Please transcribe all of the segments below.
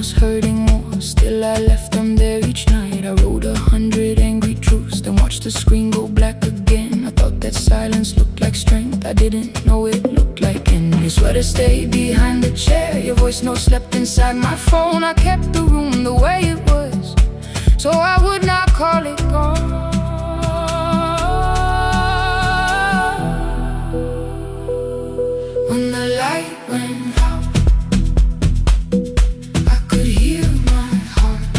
was hurting more. Still I left them there each night. I wrote 100 angry truths, then watched the screen go black again. I thought that silence looked like strength, I didn't know it looked like end. You swear to stay behind the chair, your voice no slept inside my phone. I kept the room the way it was, so I would not call it gone. When the light went out, I could hear my heart.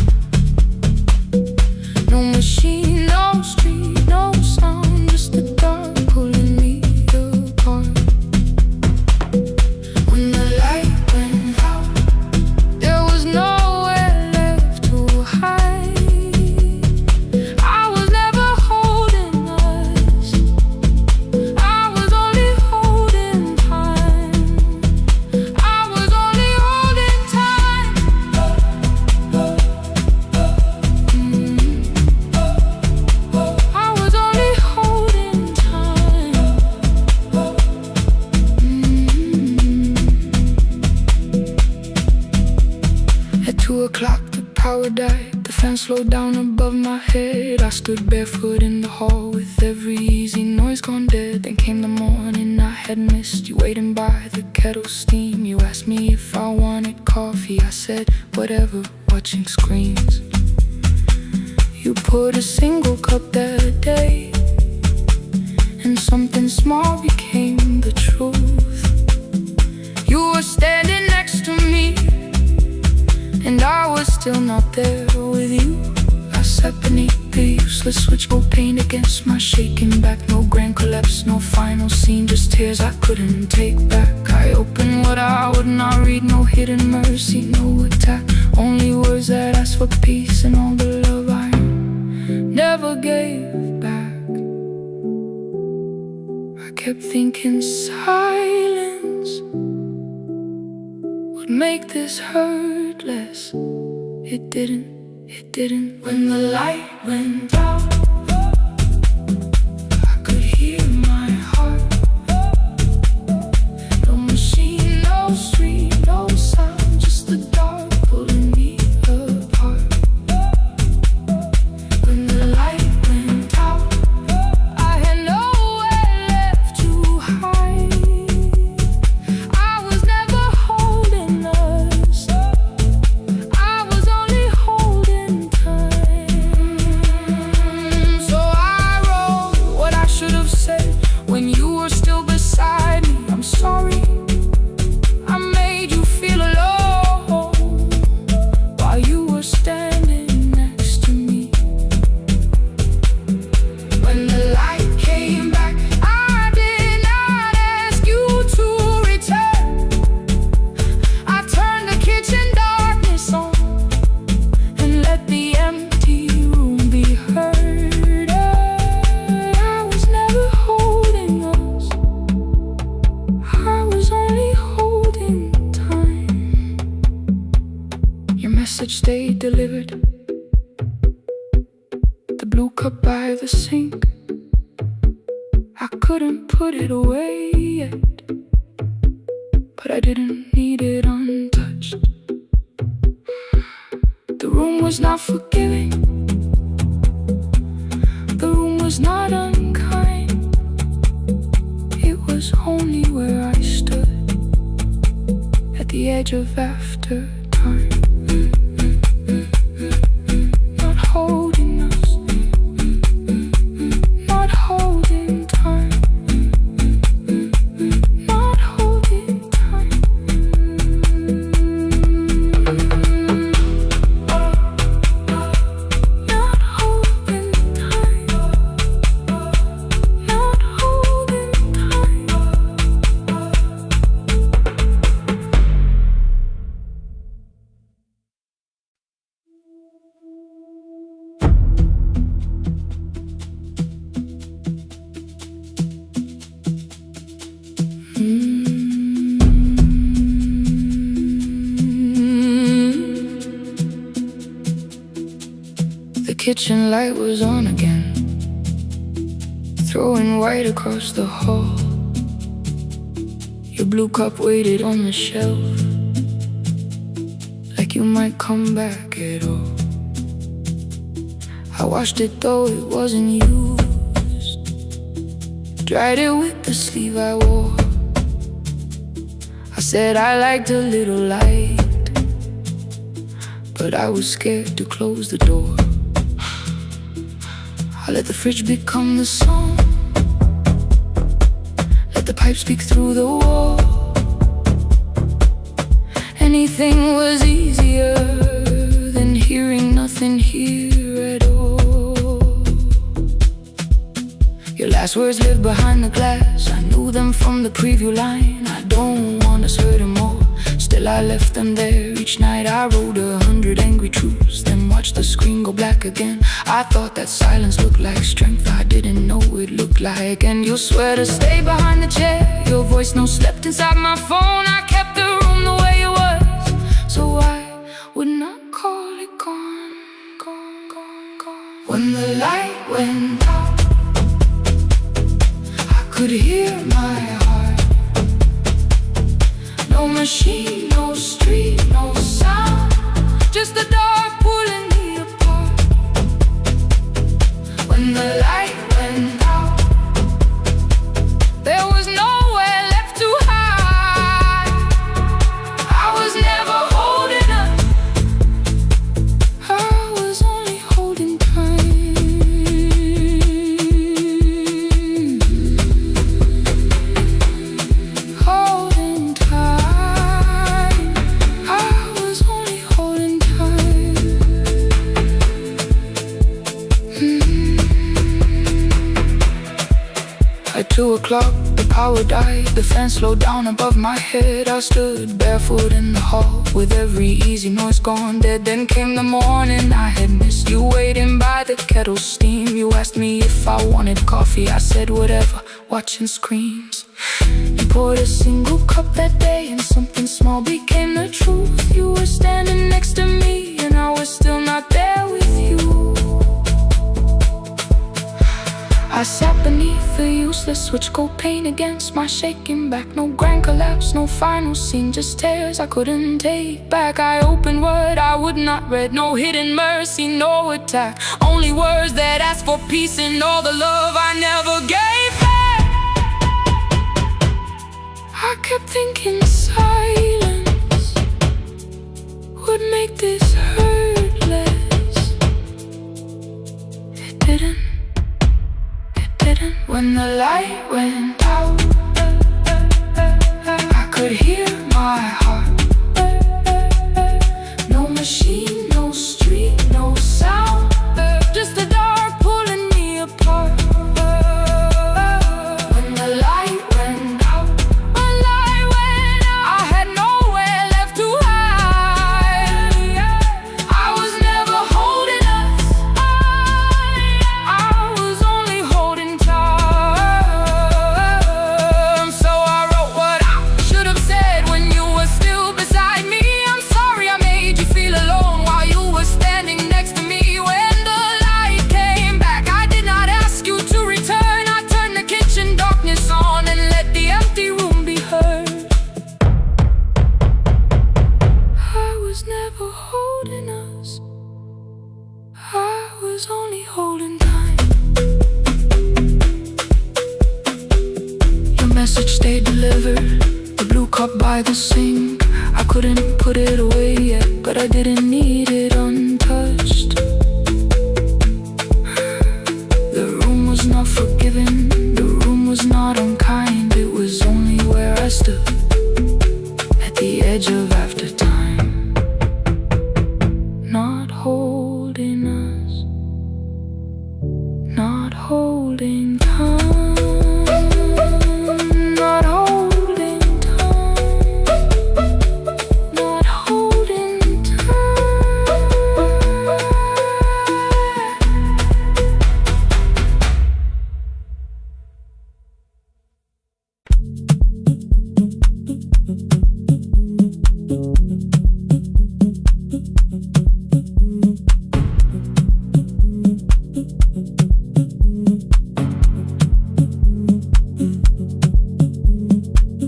No machine, no street, no sound, just the dark pulling me apart. When the light went out, there was nowhere left to hide. I was never holding us, I was only holding time. I was only holding time. I was only holding time. At 2 o'clock the power died, the fan slowed down above my head. I stood barefoot in the hall with every easy noise gone dead. Then came the morning I had missed, you waiting by the kettle steam. You asked me if I wanted coffee, I said whatever, watching screens. You poured a single cup that day, and something small became the truth. You were standing next to me, and I was still not there with you. I sat beneath the useless switchboard paint against my shaking back. No grand collapse, no final scene, just tears I couldn't take back. I opened what I would not read, no hidden mercy, no attack. Only words that asked for peace and all the love I never gave back. I kept thinking silence would make this hurt less. It didn't, it didn't. When the light went out, I could hear my heart. No machine, no street, no sound, just the dark pulling me apart. When the light went out, I had nowhere left to hide. I was never holding us, I was only holding time. So I wrote what I should have said when you were still beside me. I'm sorry, I made you feel alone while you were standing next to me. When the light came back, I did not ask you to return. I turned the kitchen darkness on and let the empty room be heard. I was never holding us, I was only holding time. Your message stayed delivered, the blue cup by the sink. I couldn't put it away yet, but I didn't need it untouched. The room was not forgiving, the room was not unkind. It was only where I stood at the edge of after time. Not holding us, not holding time, not holding time. Not holding time, not holding The kitchen light was on again, throwing white across the hall. Your blue cup waited on the shelf, like think you might come back at all. I washed it though it wasn't used, dried it with the sleeve I wore. I said I liked a little light, but I was scared to close the door. I let the fridge become the song, let the pipe speak through the wall. Anything was easier than hearing nothing here at all. Your last words live behind the glass, I knew them from the preview line. I don't want us hurting more, still I left them there. Each night I wrote 100 angry truths, then watched the screen go black again. I thought that silence looked like strength, I didn't know it looked like. And you'll swear to stay behind the chair, your voice no slept inside my phone. I kept the room the way it was, so I would not call it gone, gone, gone, gone. When the light went out, I could hear my heart. No machine, no street, no sound, just the dark pulling me apart. When the light went out, there was nowhere left to hide. I was never holding up, I was only holding time. Holding time, I was only holding time. At 2 o'clock, the power died, the fan slowed down above my head. I stood barefoot in the hall, with every easy noise gone dead. Then came the morning, I had missed you waiting by the kettle steam. You asked me if I wanted coffee, I said whatever, watching screens. You poured a single cup that day, and something small became the truth. You were standing next to me, and I was still not there with you. I sat beneath the useless switch, cold pain against my shaking back. No grand collapse, no final scene, just tears I couldn't take back. I opened what I would not read, no hidden mercy, no attack. Only words that asked for peace and all the love I never gave back. I kept thinking silence would make this hurt less. It didn't. When the light went out, I could hear my heart. No machine, no street, no sound, just the dark pulling me apart. When the light went out, I had nowhere left to hide. I was never holding us, I was only holding time. Only holding time. Your message stayed delivered, the blue cup by the sink. I couldn't put it away yet, but I didn't need it untouched. The room was not forgiving, the room was not unkind. It was only where I stood, at the edge of after time. Not holding us, not holding time, not holding time, not holding time.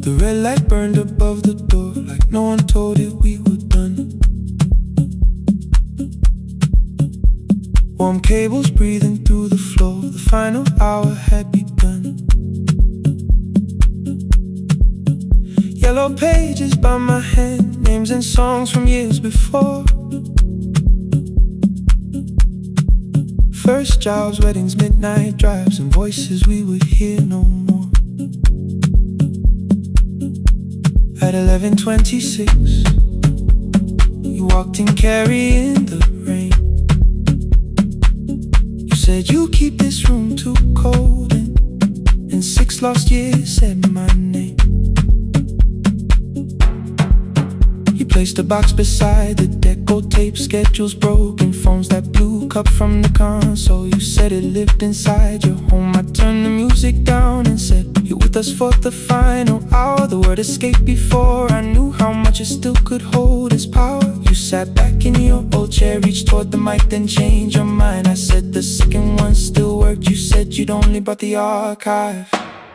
The red light burned above the door, like no one told it we were done. Warm cables breathing through the floor. The final hour had begun. Yellow pages by my hand, names and songs from years before. First jobs, weddings, midnight drives, and voices we would hear no more. At 11:26, you walked in carrying the rain. You said you keep this room too cold, and in 6 lost years said my name. You placed a box beside the deco tape, schedules broken, phones that blew, cup from the console. You said it lived inside your home. I turned the music down and said, you're with us for the final hour. The word escaped before I knew how much it still could hold its power. You sat back in your old chair, reached toward the mic, then changed your mind. I said the second one still worked. You said you'd only brought the archive.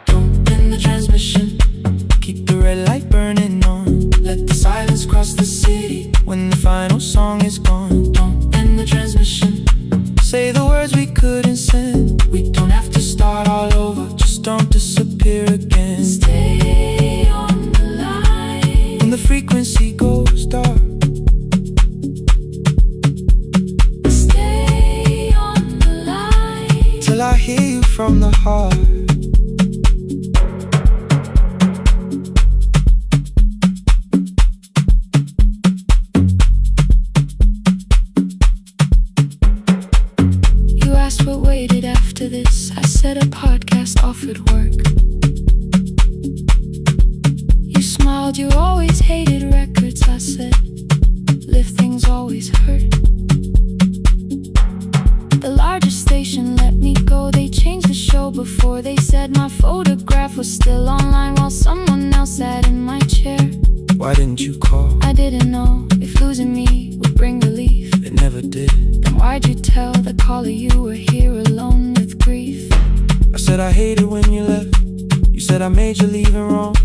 Don't end the transmission, keep the red light burning on. Let the silence cross the city when the final song is gone. Don't end the transmission, say the words we couldn't send. We don't have to start all over, just don't disappear again. Stay on the line when the frequency goes dark. Stay on the line till I hear you from the heart. What waited after this? I said a podcast offered work. You smiled, you always hated records. I said, live things always hurt. The largest station let me go. They changed the show before they said my photograph was still online while someone else sat in my chair. Why didn't you call? I didn't know if losing me would bring relief. It never did. Then why'd you tell the caller you were here alone with grief? I said I hated when you left. You said I made you leaving wrong,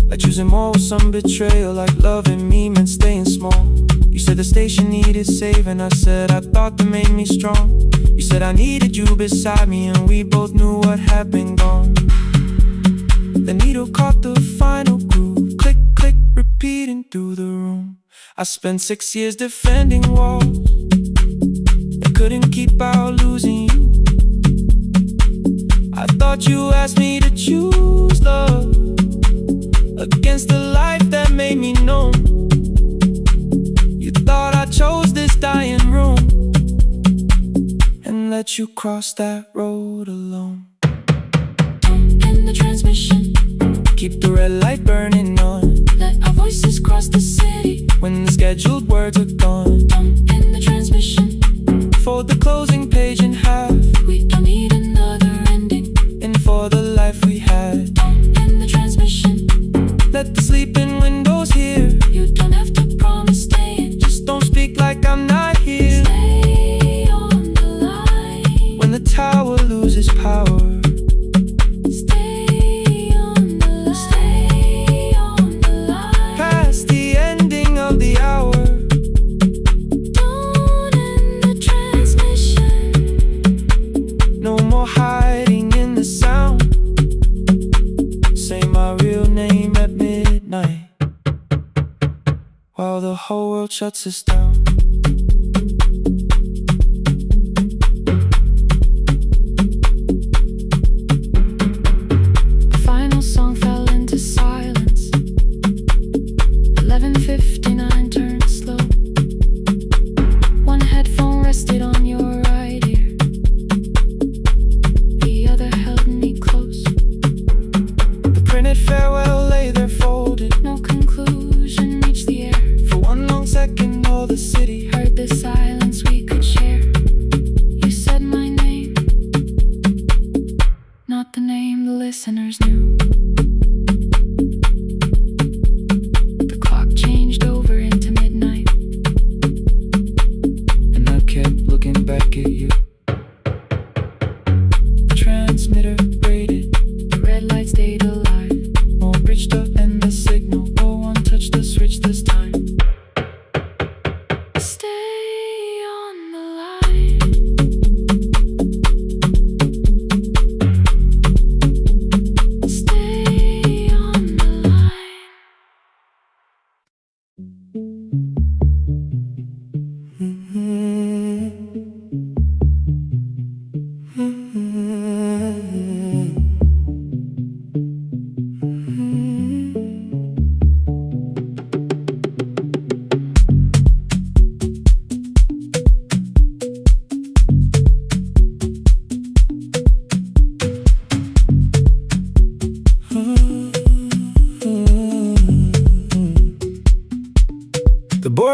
like choosing more with some betrayal, like loving me meant staying small. You said the station needed saving. I said I thought that made me strong. You said I needed you beside me, and we both knew what had been gone. The needle caught the final groove, click, click, repeating through the room. I spent 6 years defending walls that couldn't keep out losing you. I thought you asked me to choose love against the life that made me known. You thought I chose this dying room and let you cross that road alone. Don't end the transmission, keep the red light burning on. Let our voices cross the city when the scheduled words are gone. Don't end the transmission, fold the closing page in half. We don't need another ending, in for the life we had. Don't end the transmission, let the sleeping windows hear. You don't have to promise staying, just don't speak like I'm not here. Stay on the line when the tower loses power. Hiding in the sound, say my real name at midnight while the whole world shuts us down. The final song fell into silence. 11:59 turned slow. One headphone rested on your right ear, farewell lay there folded. No conclusion reached the air. For one long second all the city heard the silence we could share. You said my name, not the name the listeners knew. The clock changed over into midnight, and I kept looking back at you. The transmitter braided, the red light stayed alive. Bridged up and the signal, no one touched the switch this time. Stay on the line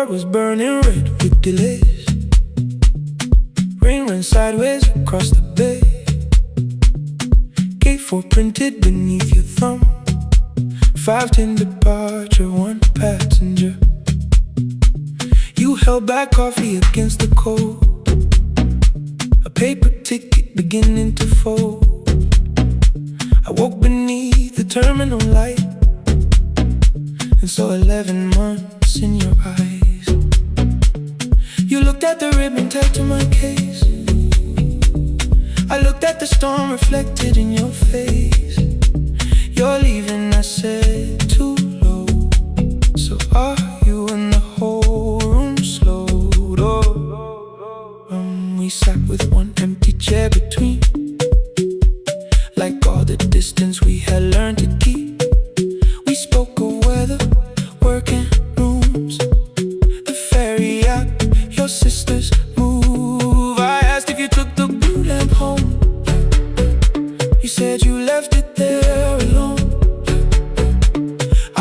board was burning red with delays. Rain ran sideways across the bay. Gate 4 printed beneath your thumb. 5:10 departure, 1 passenger. You held back coffee against the cold. A paper ticket beginning to fold. I woke beneath the terminal light and saw 11 months in your eyes. You looked at the ribbon tied to my case. I looked at the storm reflected in your face. You're leaving, I said, too low. So are you? And the whole room slowed. We sat with one empty chair between, like all the distance we had learned to keep. We spoke of weather, work and rooms, the ferry app, your sister's move. I asked if you took the blue lamp home. You said you left it there alone.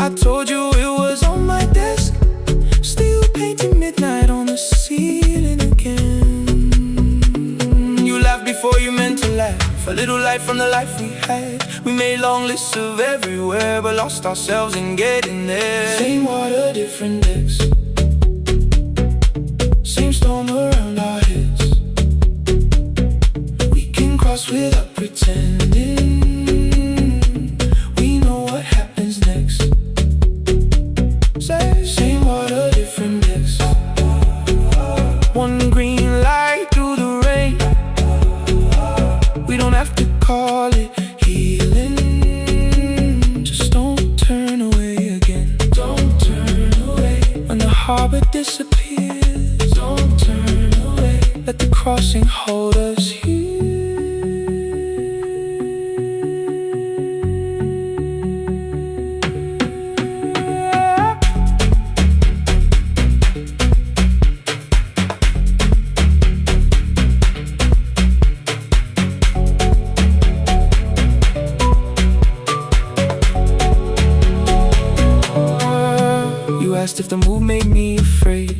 I told you it was on my desk, still painting midnight on the ceiling again. You laughed before you meant to laugh, a little light from the life we had. We made long lists of everywhere, but lost ourselves in getting there. Same water, different decks, same storm around our heads. We can cross without pretending. We know what happens next. Same water, different decks. One green light through the rain. We don't have to call it healing. Just don't turn away again. Don't turn away. When the harbor disappears, don't turn away. Let the crossing hold us here. Asked if the move made me afraid.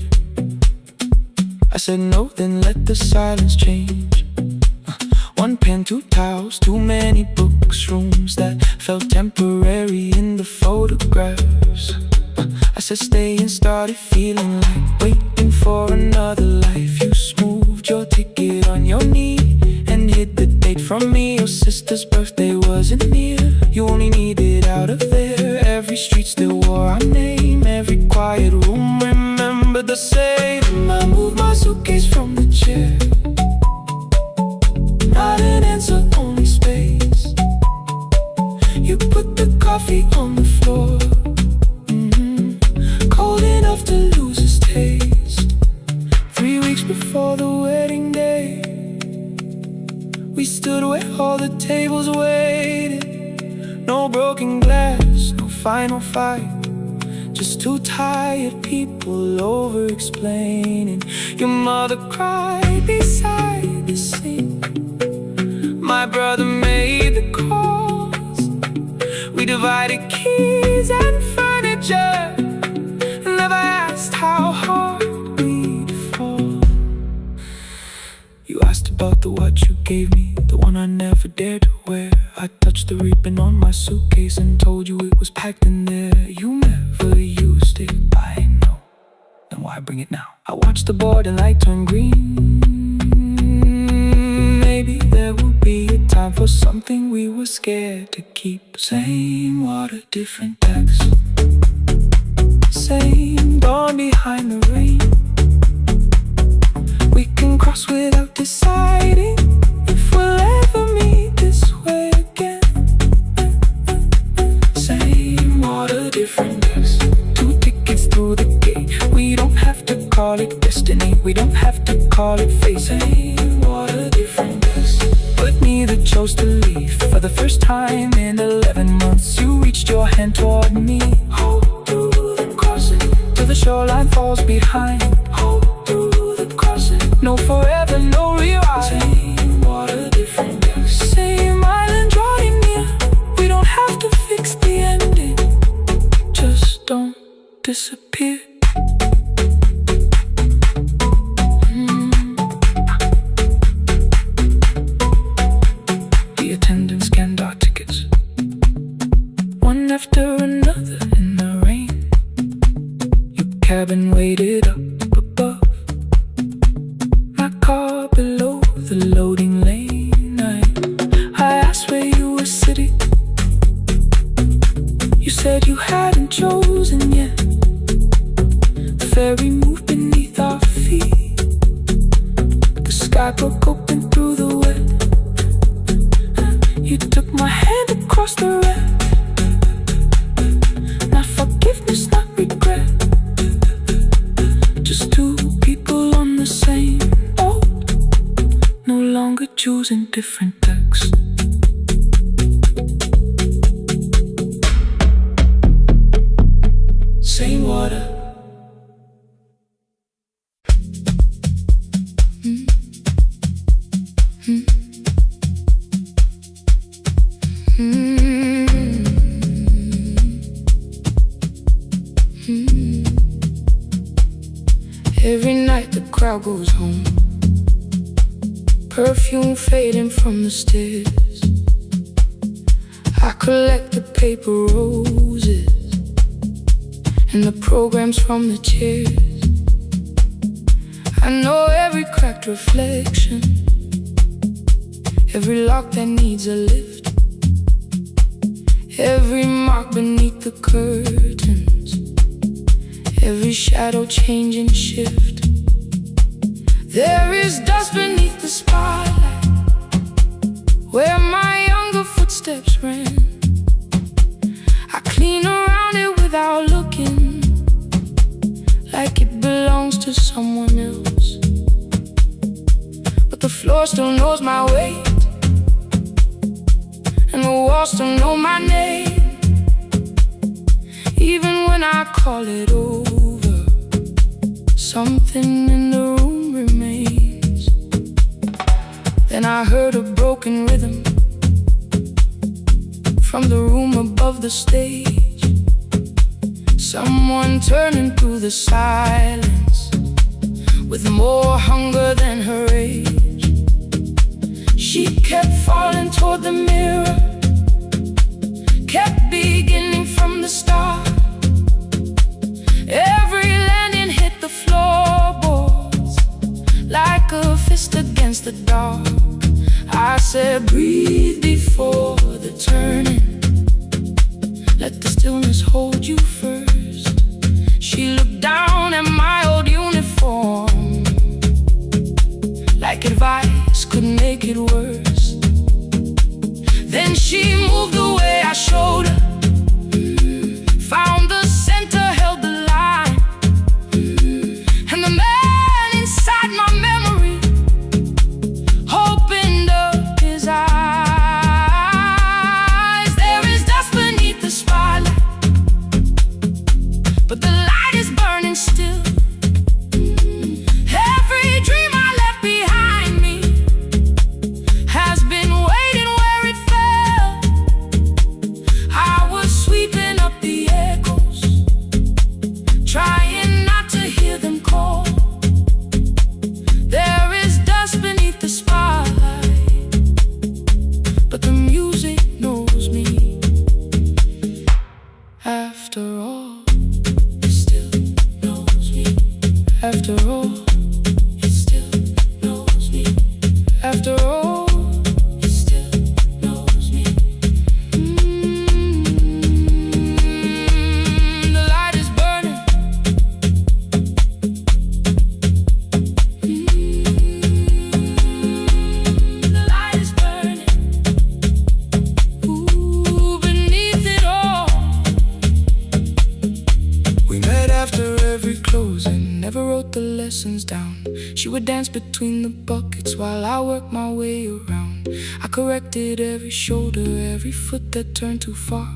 I said no, then let the silence change. One pen, 2 towels, too many books, rooms that felt temporary in the photographs. I said stay and started feeling like waiting for another life. You smoothed your ticket on your knee and hid the date from me. Your sister's birthday wasn't near. You only needed out of there. Every street still wore our name. Every quiet room remembered the same. I moved my suitcase from the chair. Not an answer, only space. You put the coffee on the floor, cold enough to lose its taste. 3 weeks before the wedding day, we stood where all the tables waited. No broken glass, no final fight, just 2 tired people over-explaining. Your mother cried beside the sink. My brother made the calls. We divided keys and furniture, never asked how hard we'd fall. You asked about the watch you gave me, the one I never dared to wear. I touched the ribbon on my suitcase and told you it was packed in there. You never used it, I know. Then why bring it now? I watched the board and light turn green. Maybe there will be a time for something we were scared to keep. Same water, different decks. Same dawn behind the rain. We can cross without deciding if we'll ever meet this way again. Same water, different decks. 2 tickets through the gate. We don't have to call it destiny. We don't have to call it fate. Same water, different decks. But neither chose to leave. For the first time in 11 months, you reached your hand toward me. Hold through the crossing till the shoreline falls behind. Hold through the crossing. No forever, no rewind. Same water, different decks. Same island drawing near. We don't have to fix the ending. Just don't disappear. the loading lane. I asked where you were sitting. You said you hadn't chosen yet. The ferry moved beneath our feet. The sky broke open through the wet. You took my hand across the red. Not forgiveness, not regret. Just two people on the same boat, no longer choosing different decks. Same water. Every night the crowd goes home, perfume fading from the stairs. I collect the paper roses and the programs from the chairs. I know every cracked reflection, every lock that needs a lift, every mark beneath the curtains, every shadow change and shift. There is dust beneath the spotlight, where my younger footsteps ran. I clean around it without looking, like it belongs to someone else. But the floor still knows my weight, and the walls still know my name. Even when I call it over, something in the room remains. Then I heard a broken rhythm from the room above the stage. Someone turning through the silence with more hunger than her age. She kept falling toward the mirror, kept beginning from the start. Every landing hit the floorboards like a fist against the dark. I said, breathe before the turning, let the stillness hold you first. She looked down at my old uniform, like advice could make it worse. Then she moved the way I showed her, found the center, held the line, and the man inside my memory opened up his eyes. There is dust beneath the spotlight, but the light is burning still. Every dream I left behind me has been waiting where it fell. I was sweeping up the echoes, trying not to hear them call. There is dust beneath the spotlight, but the music knows me. After all, it still knows me. After all, it still knows me. After all, it still knows me. The light is burning. The light is burning. Ooh, beneath it all. We met after every closing, never wrote the lessons down. She would dance between the buckets while I worked my way around. I corrected every shoulder, every foot that turned too far.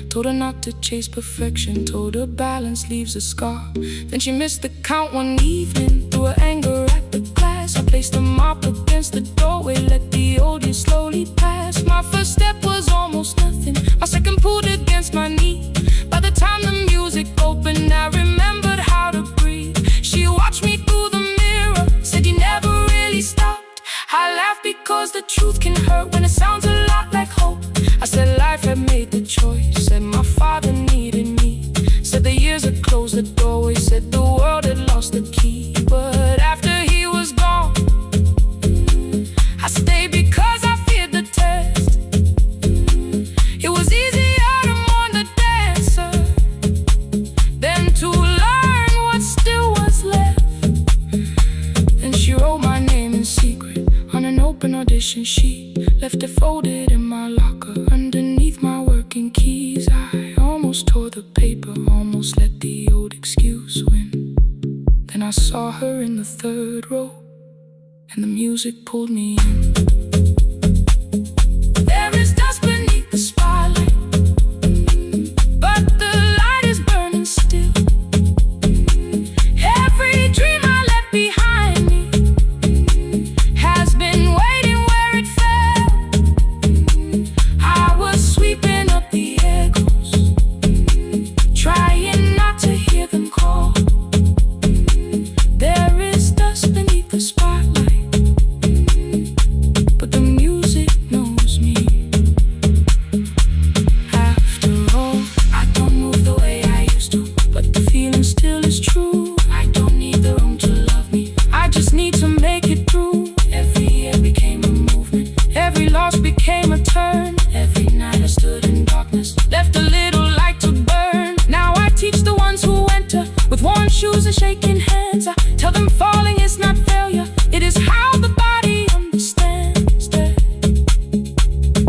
Told her not to chase perfection, told her balance leaves a scar. Then she missed the count one evening, threw her anger at the glass. I placed a mop against the doorway, let the old years slowly pass. My first step was almost nothing, my second pulled against my knee. By the time the music opened, I remembered how to breathe. She watched me through the mirror, said you never really stopped. I laughed because the truth can hurt when it sounds a lot like hope. I said life had made the choice, said my father needed me. Said the years had closed the doorway, said the world had lost the key. But after he was gone, open audition sheet, left it folded in my locker underneath my working keys. I almost tore the paper, almost let the old excuse win. Then I saw her in the third row, and the music pulled me in. There is dust beneath the spotlight, but the light is burning still. Every dream I left behind me has been waiting where it fell. I was sweeping up the echoes, trying not to hear them call. There is dust beneath the spotlight, but the music knows me. After all, I don't move the way I used to, but the feeling still is true. I don't need the room to love me, I just need to make it through. Every year became a movement, every loss became a turn. Every night I stood in darkness, left a little light to burn. Now I teach the ones who enter with worn shoes and shaking hands. I tell them falling is not failure, it is how the body understands.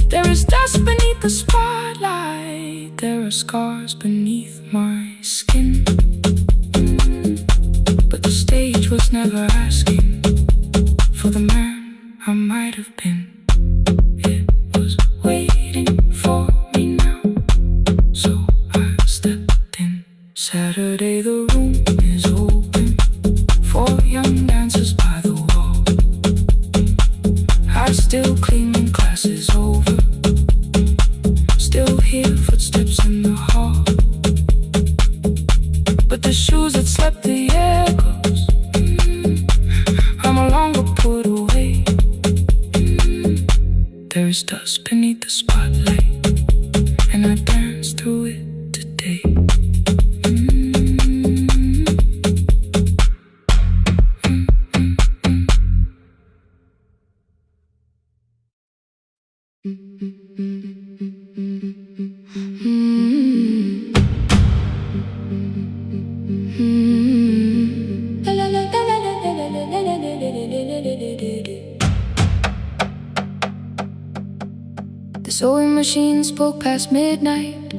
There is dust beneath the spotlight, there are scars beneath my skin. But the stage was never asking for the man I might have been. It was waiting for me now, so I stepped in. Saturday the room is open for young dancers by the wall. I still clean when class is over, still hear footsteps in the hall. But the shoes that slept the echoes are no longer put away. There is dust beneath the spotlight, and I dance through it today. The sewing machine spoke past midnight,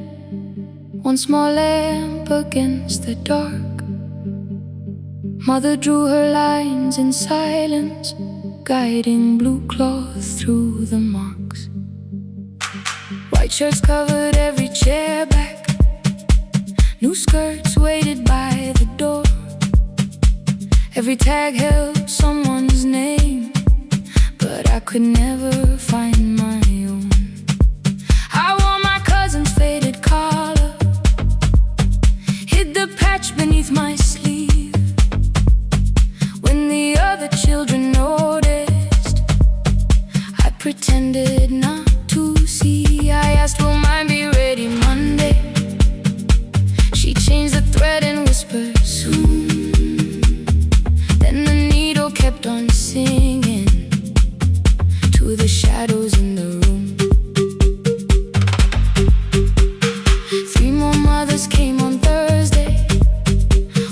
one small lamp against the dark. Mother drew her lines in silence, guiding blue cloth through the marks. White shirts covered every chair back, new skirts waited by the door. Every tag held someone's name, but I could never find my own. I wore my cousin's faded collar, hid the patch beneath my sleeve. When the other children noticed, I pretended not to see. I asked, will mine be ready Monday? She changed the thread and whispered, soon. Then the needle kept on singing to the shadows in the room. 3 more mothers came on Thursday,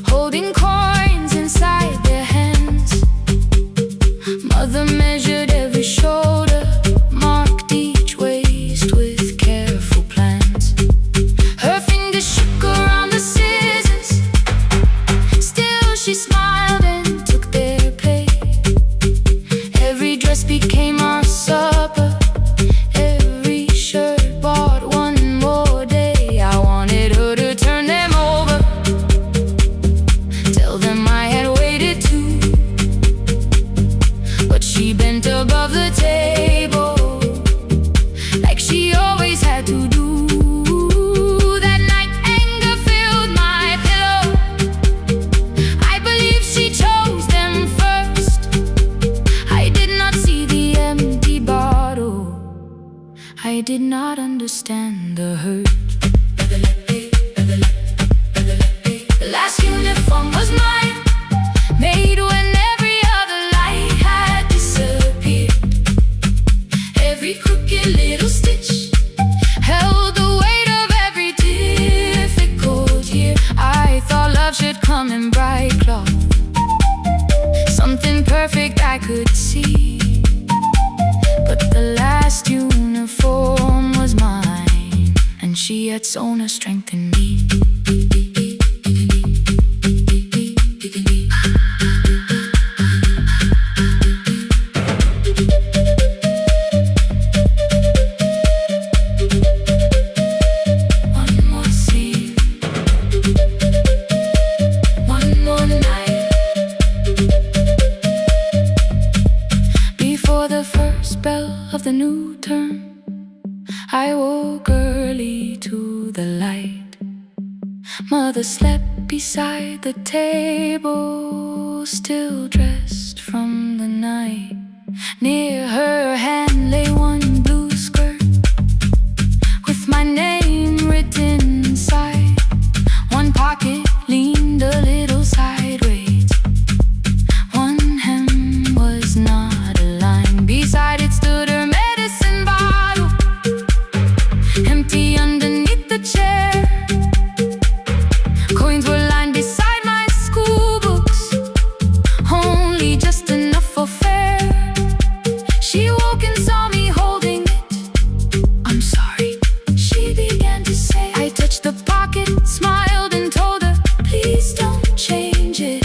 holding coins inside their hands. Mother measured every shoulder, marked each waist with careful plans. Her fingers shook around the scissors, still she smiled and took their pay. Every dress became our supper, every shirt bought one more day. I wanted her to turn them over, tell them I had waited too. But she bent above the table, like she always had to do. That night anger filled my pillow, I believe she chose them first. I did not see the empty bottle, I did not understand the hurt. The last uniform was mine, made when every other light had disappeared. Every crooked little stitch held the weight of every difficult year. I thought love should come in bright cloth, something perfect I could see. had sown a strength in me. Of the new term, I woke early to the light. Mother slept beside the table, still dressed from the night. Near her hand lay one blue skirt with my name written inside. One pocket leaned a little sideways, one hem was not aligned. Beside it stood her medicine bottle, empty underneath the chair. Coins were lined beside my school books, only just enough for fare. She woke and saw me holding it. I'm sorry, she began to say. I touched the pocket, smiled and told her, please don't change it,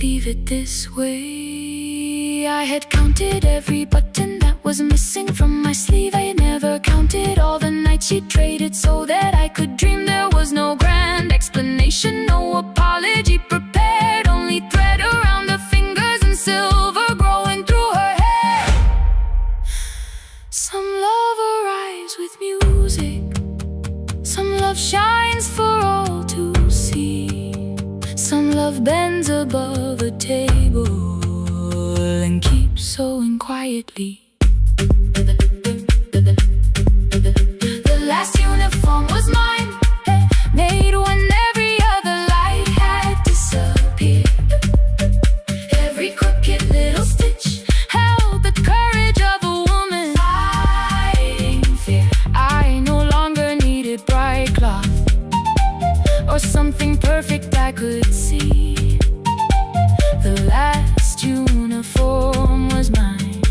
leave it this way. I had counted every button that was missing from my sleeve. I had never counted all the nights she traded so that I could dream. There was no grand explanation, no apology prepared, only thread around her fingers and silver growing through her hair. Some love arrives with music, some love shines for all to see. Some love bends above a table and keeps sewing quietly. The last uniform was mine, made when every other light had disappeared. Every crooked little stitch held the courage of a woman fighting fear. I no longer needed bright cloth or something perfect I could see. The last uniform was mine,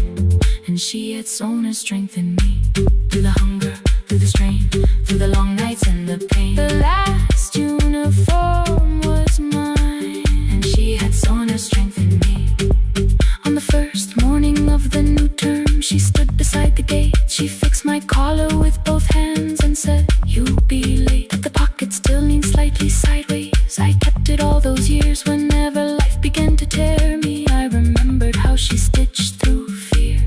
and she had sown her strength in me. Through the hunger, through the strain, through the long nights and the pain. The last uniform was mine, and she had sown her strength in me. On the first morning of the new term, she stood beside the gate. She fixed my collar with both hands and said, you'll be late. But the pocket still leaned slightly sideways. I kept it all those years. Whenever life began to tear me, I remembered how she stitched through fear.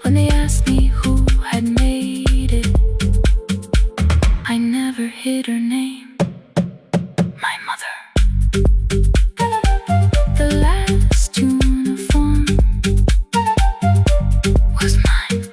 When they asked me who had made it, I never hid her name, my mother. The last uniform was mine.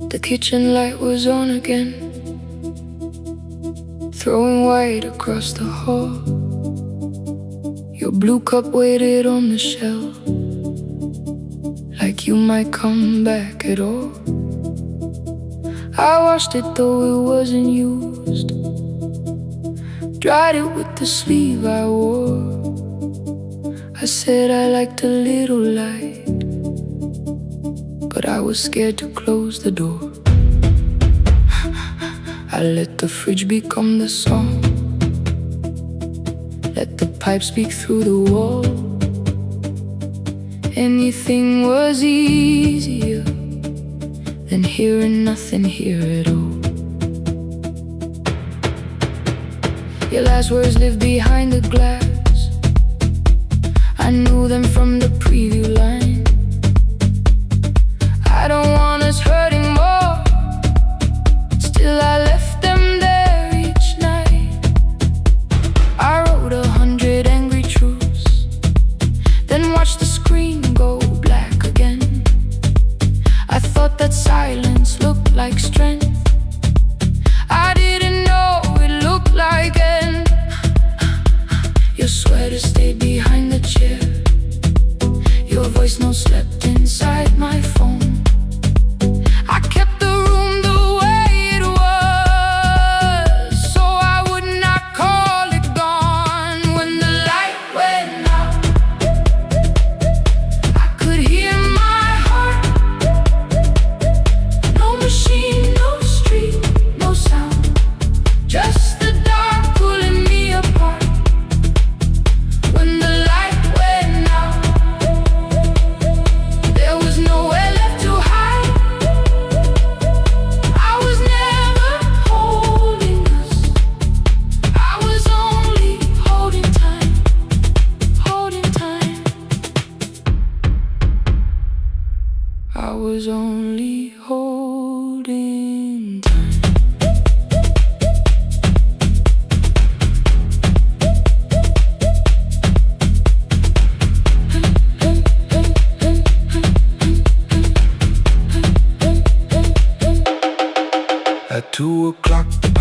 The kitchen light was on again, throwing white across the hall. Your blue cup waited on the shelf, like you might come back at all. I washed it though it wasn't used, dried it with the sleeve I wore. I said I liked a little light, but I was scared to close the door. I let the fridge become the song, let the pipe speak through the wall. Anything was easier than hearing nothing here at all. Your last words live behind the glass, I knew them from the preview line. I don't want us hurting more, still I left them there each night. I wrote 100 angry truths, then watched the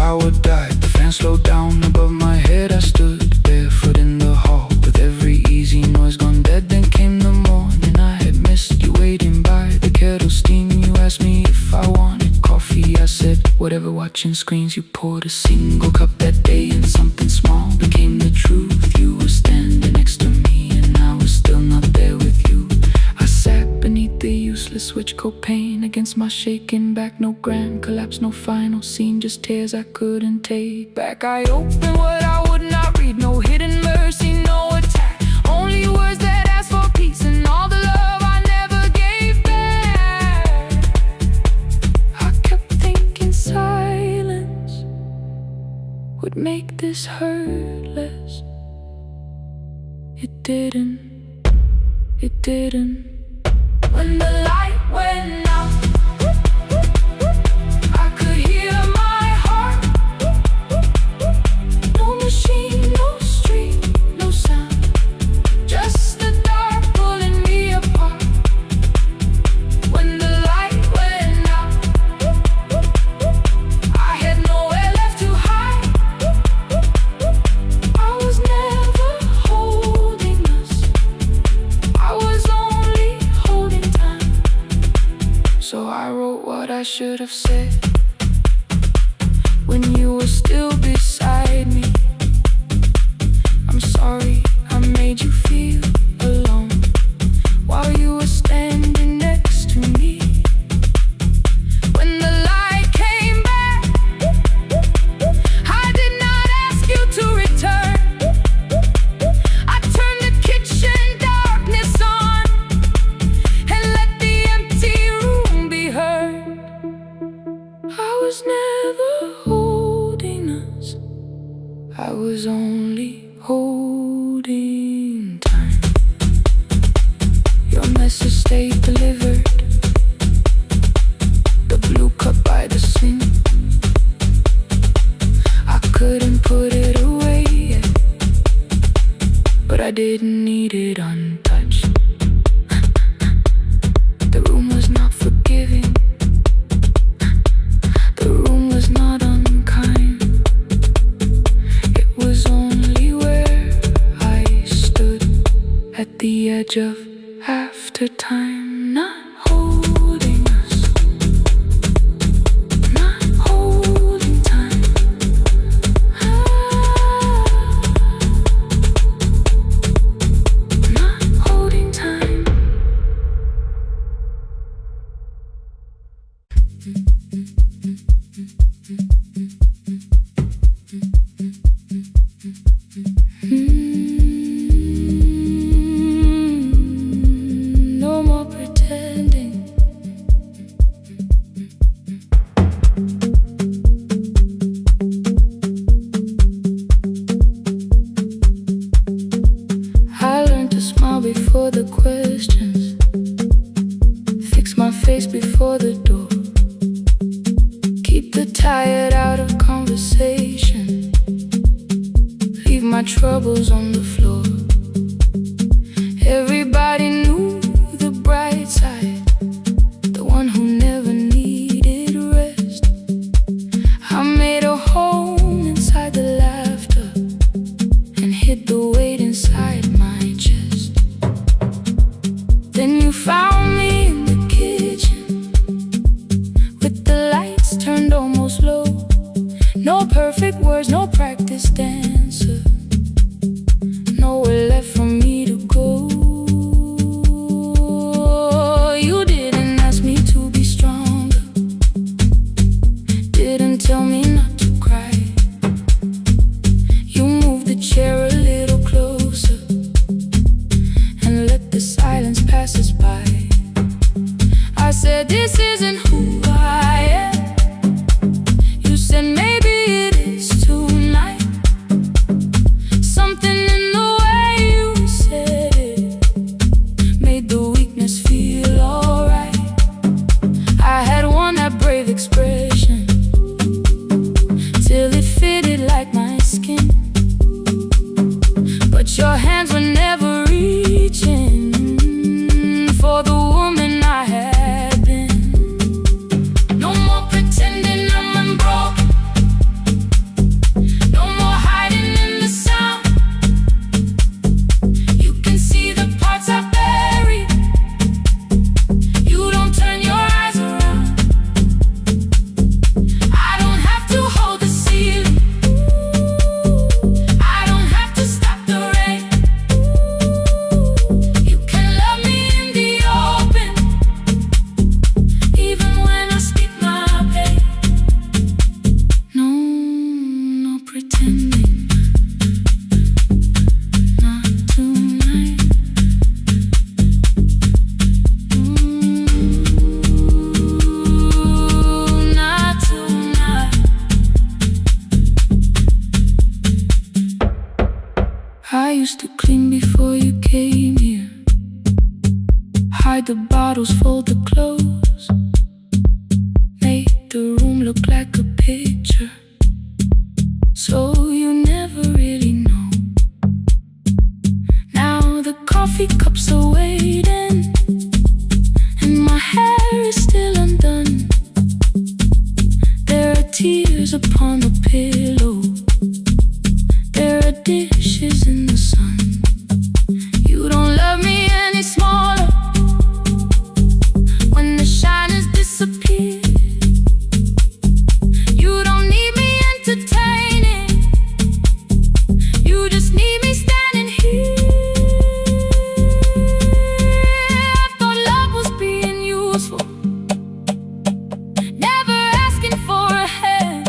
power died, the fan slowed down above my head. I stood barefoot in the hall with every easy noise gone dead. Then came the morning I had missed you waiting by the kettle steam. You asked me if I wanted coffee, I said whatever. Watching screens, you poured a single cup that day, and something small became the truth. You were standing next to me and I was still not there with you. I sat beneath the useless switch coat pane against my shaking back. No grand collapse, no final scene, just tears I couldn't take back. I opened what I would not read, no hidden mercy, no attack, only words that ask for peace and all the love I never gave back. I kept thinking silence would make this hurt less. It didn't, it didn't. When the light went out, I could hear my heart. No machine, no street, no sound, just the dark pulling me apart. When the light went out, I had nowhere left to hide. I was never holding us, I was only holding time. So I wrote what I should have said when you were still beside me. I'm sorry I made you feel alone while you were standing next to me. When the light came back, I did not ask you to return. I turned the kitchen darkness on and let the empty room be heard. I was never holding us, I was only holding time. Your message stayed delivered, the blue cup by the sink. I couldn't put it away yet, but I didn't need it untouched. The room was not forgiving, the room was not unkind. It was only where I stood at the edge of after time, not holding us, not holding time. Not holding time. No more pretending. I learned to smile before the questions, fix my face before the door, keep the tired out of conversation, leave my troubles on the floor. Everybody knew the bright side, the one who never needed rest. I made a home inside the laughter and hid the weight inside my chest. Then you found me in the kitchen with the lights turned almost low. No perfect words, no practice dancer, nowhere left for me to go. You didn't ask me to be stronger, didn't tell me not to cry. You moved the chair a little closer and let the silence pass us by. I said, this isn't who I am. You said, maybe it is tonight. Something in the way you said it made the weakness feel alright. I had worn that brave expression till it fitted like my skin, but your hands were never reaching for the woman I had been. No more pretending I'm unbroken, I used to clean before you came here, hide the bottles, fold the clothes, make the room look like a picture, so you never really know. Now the coffee cups are waiting, and my hair is still undone. There are tears upon the pillow, there are dishes in the sun. You don't love me any smaller when the shine has disappeared. You don't need me entertaining, you just need me standing here. I thought love was being useful, never asking for a hand,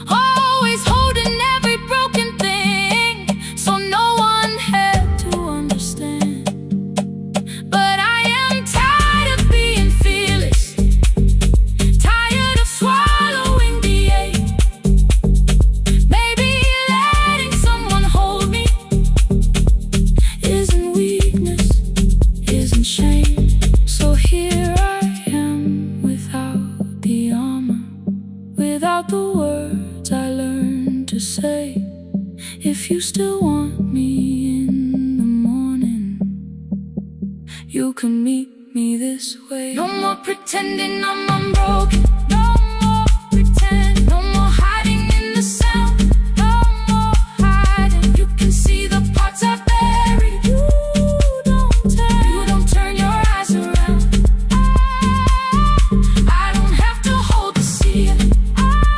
always holding every broken thing, so no one had to understand. But I am tired of being fearless, tired of swallowing the ache. Maybe letting someone hold me isn't weakness, isn't shame. So here I am without the armor, without the words I learned to say. If you still want me in the morning, you can meet me this way. No more pretending I'm unbroken, no more pretend, no more hiding in the sound, no more hiding. You can see the parts I've buried. You don't turn your eyes around. I don't have to hold the sea, I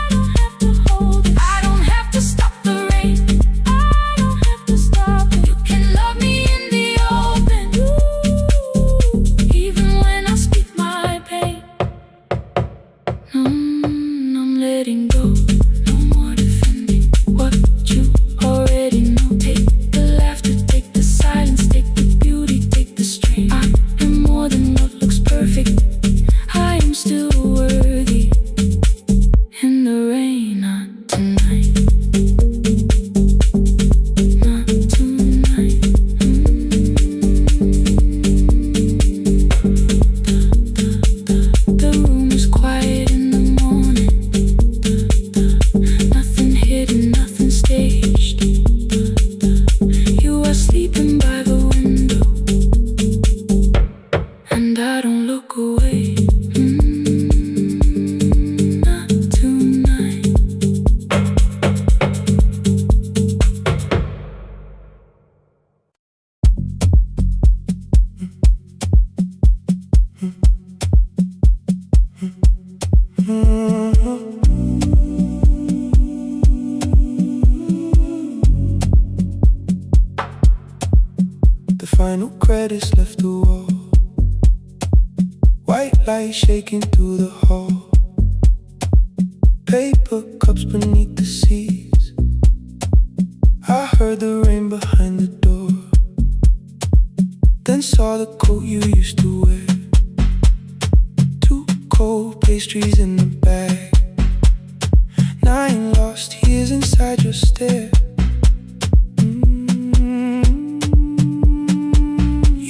don't have to hold it, I don't have to stop the rain, I don't have to stop it. You can love me in the open, even when I speak my pain. I'm letting go, no more defending what you already know. Take the laughter, take the silence, take the beauty, take the strain. I am more than what looks perfect, I am still worthy. In the rain, not tonight, not tonight. The room is quiet in the morning, nothing hidden, nothing staged. You are sleeping by the window, and I don't look away. Not tonight. The final credits left the wall, white light shaking through the hall, paper cups beneath the seats. I heard the rain behind the door, then saw the coat you used to wear, 2 cold pastries in the bag, 9 lost years inside your stare.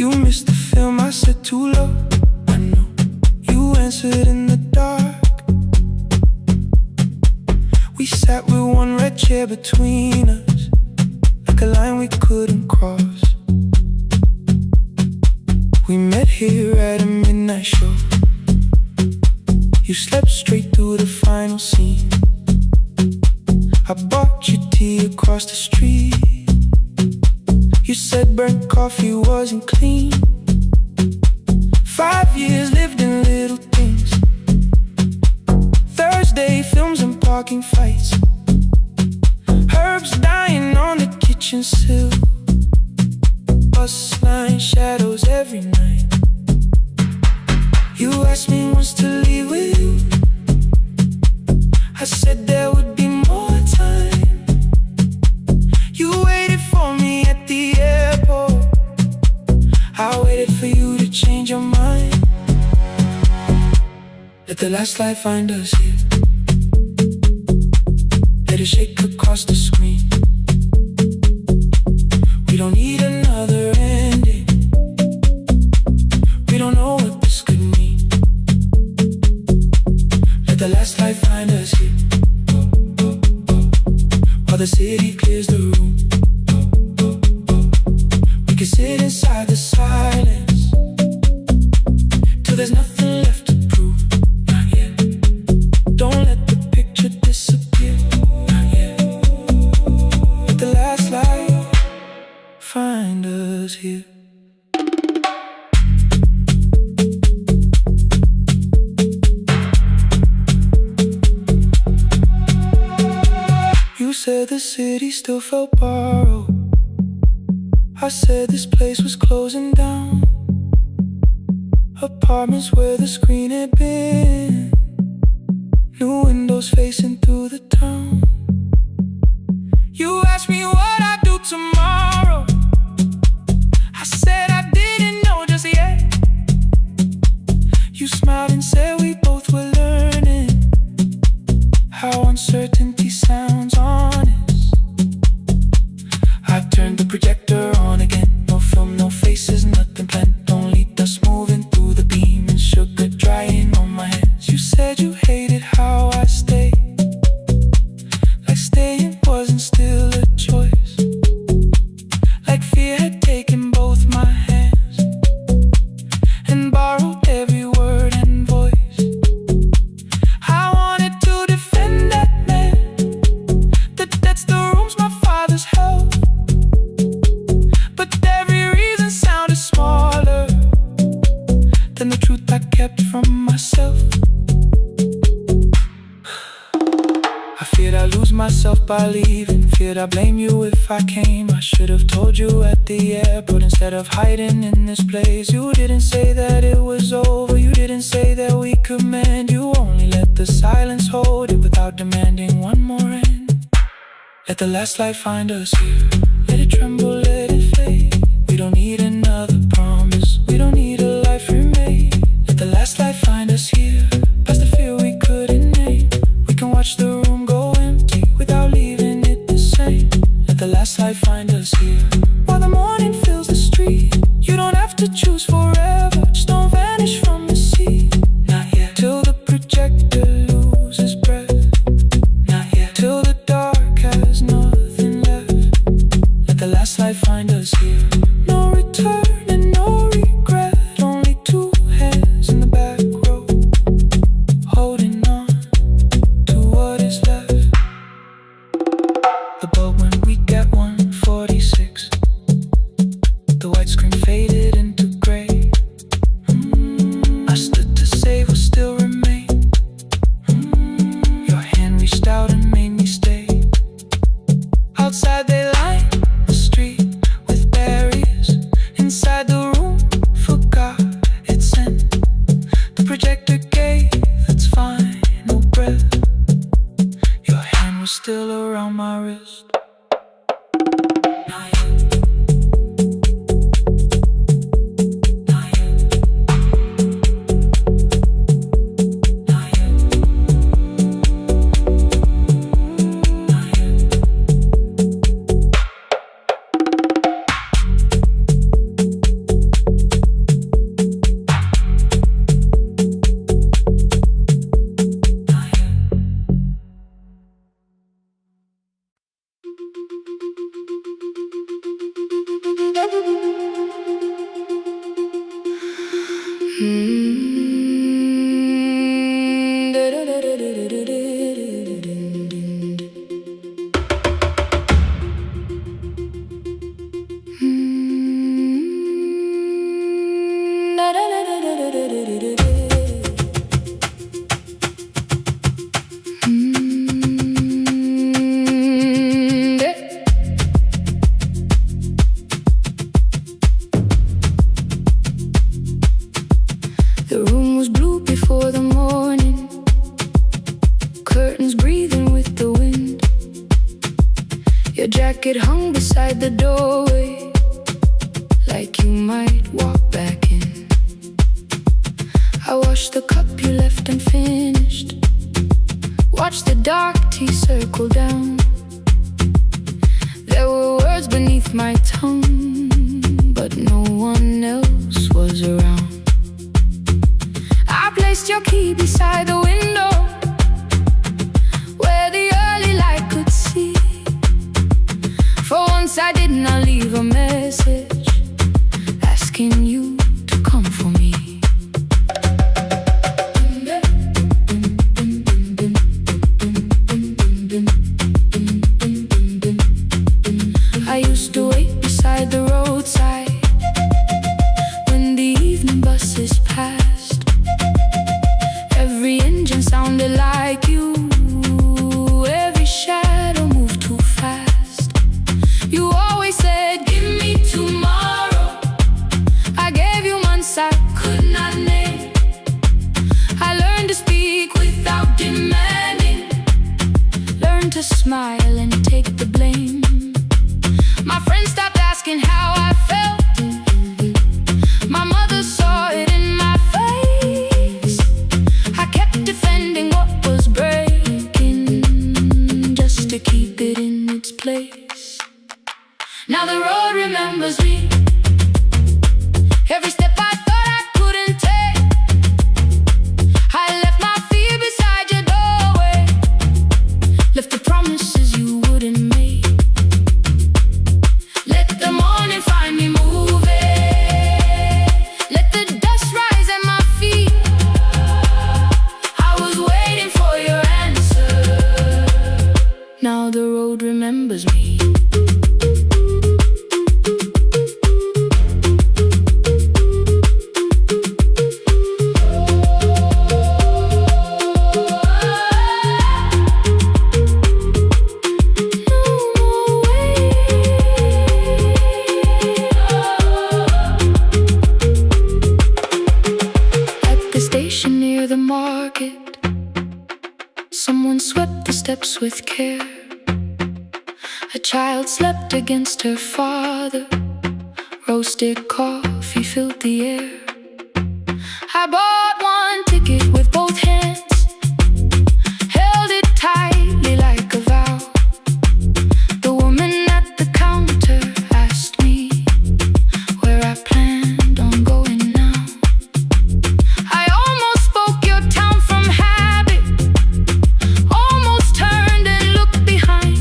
You missed the film, I said too low, I know. You answered in the dark. We sat with one red chair between us, like a line we couldn't cross. We met here at a midnight show. You slept straight through the final scene. I bought you tea across the street. You said burnt coffee wasn't clean. 5 years lived in little things, Thursday films and parking fights, herbs dying on the kitchen sill, bus line shadows every night. You asked me once to leave with you, I said there would be more time. You waited for me at the airport, I waited for you to change your mind. Let the last light find us here, let it shake across the screen. We don't need another ending. We don't know what this could mean. Let the last light find us here, while the city clears the room. We can sit inside the silence till there's nothing left to prove. Not yet. Don't let the picture disappear. Not yet. Let the last light find us here. You said the city still felt borrowed. I said this place was closing down. Apartments where the screen had been, new windows facing through the town. You asked me what I'd do tomorrow. I said I didn't know just yet. You smiled and said we both were learning how uncertainty sounds honest. I turned the projector on again. No film, no faces, nothing planned. Only dust moving through the beam and sugar drying on my hands. You said you hated how I stayed, like staying wasn't still a choice, like fear had taken both my hands and borrowed every word and voice. I wanted to defend that man that's the rooms my father's held, but every reason sounded smaller than the truth I kept from myself. I feared I'd lose myself by leaving, feared I'd blame you if I came. I should have told you at the airport instead of hiding in this place. You didn't say that it was over, you didn't say that we could mend. You only let the silence hold it without demanding one more end. Let the last light find us here. Let it tremble, let it fade. We don't need another promise, we don't need a life remade. Let the last light find us here, past the fear we couldn't name. We can watch the room go empty without leaving it the same. Let the last light find us here, while the morning fills the street. You don't have to choose forever, just don't vanish from the sea. Not yet. Till the projector loses breath. Not yet. Till the dark has nothing left. Let the last light find us here. No return and no regret. Only two hands in the back row, holding on to what is left. The bulb when we get 146. The white screen faded into gray. I stood to save what still remained. Your hand reached out and made me stay. Outside they line the street with barriers. Inside the room forgot its end. The projector gave its final breath. Your hand was still around my wrist. Not yet. Not yet. Not yet. Not yet. The room was blue before the morning, curtains breathing with the wind. Your jacket hung beside the doorway, like you might walk back in. I washed the cup you left unfinished, watched the dark tea circle down. There were words beneath bite my tongue, but no one else was around. I placed your key beside the window where the early light could see. For once I did not leave a message asking you to come for me. I used to wait beside the roadside when the evening buses passed. Every engine sounded like you, every shadow moved too fast. You always said, give me tomorrow. I gave you months I could not name. I learned to speak without demanding, learned to smile and take the blame. My friends stopped asking how I felt. My mother saw it in my face. I kept defending what was breaking just to keep it in its place. Now the road remembers me. Every step I thought I couldn't take, I left my fear beside your doorway, left the promises you wouldn't make. Let the morning find me moving, let the dust rise at my feet. I was waiting for your answer. Now the road remembers me. Near the market, someone swept the steps with care. A child slept against her father, roasted coffee filled the air. I bought one ticket with both hands, held it tightly like a vow. The woman at the counter asked me where I planned on going now. I almost spoke your town from habit, almost turned and looked behind.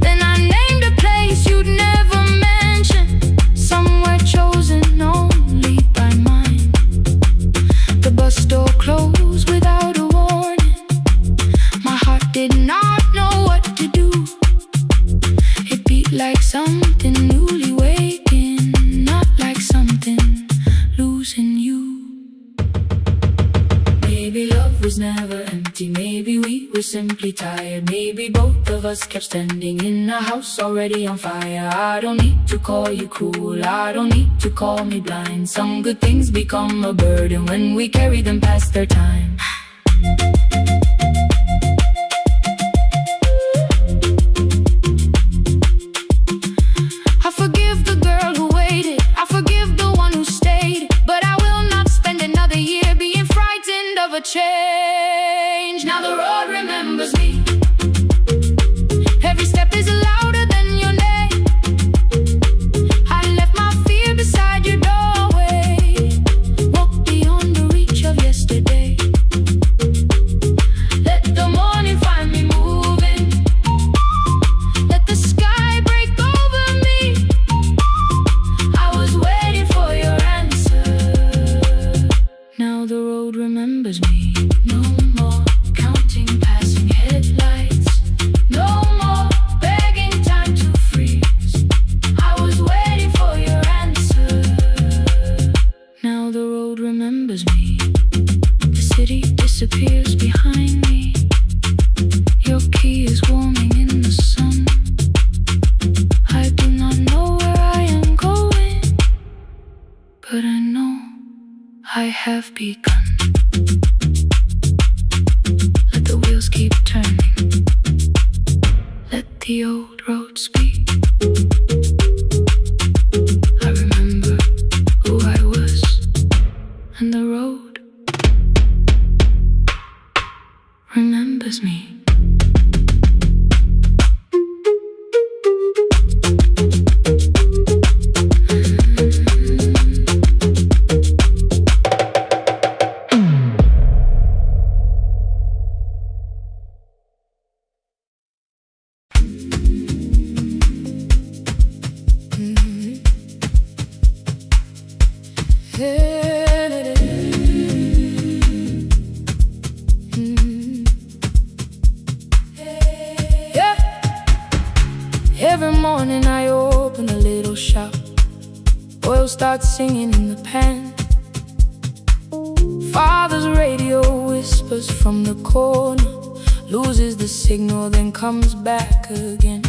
Then I named a place you'd never mention, somewhere chosen only by mine. The bus door closed without a warning. My heart did not know what to do. It beat like something newly waking, not like something losing you. Maybe love was never empty, maybe we were simply tired. Maybe both of us kept standing in a house already on fire. I don't need to call you cruel, I don't need to call me blind. Some good things become a burden when we carry them past their time. I forgive the girl who waited, I forgive the one who stayed, but I will not spend another year being frightened of a change. Now the road remembers me. Every step is louder than your name. I left my fear beside your doorway, walked beyond the reach of yesterday. Let the morning find me moving, let the sky break over me. I was waiting for your answer. Now the road remembers me. No more counting passing headlights, no more begging time to freeze. I was waiting for your answer. Now the road remembers me. The city disappears behind me. Your key is warming in the sun. I do not know where I am going, but I know I have begun. Let the wheels keep turning, let the old road speak. I remember who I was, and the road remembers me. Yeah. Every morning I open a little shop. Oil starts singing in the pan. Father's radio whispers from the corner, loses the signal, then comes back again.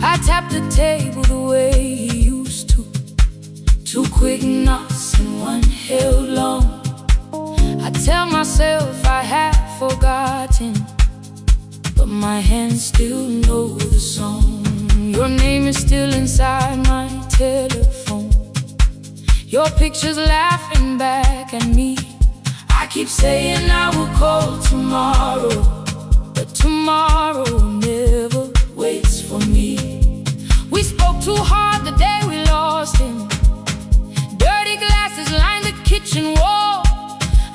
I tap the table the way he used to. Two quick knocks and one held long. I tell myself I have forgotten, but my hands still know the song. Your name is still inside my telephone. Your picture's laughing back at me. I keep saying I will call tomorrow, but tomorrow never waits for me. We spoke too hard the day we lost him. Dirty glasses lined the kitchen wall.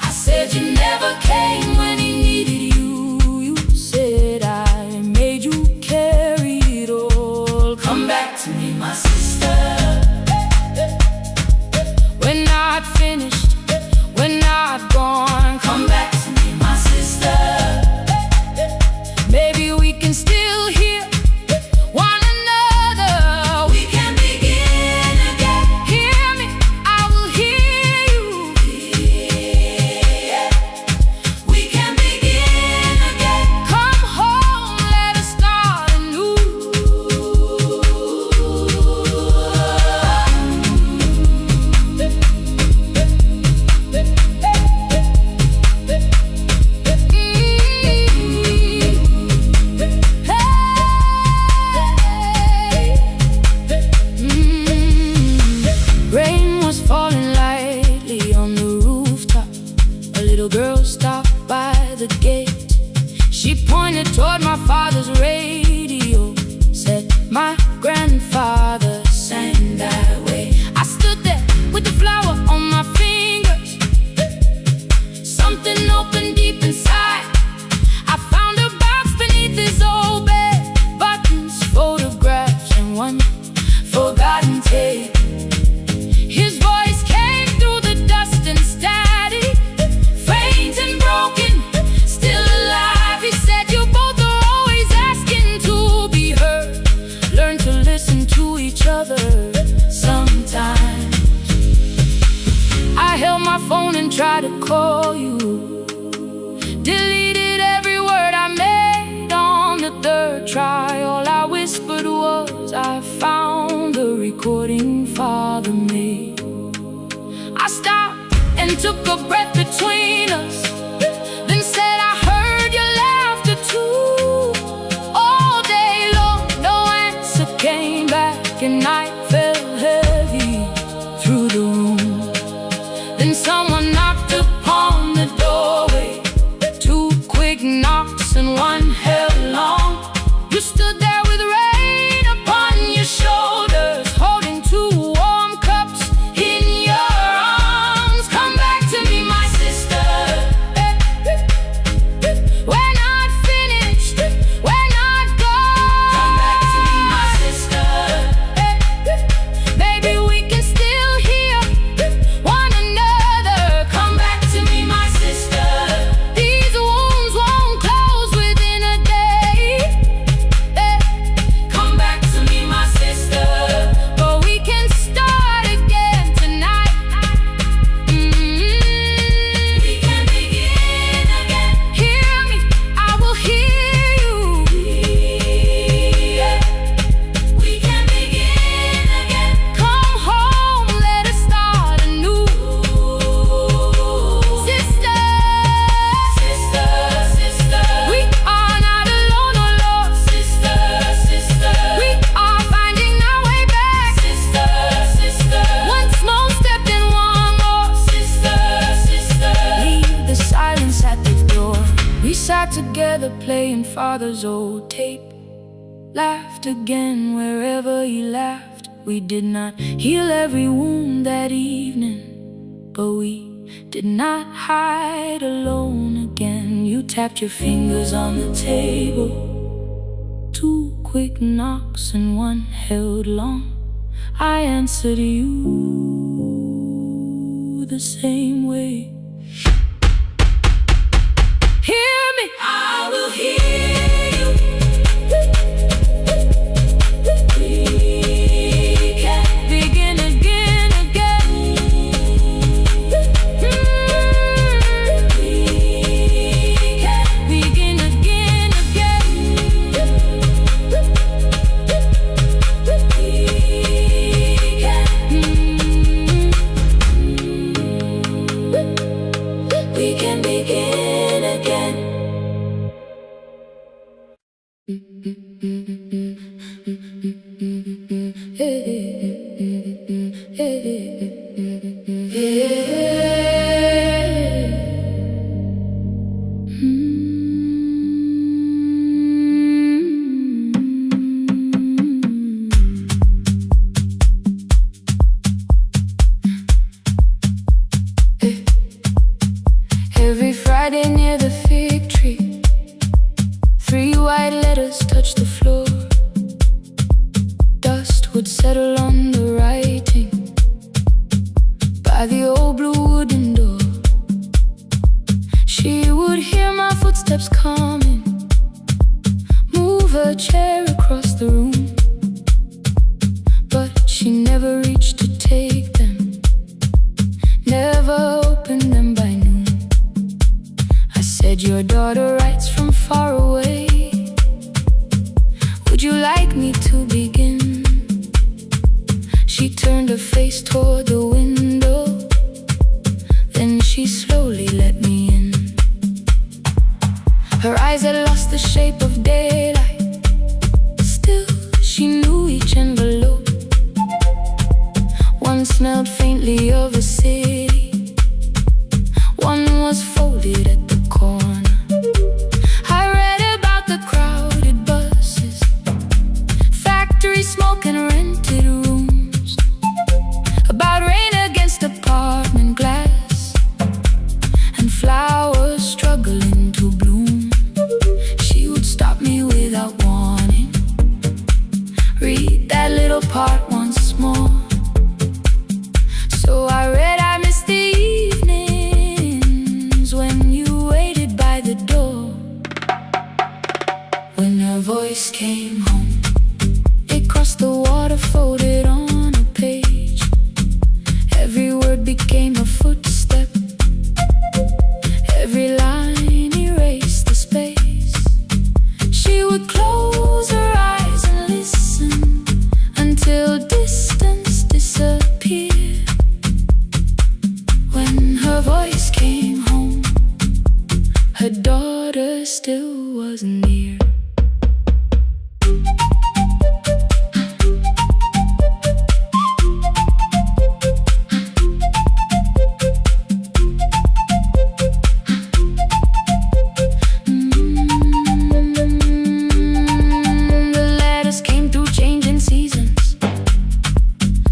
I said you never came when he needed you. You said I made you carry it all. Come back to me, my sister. We're not finished, we're not gone. Come back to me, my sister. Maybe we can still hear one another. We can begin again. Hear me, I will hear you. Yeah. We can begin again. Come home, let us start anew. Rain was falling lightly on the rooftop. A little girl stopped by the gate. She pointed toward my father's radio, said my grandfather sang that way. I stood there with the flower on my fingers. Something opened deep inside. I found a box beneath his old bed. Buttons, photographs, and one forgotten tape. His voice came through the dust and static, faint and broken, still alive. He said you both are always asking to be heard. Learn to listen to each other sometimes. I held my phone and tried to call you. Deleted every word I made on the third try. All I whispered was I found the recording Father made. I stopped and took a breath between us, then said I heard your laughter too. All day long, no answer came back, and night fell heavy through the room. Then someone knocked upon the doorway. Two quick knocks and one held long. You stood there with rain upon your shoulders, holding two warm cups in your arms. Come back to me, my sister. We're not finished, we're not gone. Come back to me, my sister. Maybe we can still hear one another. Come back to me, my sister. These wounds won't close within a day. Come back to me, my sister. But we can start again tonight. We can begin again. Hear me, I will hear you. Yeah. We can begin again. Come home, let us start anew. Sister, sister, sister. We are not alone, oh Lord. Sister, sister. We are finding our way back. Sister, sister. One small step and one more. Sister, sister. Leave the silence at the door. We sat together playing Father's old tape. Laughed again wherever he laughed. We did not heal every wound that evening, but we did not hide alone again. You tapped your fingers on the table. Two quick knocks and one held long. I answered you. the same way. Hear me, I will hear you. We can begin again, again. We can begin again, again. We can begin again. Every Friday near the fig tree, 3 white letters touched the floor. Dust would settle on the writing by the old blue wooden door. She would hear my footsteps coming, move her chair across the room, but she never reached to take them, never opened them by noon. I said, your daughter writes from far away. Would you like me to begin? She turned her face toward the window, then she slowly let me in. Her eyes had lost the shape of daylight, still she knew each envelope. One smelled faintly of a city, one was folded at the corner. I read about the crowded buses, factory smoke and rented rooms, about rain against apartment glass and flowers struggling to bloom. She would stop me without warning, read that little part once more. So I read, I missed the evenings when you waited by the door. When her voice came home, it crossed the water, folded on a page. Every word became a footstep, every line erased the space. She would close her eyes and listen until distance disappeared. When her voice came home, her daughter still wasn't near. The letters came through changing seasons.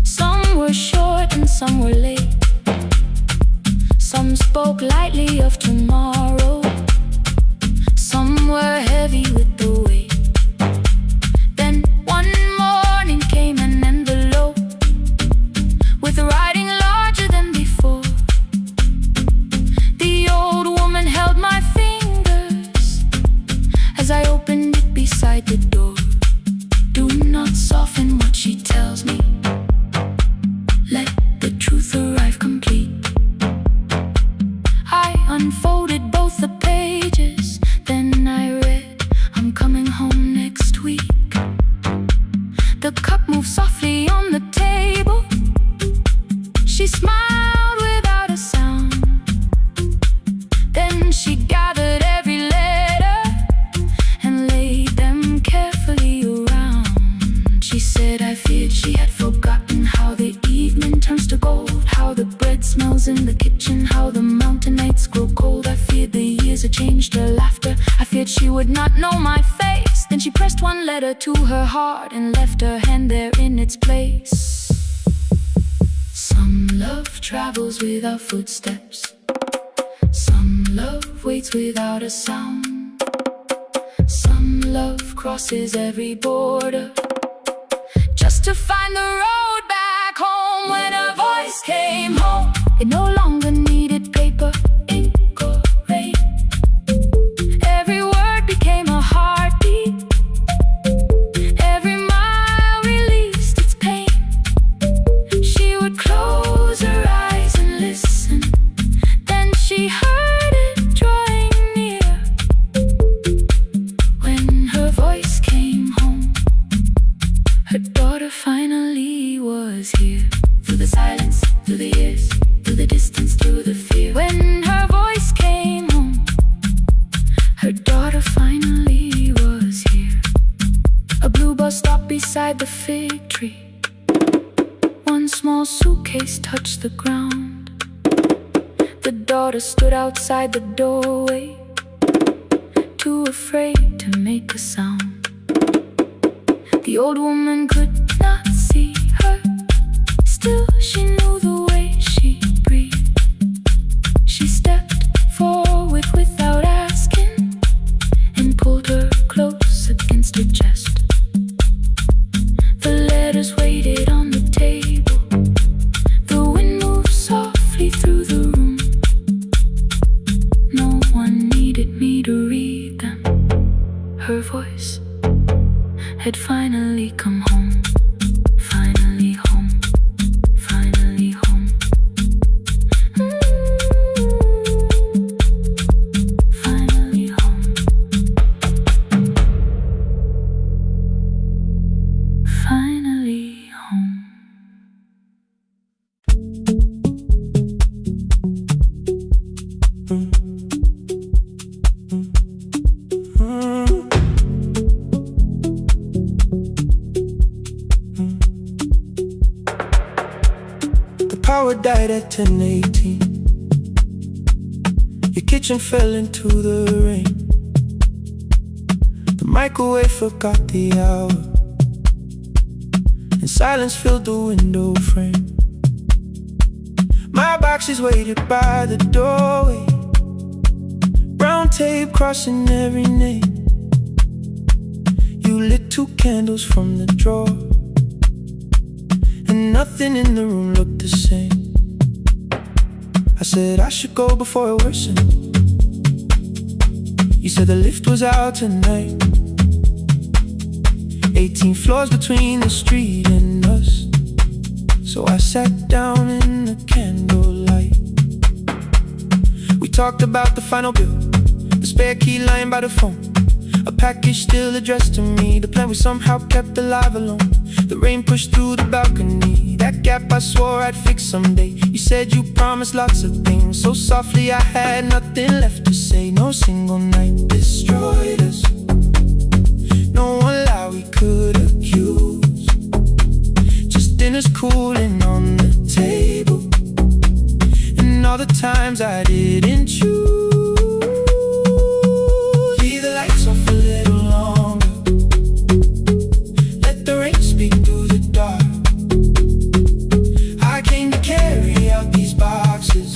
Some were short and some were late. Some spoke lightly of tomorrow, some were heavy with the weight. Then one morning came an envelope with writing larger than before. The old woman held my fingers as I opened it beside the door. Do not soften what she tells me, let the truth arrive complete. I unfolded both the pages, then I read, I'm coming home next week. The cup moved softly on the table. She smiled without a sound. Then she gathered every letter and laid them carefully around. She said, I feared she had forgotten how the evening turns to gold, how the bread smells in the kitchen, how the mountain nights grow cold. I feared the years had changed her laughter. I feared she would not know my face. Then she pressed one letter to her heart and left her hand there in its place. Some love travels without footsteps, some love waits without a sound, some love crosses every border just to find the road back home. When her voice came home, it no longer beside the fig tree. One small suitcase touched the ground. The daughter stood outside the doorway, too afraid to make a sound. The old woman could not see her, still she knew the way she breathed. She stepped forward without asking and pulled her close against her chest. The letters waited on the table. The wind moved softly through the room. No one needed me to read them. Her voice had finally come home. Finally home. Finally home. Finally home. Finally home. Power died at 10:18. Your kitchen fell into the rain. The microwave forgot the hour, and silence filled the window frame. My boxes waited by the doorway, brown tape crossing every name. You lit 2 candles from the drawer, and nothing in the room looked the same. I said I should go before it worsened. You said the lift was out tonight. 18 floors between the street and us. So I sat down in the candlelight. We talked about the final bill, the spare key lying by the phone, a package still addressed to me, the plan we somehow kept alive alone. The rain pushed through the balcony, that gap I swore I'd fix someday. You said you promised lots of things, so softly I had nothing left to say. No single night destroyed us, no one lie we could accuse. Just dinners cooling on the table, and all the times I didn't choose. Leave the lights off a little longer, let the rain speak through the dark. I came to carry out these boxes,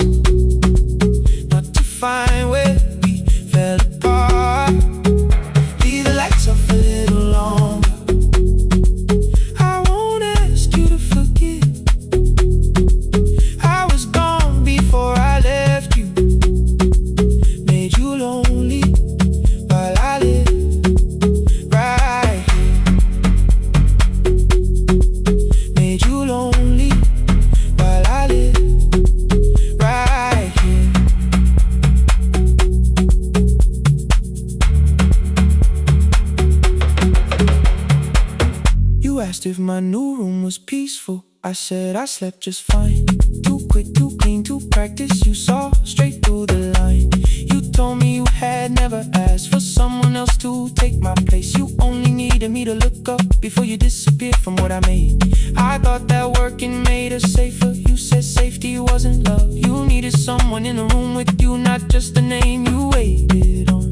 not to find where we fell apart. Leave the lights off a little longer, I won't ask you to forget. I was gone before I left you, made you lonely while I live right here. Made you lonely while I live right here. You asked if my new room was peaceful. I said I slept just fine. Too quick, too clean, too practiced. You saw straight through the line. You told me you had never asked for someone else to take my place. You only needed me to look up before you disappeared from what I made. I thought that working made us safer. You said safety wasn't love. You needed someone in the room with you, not just the name you waited on.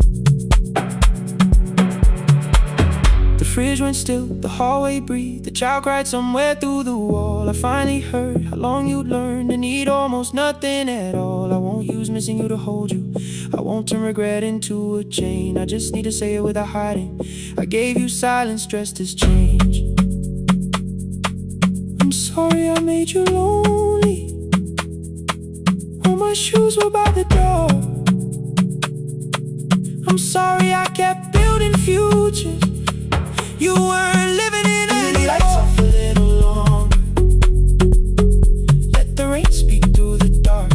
The fridge went still, the hallway breathed, the child cried somewhere through the wall. I finally heard how long you'd learned to need almost nothing at all. I won't use missing you to hold you, I won't turn regret into a chain. I just need to say it without hiding. I gave you silence dressed as change. I'm sorry I made you lonely. All my shoes were by the door. I'm sorry I kept building futures you weren't living in anymore. Lights off a little longer, let the rain speak through the dark.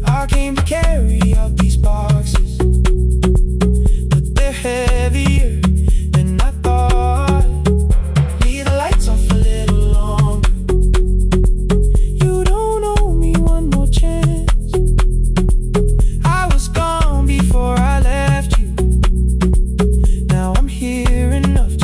I came to carry out these boxes, but they're heavier than I thought. Leave the lights off a little longer, you don't owe me one more chance. I was gone before I left you, now I'm here enough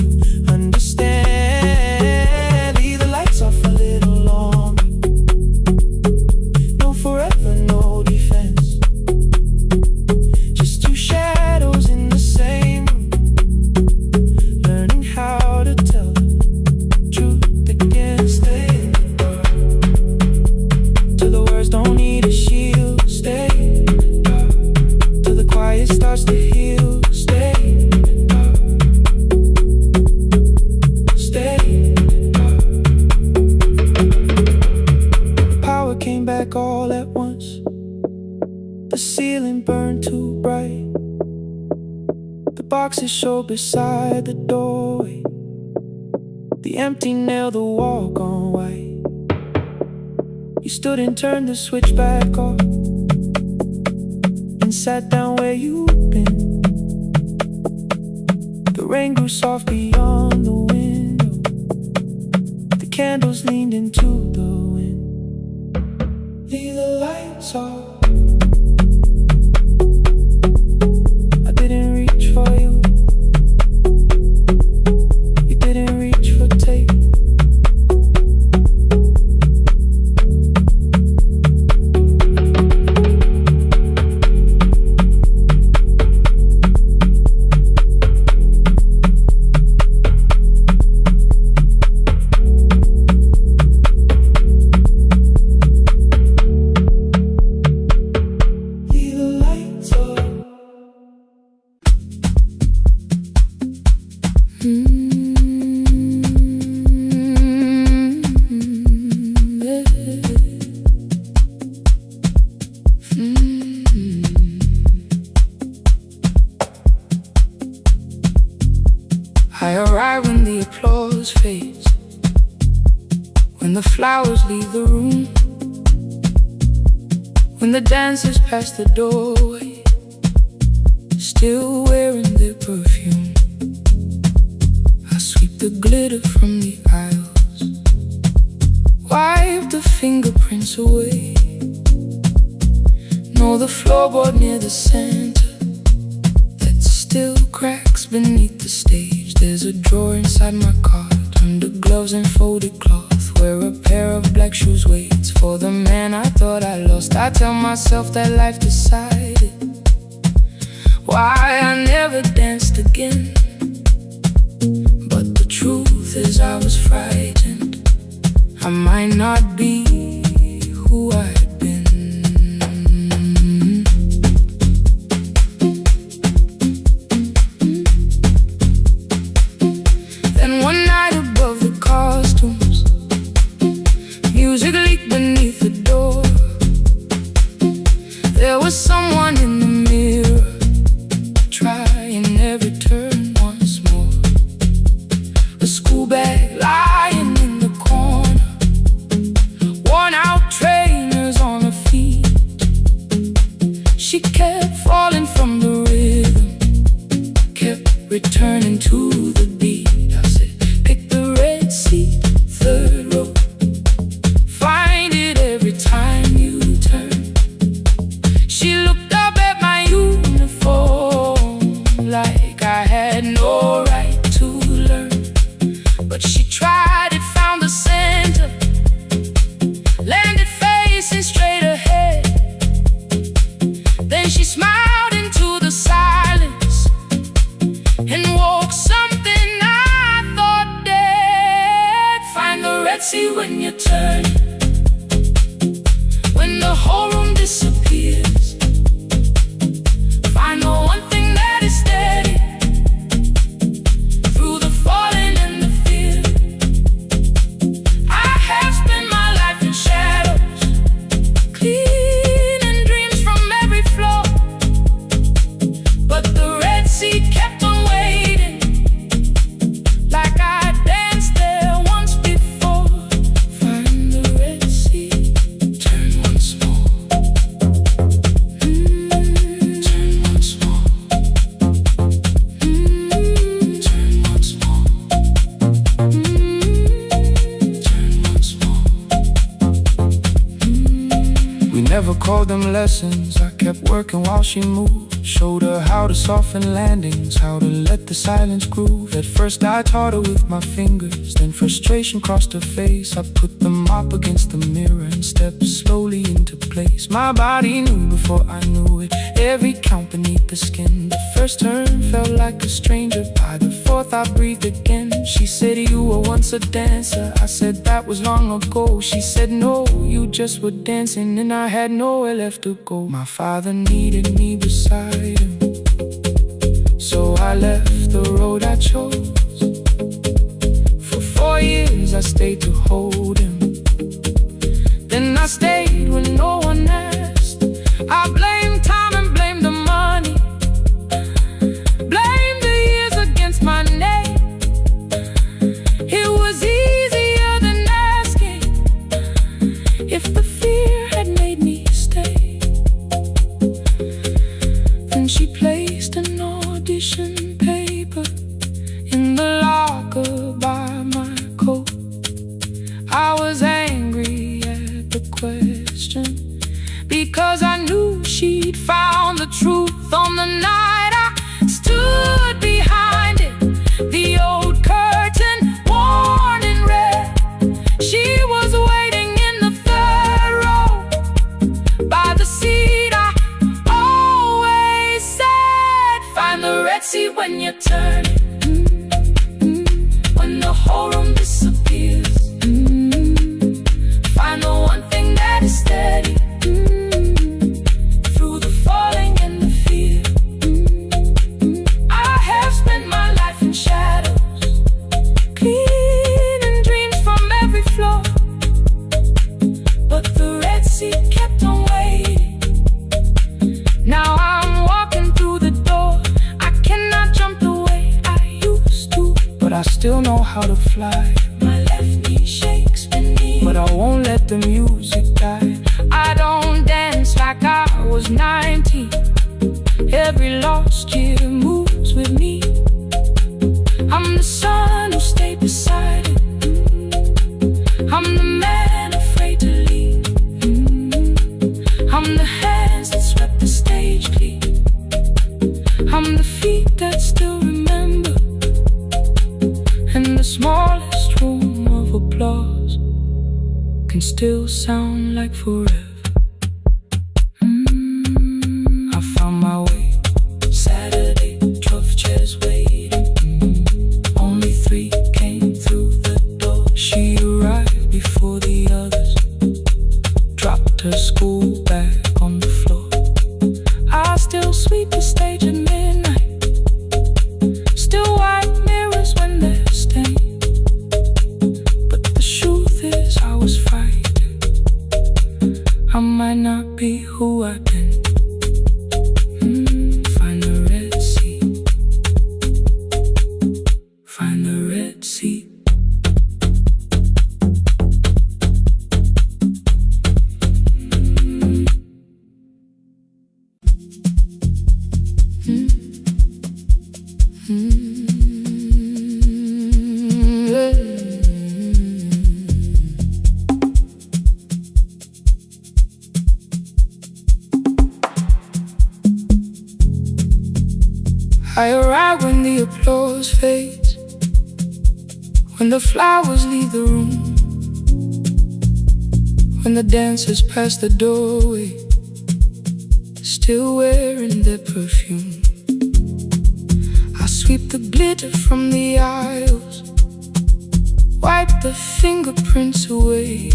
faces show beside the doorway. The empty nail, the wall gone white. You stood and turned the switch back off and sat down where you'd been. The rain grew soft beyond the window. The candles leaned into the wind. Leave the lights off. I didn't reach for you. You didn't reach for tape. I arrive when the applause fades, when the flowers leave the room, when the dancers pass the doorway, still wearing their perfume. I sweep the glitter from the aisles, wipe the fingerprints away. Know the floorboard near the center that still cracks beneath the stage. There's a drawer inside my cart, under gloves and folded cloth, where a pair of black shoes waits for the man I thought I lost. I tell myself that life decided why I never danced again. But the truth is I was frightened. I might not be who I had been. Then one night above the costumes, music leaked beneath the door. There was someone in the mirror, trying every turn once more. A school bag lying in the corner, worn out trainers on her feet. She kept falling from the rhythm, kept returning to the beat. I said, pick the red seat, third row, find it every time you turn. She looked up at my uniform like I had no right to learn. But she tried it, found the center, landed facing straight ahead. Then she smiled into the silence and woke something I thought dead. Find the red sea when you turn, when the whole room disappears. Find the one thing that is steady through the falling and the fear. I have spent my life in shadows, cleaning dreams from every floor. But the red sea kept on waiting, like I danced there once before. Find the red sea, turn once more. Turn once more. Turn once more. Turn once more. We never called them lessons. I kept working while she moved, showed her how to soften landings, how to let the silence groove. At first I taught her with my fingers, then frustration crossed her face. I put the mop against the mirror and stepped slowly into place. My body knew before I knew it, every count beneath the skin. The first turn felt like a stranger, by the fourth I breathed again. She said, you were once a dancer. I said, that was long ago. She said, no, you just were dancing, and I had nowhere left to go. My father needed me beside him, so I left the road I chose. For 4 years I stayed to hold him, then I stayed when no one asked. I blamed time and blamed the money, blamed the still know how to fly. My left knee shakes beneath, but I won't let the music die. I don't dance like I was 19. Every lost year moves with me. I'm the son who stayed beside it. I'm the man afraid to leave. I'm the hands that swept the stage clean. I'm the feet that still remember. And the smallest room of applause can still sound like forever. I found my way. Saturday, 12 chairs waiting. Only 3 came through the door. She arrived before the others, dropped her school bag on the floor. I still sweep the stage at midnight, still wipe mirrors when they're stained. But the truth is I was frightened. I might not be who I've been. Find the Red Sea. Find the Red Sea. I arrive when the applause fades, when the flowers leave the room, when the dancers pass the doorway, still wearing their perfume. I sweep the glitter from the aisles, wipe the fingerprints away.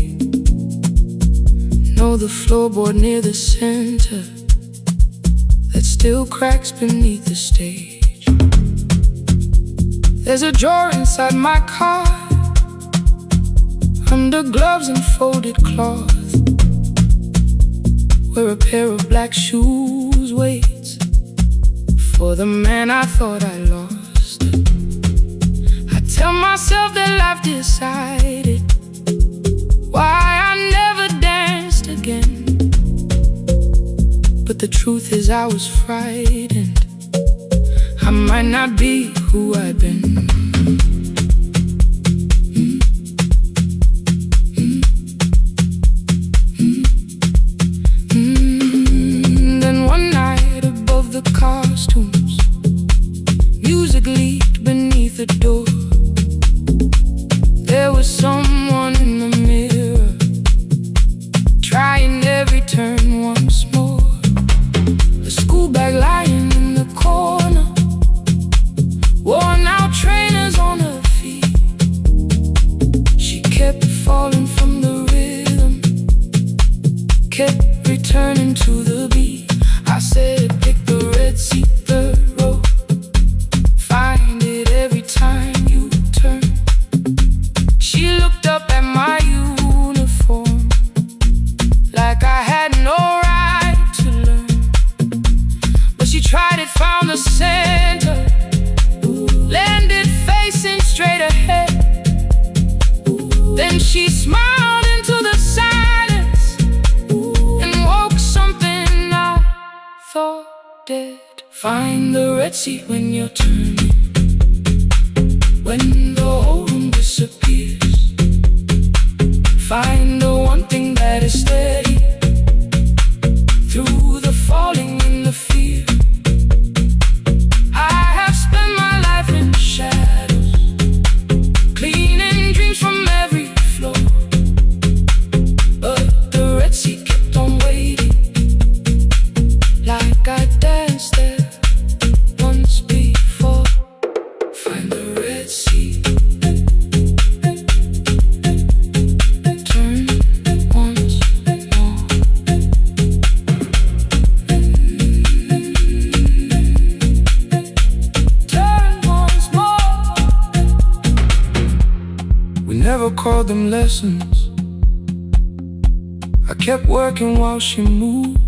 Know the floorboard near the center that still cracks beneath the stage. There's a drawer inside my car, under gloves and folded cloth, where a pair of black shoes waits for the man I thought I lost. I tell myself that life decided why I never danced again. But the truth is I was frightened. I might not be who I've been. Then one night above the costumes, music leaked beneath the door. There was someone in the mirror, trying every turn once more. A school bag lying in the corner, worn out trainers on her feet. She kept falling from the rhythm, kept returning to the beat. I said, pick the red seat, third row, find it every time you turn. She looked up at my uniform like I had no right to learn. But she tried it, found the center, landed facing straight ahead. Then she smiled into the silence and woke something I thought dead. Find the red seat when you're turning, when the whole room disappears. Find the one thing that is steady through the falling and the fear. I have spent my life in shadows, cleaning dreams from every floor. But the red sea kept on waiting, like I danced there once before. Find the red sea, turn once more. Turn once more. We never called them lessons. I kept working while she moved,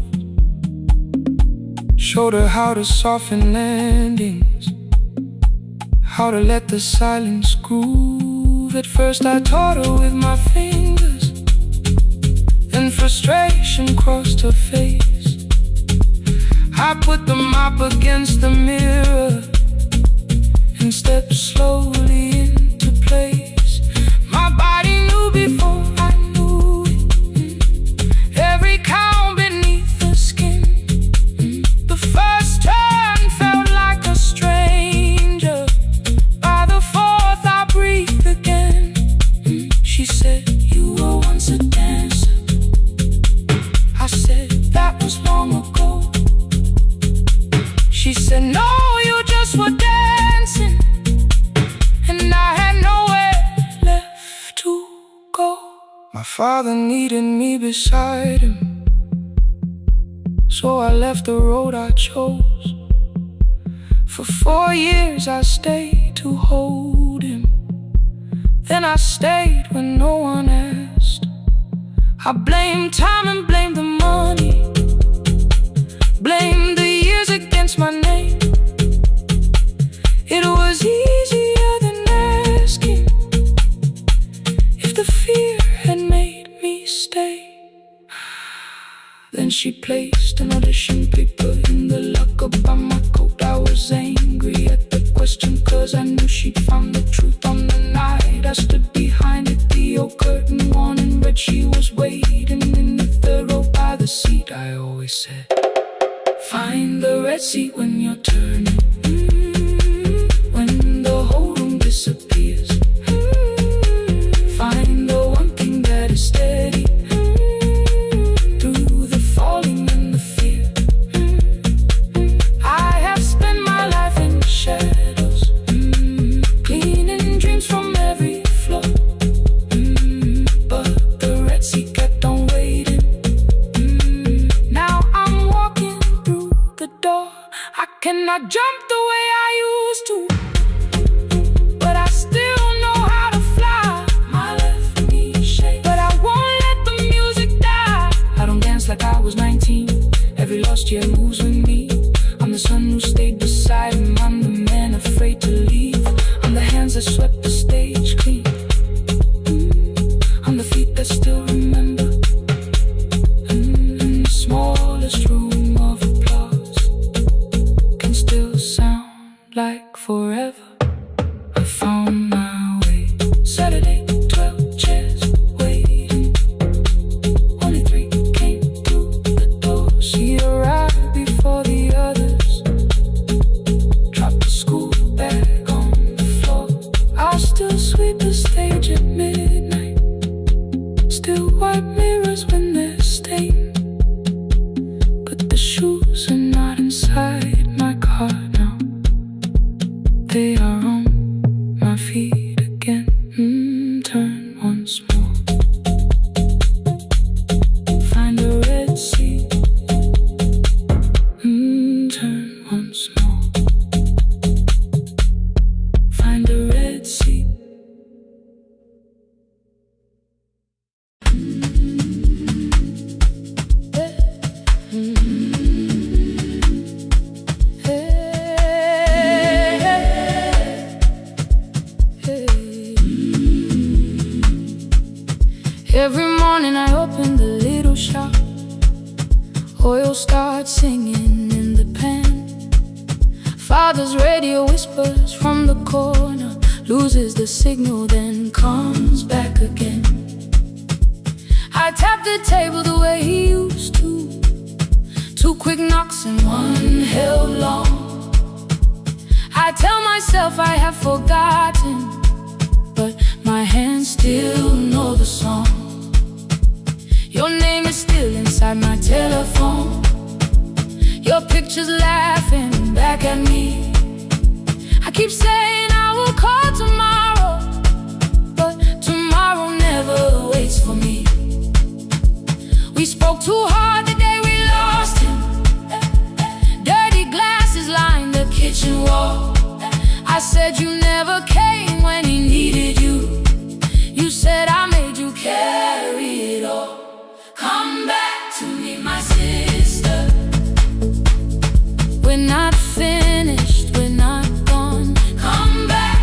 showed her how to soften landings, how to let the silence groove. At first I taught her with my fingers, then frustration crossed her face. I put the mop against the mirror and stepped slowly into place. My body knew before I knew it, every count beneath the skin. The first turn felt like a stranger. By the fourth I breathed again. She said, "You were once a dancer." I said, "That was long ago." She said, "No, you just were dancing." And I had nowhere left to go. My father needed me beside him, so I left the road I chose. For 4 years I stayed to hold him. Then I stayed when no one asked. I blamed time and blamed the money, blamed the years against my name. It was easier than asking if the fear had made me stay. Then she placed an audition paper in the locker by my coat. I was angry at the question, cause I knew she'd found the truth on the night I stood behind it. The old curtain worn in red, she was waiting in the third row by the seat. I always said, find the red seat when you're turning, when the whole room disappears. Find the one thing that is steady through the falling and the fear. I have spent my life in shadows, cleaning dreams from every floor. But the red seat kept on waiting. Now I'm walking through the door. I cannot jump the way I used to, but I still know how to fly. My left knee shakes, but I won't let the music die. I don't dance like I was 19. Every lost year moves with me. I'm the son who stayed beside him. I'm the man afraid to leave. I'm the hands that swept the stage clean. I'm the feet that still remember. In the smallest room of applause can still sound like forever. I found my way. Saturday, 12 chairs waiting. Only 3 came through the door. She arrived before the others, dropped the school bag on the floor. I'll still sweep the stage at midnight, still wipe mirrors when they're stained. But the shoes are not inside my car now. They are on my feet again. Turn once more. Find a red seat. Turn once more. Find a red seat. Every morning I open the little shop. Oil starts singing in the pan. Father's radio whispers from the corner, loses the signal, then comes back again. I tap the table the way he used to. 2 quick knocks and 1 held long. I tell myself I have forgotten, but my hands still know the song. Your name is still inside my telephone. Your picture's laughing back at me. I keep saying I will call tomorrow, but tomorrow never waits for me. We spoke too hard the day we lost him. Dirty glasses lined the kitchen wall. I said you never came when he needed you. You said I made you carry it all. Come back to me, my sister. We're not finished, we're not gone. Come back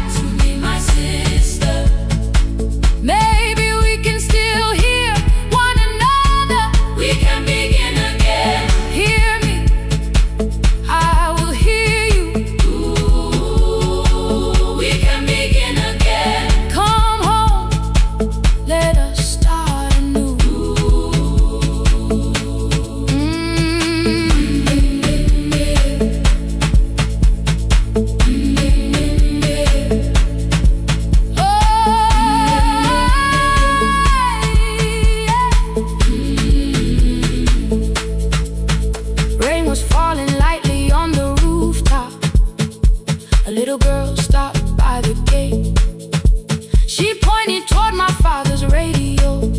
She pointed toward my father's radio,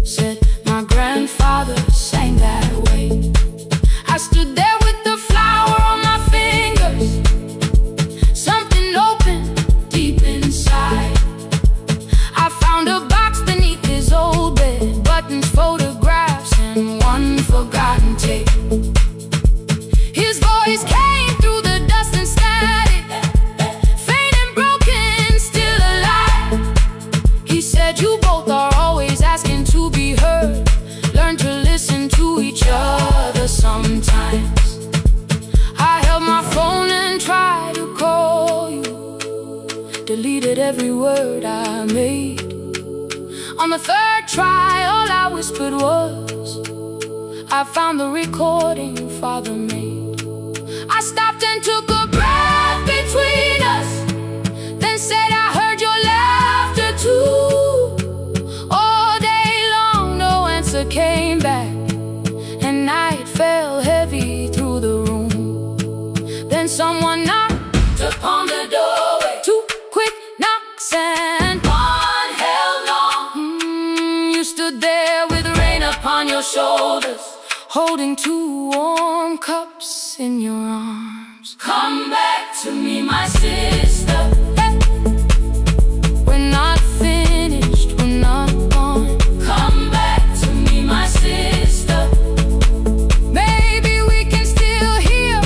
said my grandfather sang that way. I stood there with the flower on my fingers. Something opened deep inside. I found a box beneath his old bed, buttons, photographs, and one forgotten tape. His voice came through the dust and static, faint and broken, still alive. He said, you both are always asking to be heard. Learn to listen to each other sometimes. I held my phone and tried to call you, deleted every word I made. On the third try, all I whispered was, I found the recording Father made. I stopped and took a breath between us, then said, I heard your laughter too. All day long, no answer came back, and night fell heavy through the room. Then someone knocked upon the doorway. Two quick knocks and one held long. You stood there with rain upon your shoulders, holding two warm cups in your arms. Come back to me, my sister. Hey. We're not finished, we're not gone. Come back to me, my sister. Maybe we can still hear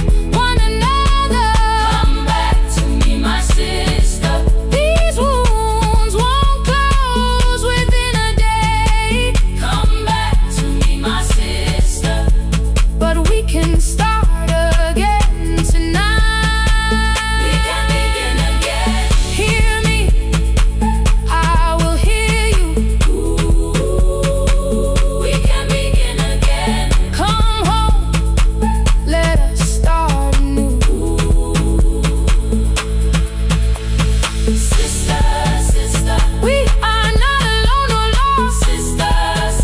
one another. Come back to me, my sister. These wounds won't close within a day. Come back to me, my sister. But we can start again tonight. We can begin again. Hear me, I will hear you. We can begin again. Come home, let us start anew. Sister, sister, we are not alone or lost. Sister,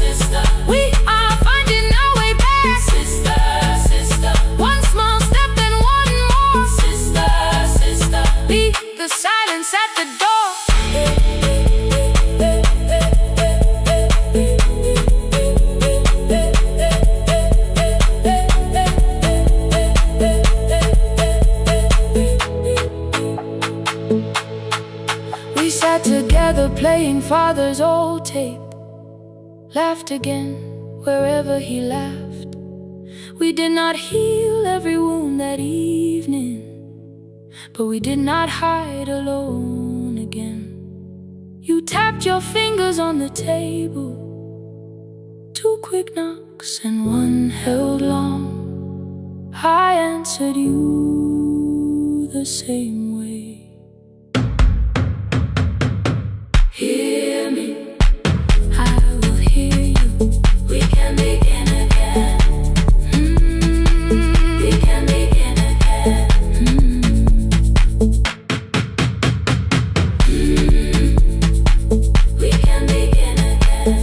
sister, we are finding our way back. Sister, sister, one small step and one more. Sister, sister, leave the silence at the door. We sat together playing Father's old tape, laughed again wherever he laughed. We did not heal every wound that evening, but we did not hide alone again. You tapped your fingers on the table, two quick knocks and one held long. I answered you the same way. Hear me, I will hear you. We can begin again. We can begin again. We can begin again.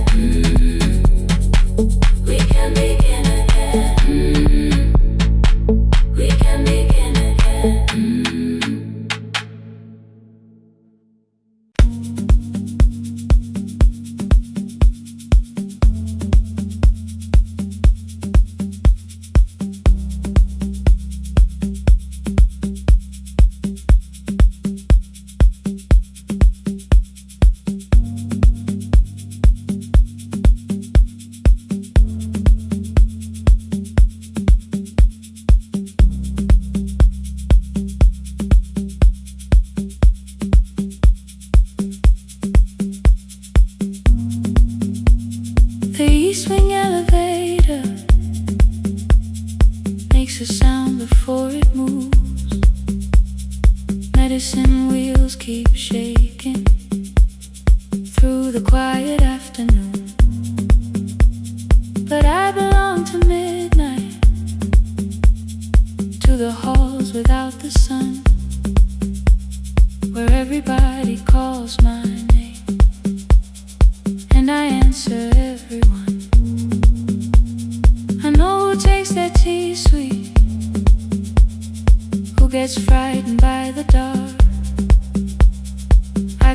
We can begin again. We can begin again.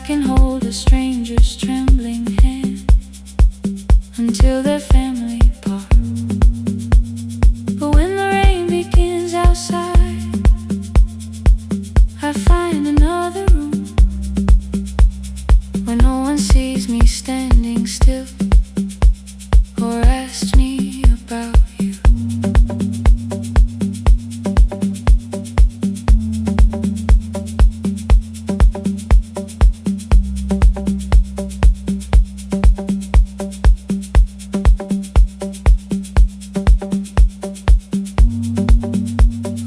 can hold a stranger's trembling hand until their family part. But when the rain begins outside, I find another room where no one sees me standing still or asks me about you.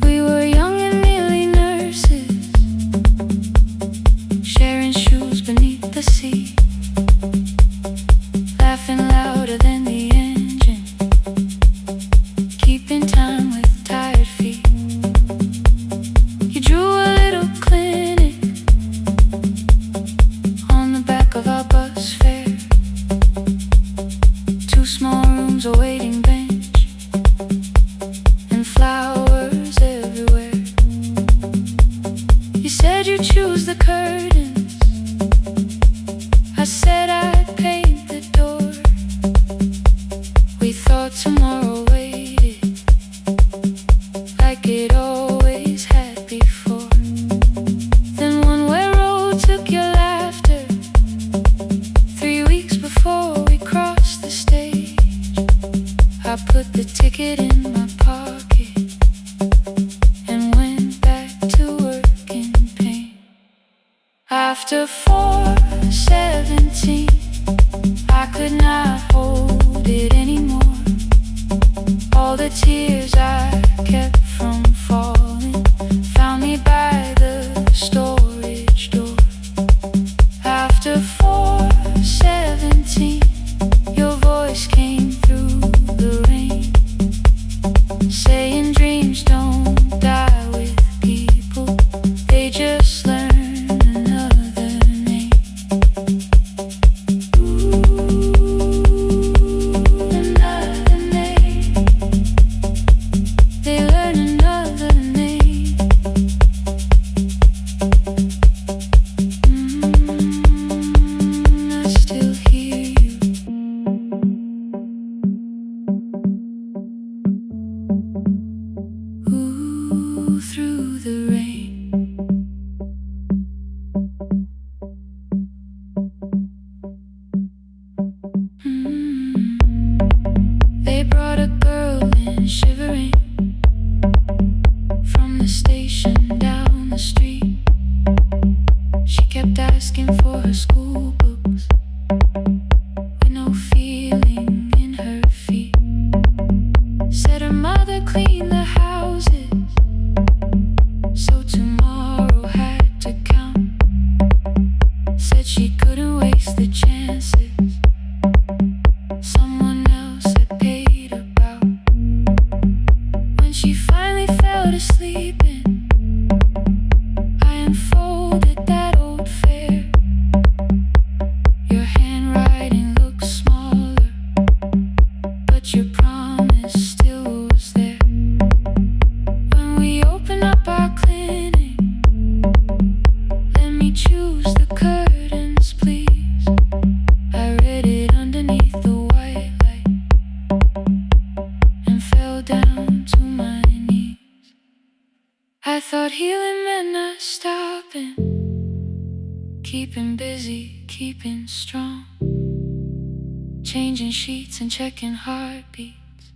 We were young and nearly nurses, sharing shoes beneath the sea, laughing louder than the engine, keeping time with tired feet. You drew a little clinic on the back of our bus fare, 2 small rooms, a waiting bench, and flowers everywhere. You said you'd choose the curtains, I said I'd paint the door. We thought tomorrow waited like it always had before. Then one way road took your laughter, 3 weeks before we crossed the stage. I put the ticket in my pocket and went back to work in pain. After 4:17, I could not hold it anymore. All the tears I kept from falling found me by the storage door. After 4:17, your voice came through the rain, saying dreams don't die with people, they just learn another name. Another name. They learn another name. I still hear you. Ooh, through the rain. They brought a girl in shivering from the station down the street. She kept asking for her school books with no feeling in her feet. Said her mother cleaned the houses, so tomorrow had to count. Said she couldn't waste the chances someone else had paid about. When she finally fell to sleeping, I unfolded that old fare. Your handwriting looked smaller, but your promise still was there. When we opened up our clinic, let me choose the curtains, please. I read it underneath the white light and fell down to my knees. I thought healing meant not stopping, keeping busy, keeping strong, changing sheets and checking heartbeats,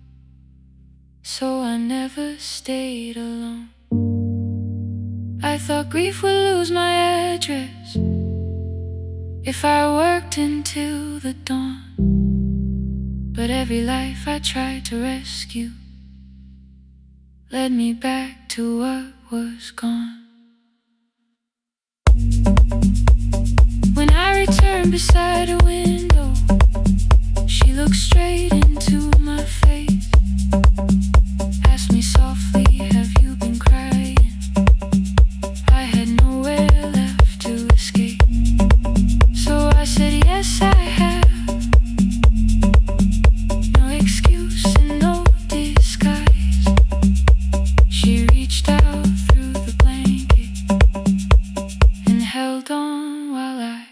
so I never stayed alone. I thought grief would lose my address if I worked until the dawn. But every life I tried to rescue led me back to what was gone. When I returned beside a window, she looked straight into my face, asked me softly, have you been crying? I had nowhere left to escape, so I said yes I have. No excuse and no disguise. She reached out through the blanket and held on while I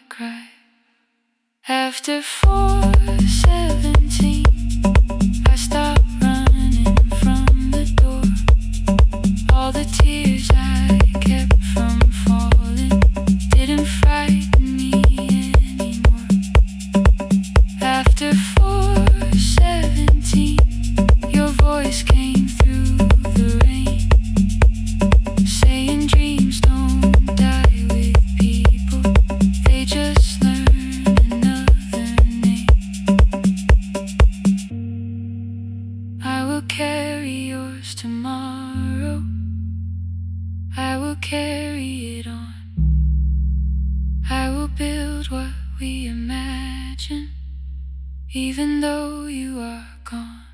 After 4:17, I stopped running from the door. All the tears I kept from falling didn't frighten me anymore. After 4:17, your voice came through the rain, saying dreams don't die with people, they just learn another name. I will carry yours tomorrow, I will carry it on. I will build what we imagine, even though you are gone.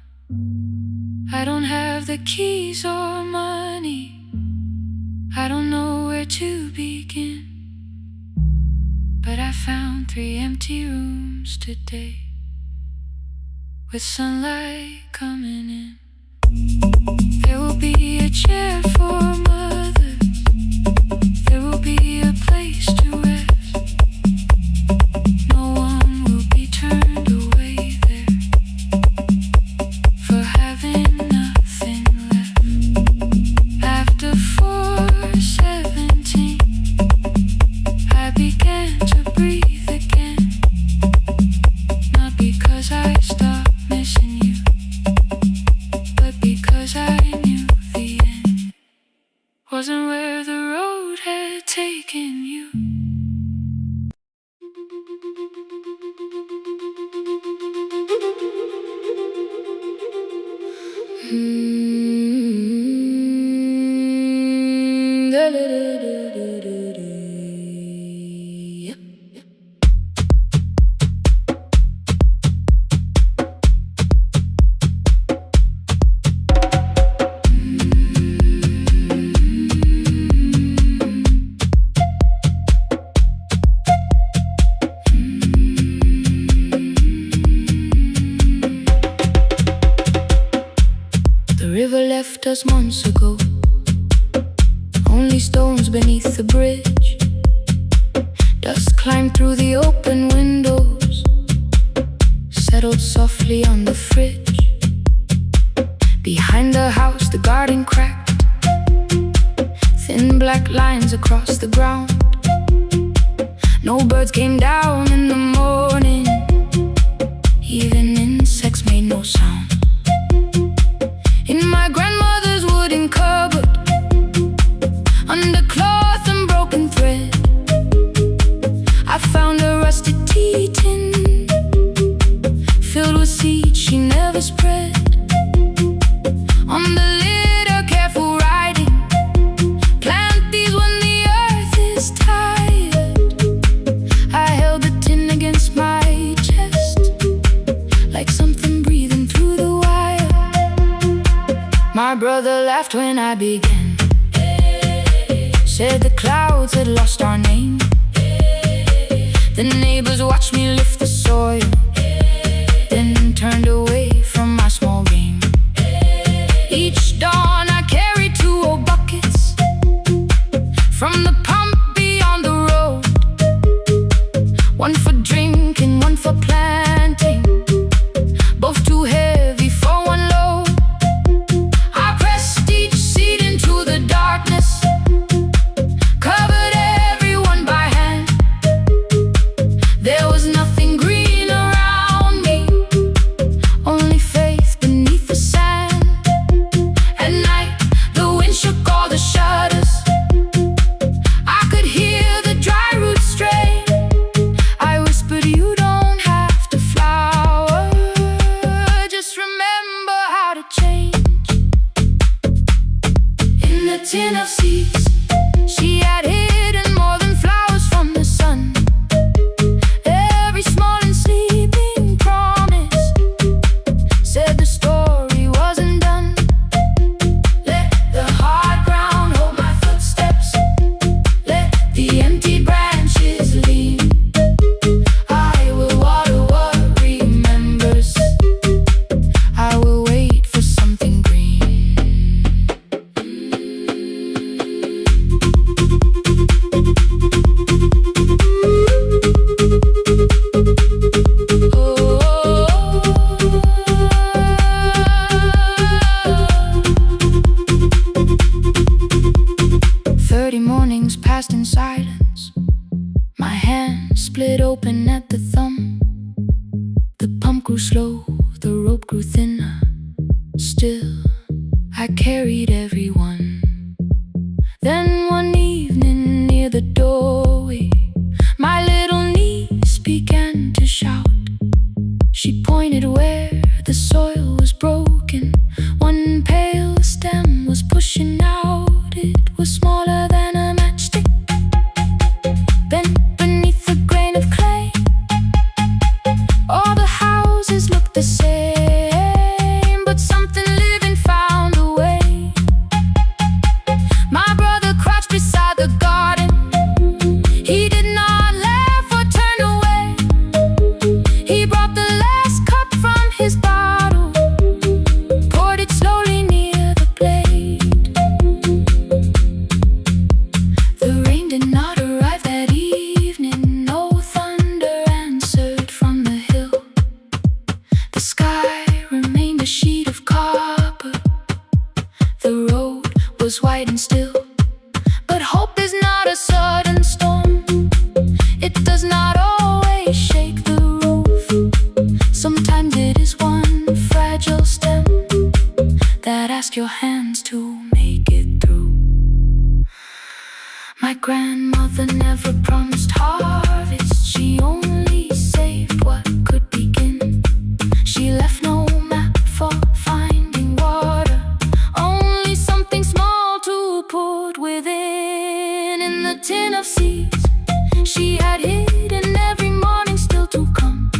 I don't have the keys or money, I don't know where to begin, but I found 3 empty rooms today, with sunlight coming in. There will be a chair for mothers, there will be a place to rest. No one will be turned away there for having nothing left. After 4:17, I began to breathe again, not because I stopped missing you, but because I knew the end wasn't where the road had taken you. The river left us months ago, only stones beneath the bridge. Dust climbed through the open windows, settled softly on the fridge. Behind the house the garden cracked, thin black lines across the ground. No birds came down in the morning, even insects made no sound. In my grandmother's wooden cupboard, under cloth and broken thread, I found a rusted tea tin filled with seeds she never spread. On the lid a careful writing, plant these when the earth is tired. I held the tin against my chest, like something breathing through the wire. My brother laughed when I began, said the clouds had lost our name. The neighbors watched me lift the soil, then turned away from my small game. Each dawn I carried 2 old buckets from the pump beyond the road, one for drinking, one for planting, both too heavy for one load. I pressed each seed into the darkness, covered everyone by hand. There was nothing split open at the thumb. The pump grew slow, the rope grew thinner. Still, I carried everyone. Then one evening near the doorway, my little niece began to shout. She pointed where the soil was broken. One pale stem was pushing out. It was smaller than a matchstick, bent beneath a grain of clay. All the houses looked the same, but something living found a way. My brother crouched beside the garden. He did not laugh or turn away. He brought the last cup from his bottle, poured it slowly near the blade. The rain did not arrive that evening. No thunder answered from the hill. The sky remained a sheet of copper. The road was white and still. But hope is not a sudden storm. It does not always shake the roof. Sometimes it is one fragile stem that asks your hands to make it through. My grandmother never promised harvest. She only saved what could begin. She left no map for finding water, only something small to put within. In the tin of seeds she had hidden every morning still to come.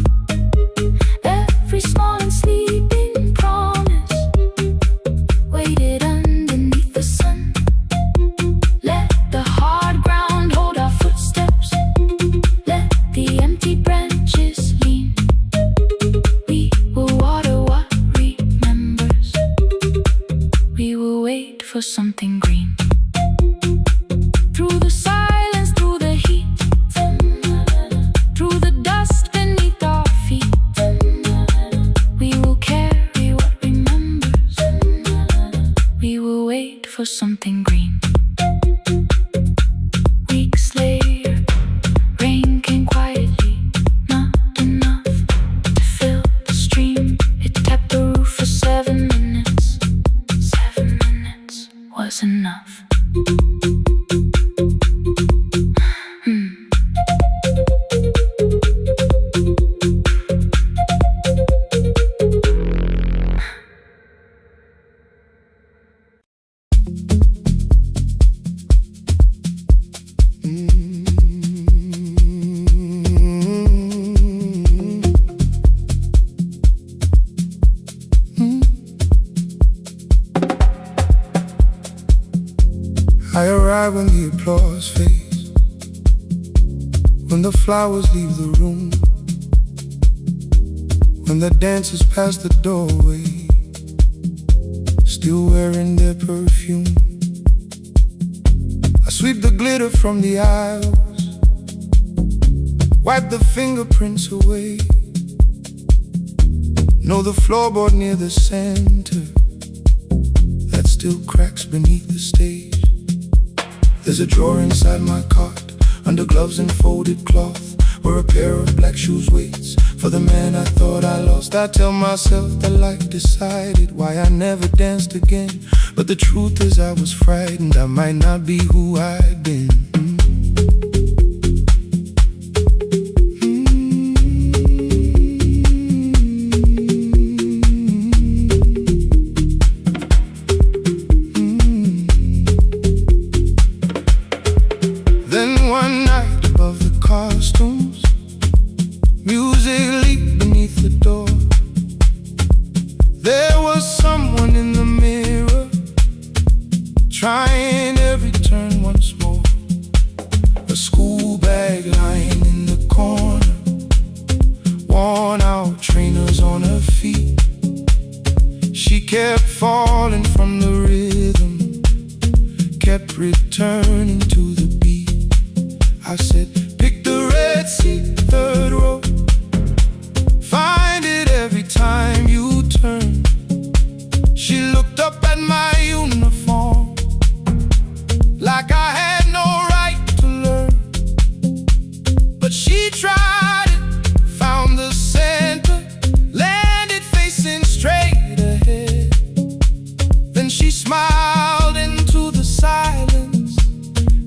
Every small and sleeping promise waited underneath the sun. Let the hard ground hold our footsteps. Let the empty branches lean. We will water what remembers. We will wait for something green. Through the silence, through the heat, through the dust beneath our feet, we will carry what remembers. We will wait for something green. Weeks later, rain came quietly, not enough to fill the stream. It tapped the roof for 7 minutes. 7 minutes was enough. I arrive when the applause fades, when the flowers leave the room, when the dancers pass the doorway, still wearing their perfume. I sweep the glitter from the aisles, wipe the fingerprints away. Know the floorboard near the center that still cracks beneath the stage. There's a drawer inside my cart, under gloves and folded cloth, where a pair of black shoes waits for the man I thought I lost. I tell myself that life decided why I never danced again, but the truth is I was frightened I might not be who I'd been. Trying every turn once more. A school bag lying in the corner, worn out trainers on her feet. She kept falling from the rhythm, kept returning to the beat. I said, pick the red seat, third row. Find it every time you turn. She looked up at my uniform like I had no right to learn, but she She tried it, found the center, landed facing straight ahead. Then she smiled into the silence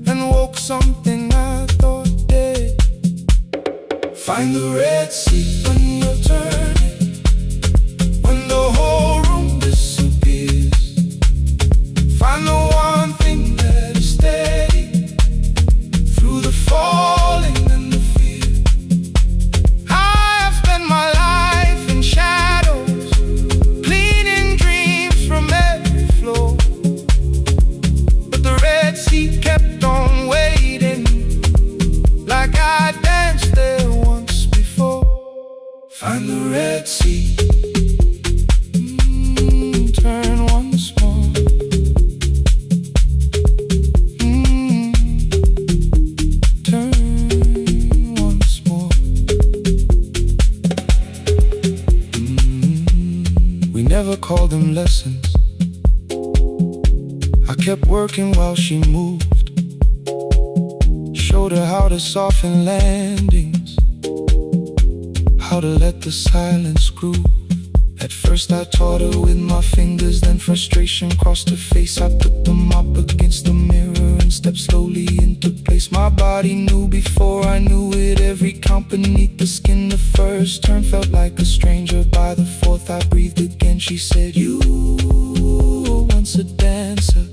and woke something I thought dead. Find the red seat when you're turning, when the whole room disappears. Find the one thing that is steady through the falling and the fear. I have spent my life in shadows, cleaning dreams from every floor, but the red seat kept on waiting, like I danced there once before. Find the red seat, turn once more. Turn once more. We never called them lessons. I kept working while she moved, showed her how to soften landings, how to let the silence groove. At first I taught her with my fingers, then frustration crossed her face. I put them up against the mirror and stepped slowly into place. My body knew before I knew it, every count beneath the skin. The first turn felt like a stranger, by the fourth I breathed again. She said, "You were once a dancer."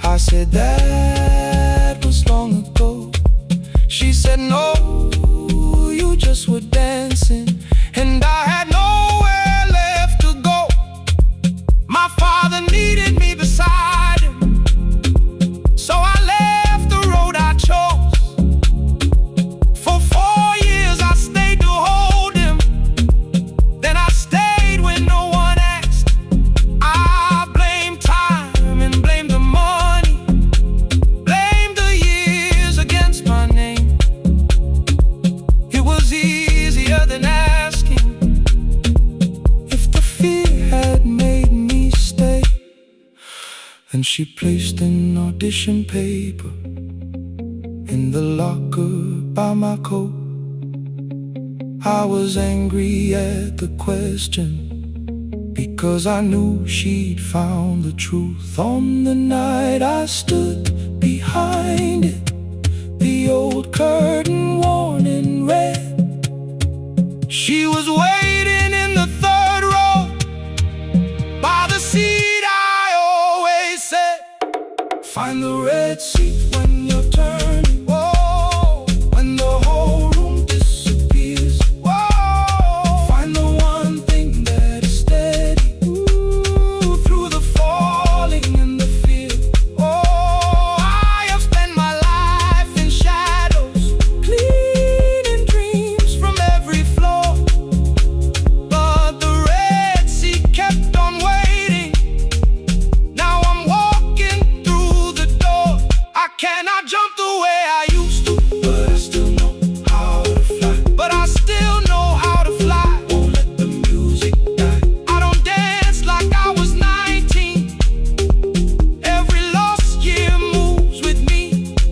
I said, "That was long ago." She said, "No, you just were dancing." And I had nowhere left to go. My father needed me beside him, so I left the road I chose. For 4 years I stayed to hold him, then I stayed when no one asked. I blamed time and blamed the money, blamed the years against my name. It was easier than asking if the fear had made me stay. Then she placed an audition paper in the locker by my coat. I was angry at the question, because I knew she'd found the truth. On the night I stood behind it, the old curtain worn in red. She was waiting in the third row, by the seat I always said. Find the red seat when you're turning, whoa, when the whole room disappears. Whoa, find the one thing that is steady, ooh, through the falling and the fear. Oh, I have spent my life in shadows, cleaning dreams from every floor, but the red seat kept on waiting. Now I'm walking through the door. I cannot jump the way I used to, but I still know how to fly. But I still know how to fly. Won't let the music die. I don't dance like I was 19. Every lost year moves with me.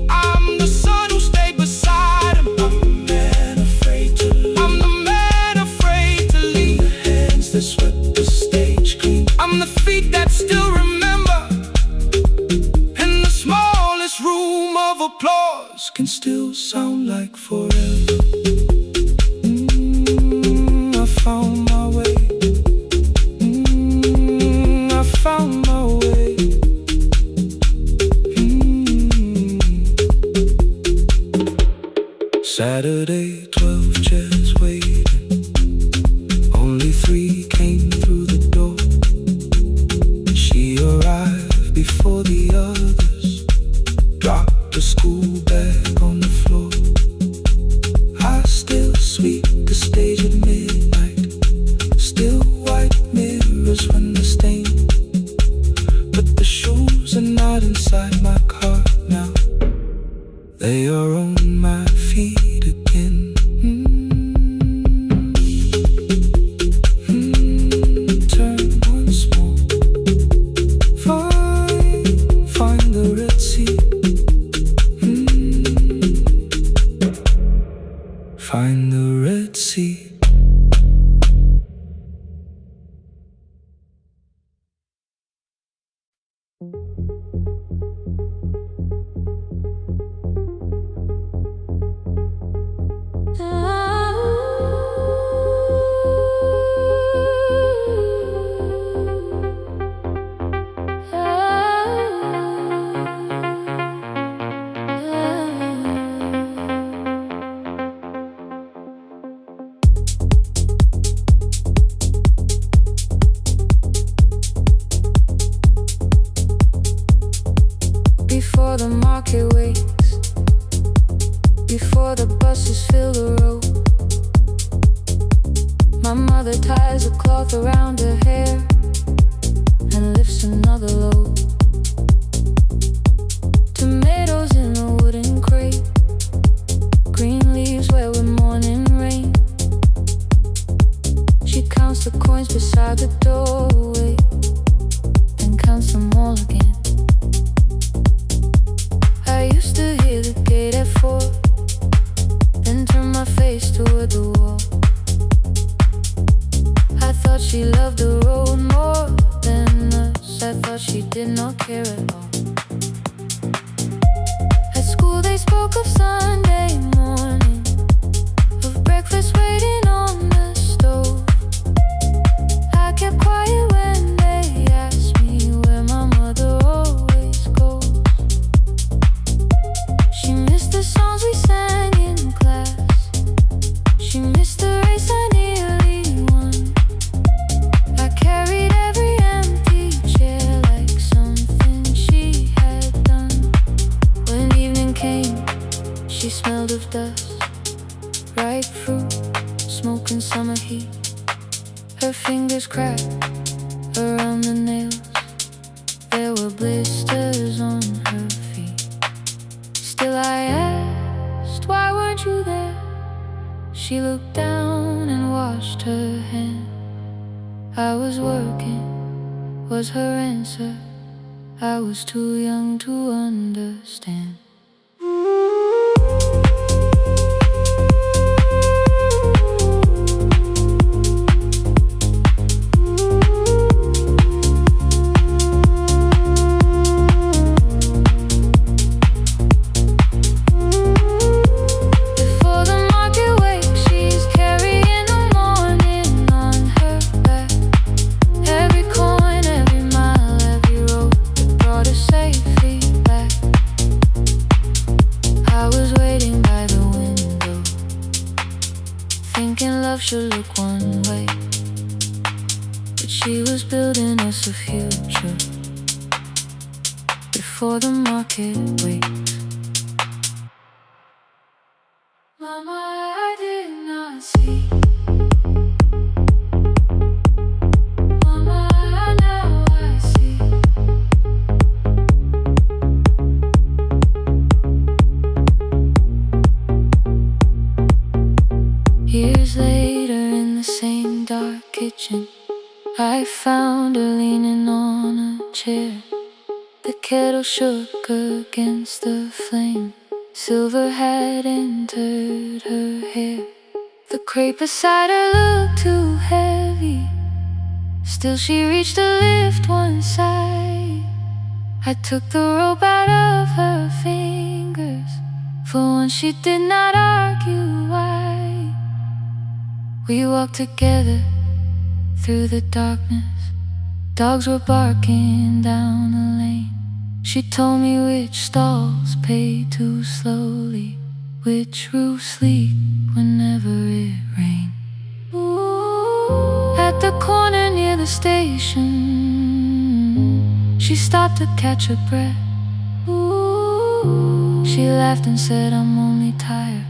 I'm the son who stayed beside him. I'm the man afraid to leave. I'm the man afraid to leave. The hands that swept the stage clean. I'm the feet that still remember, and the smallest room of applause can still sound like forever. I found my way. I found my way. Saturday, 12 chairs waiting. Only 3 came through the door. She arrived before the others, dropped the school bag on the floor. I still sweep the stage at midnight, still white mirrors when the stain. But the shoes are not inside my car now, they are on my feet again. find the Red Sea. Before the market wakes, before the buses fill the road, my mother ties a cloth around her hair and lifts another load. Tomatoes in a wooden crate, green leaves where we're morning rain. She counts the coins beside the doorway, then counts them all again. I used to hear the gate at 4, then turn my face toward the wall. I thought she loved the road more than us. I thought she did not care at all. At school they spoke of Sunday morning, of breakfast waiting on the stove. I kept quiet when they asked me where my mother always goes. She missed the songs we sang in class, she missed the race I nearly won. I carried every empty chair like something she had done. When evening came, she smelled of dust, ripe fruit, smoke and summer heat. Her fingers cracked around the nails, there were blisters on her feet. Still I asked, why weren't you there? She looked down and washed her hand. I was working, was her answer. I was too young to understand. Before the market wakes, she's carrying the morning on her back. Every coin, every mile, every road that brought her safely back. I was waiting by the window, thinking love should look one way, but she was building us a future. Before the market wakes, Mama, I did not see. Mama, now I see. Years later in the same dark kitchen, I found her leaning on a chair. The kettle shook against the flame, silver had entered her hair. The crate beside her looked too heavy, still she reached to lift one side. I took the rope out of her fingers, for once she did not argue why. We walked together through the darkness, dogs were barking down the lane. She told me which stalls pay too slowly, which roofs leak whenever it rained. At the corner near the station, she stopped to catch her breath. She laughed and said, I'm only tired.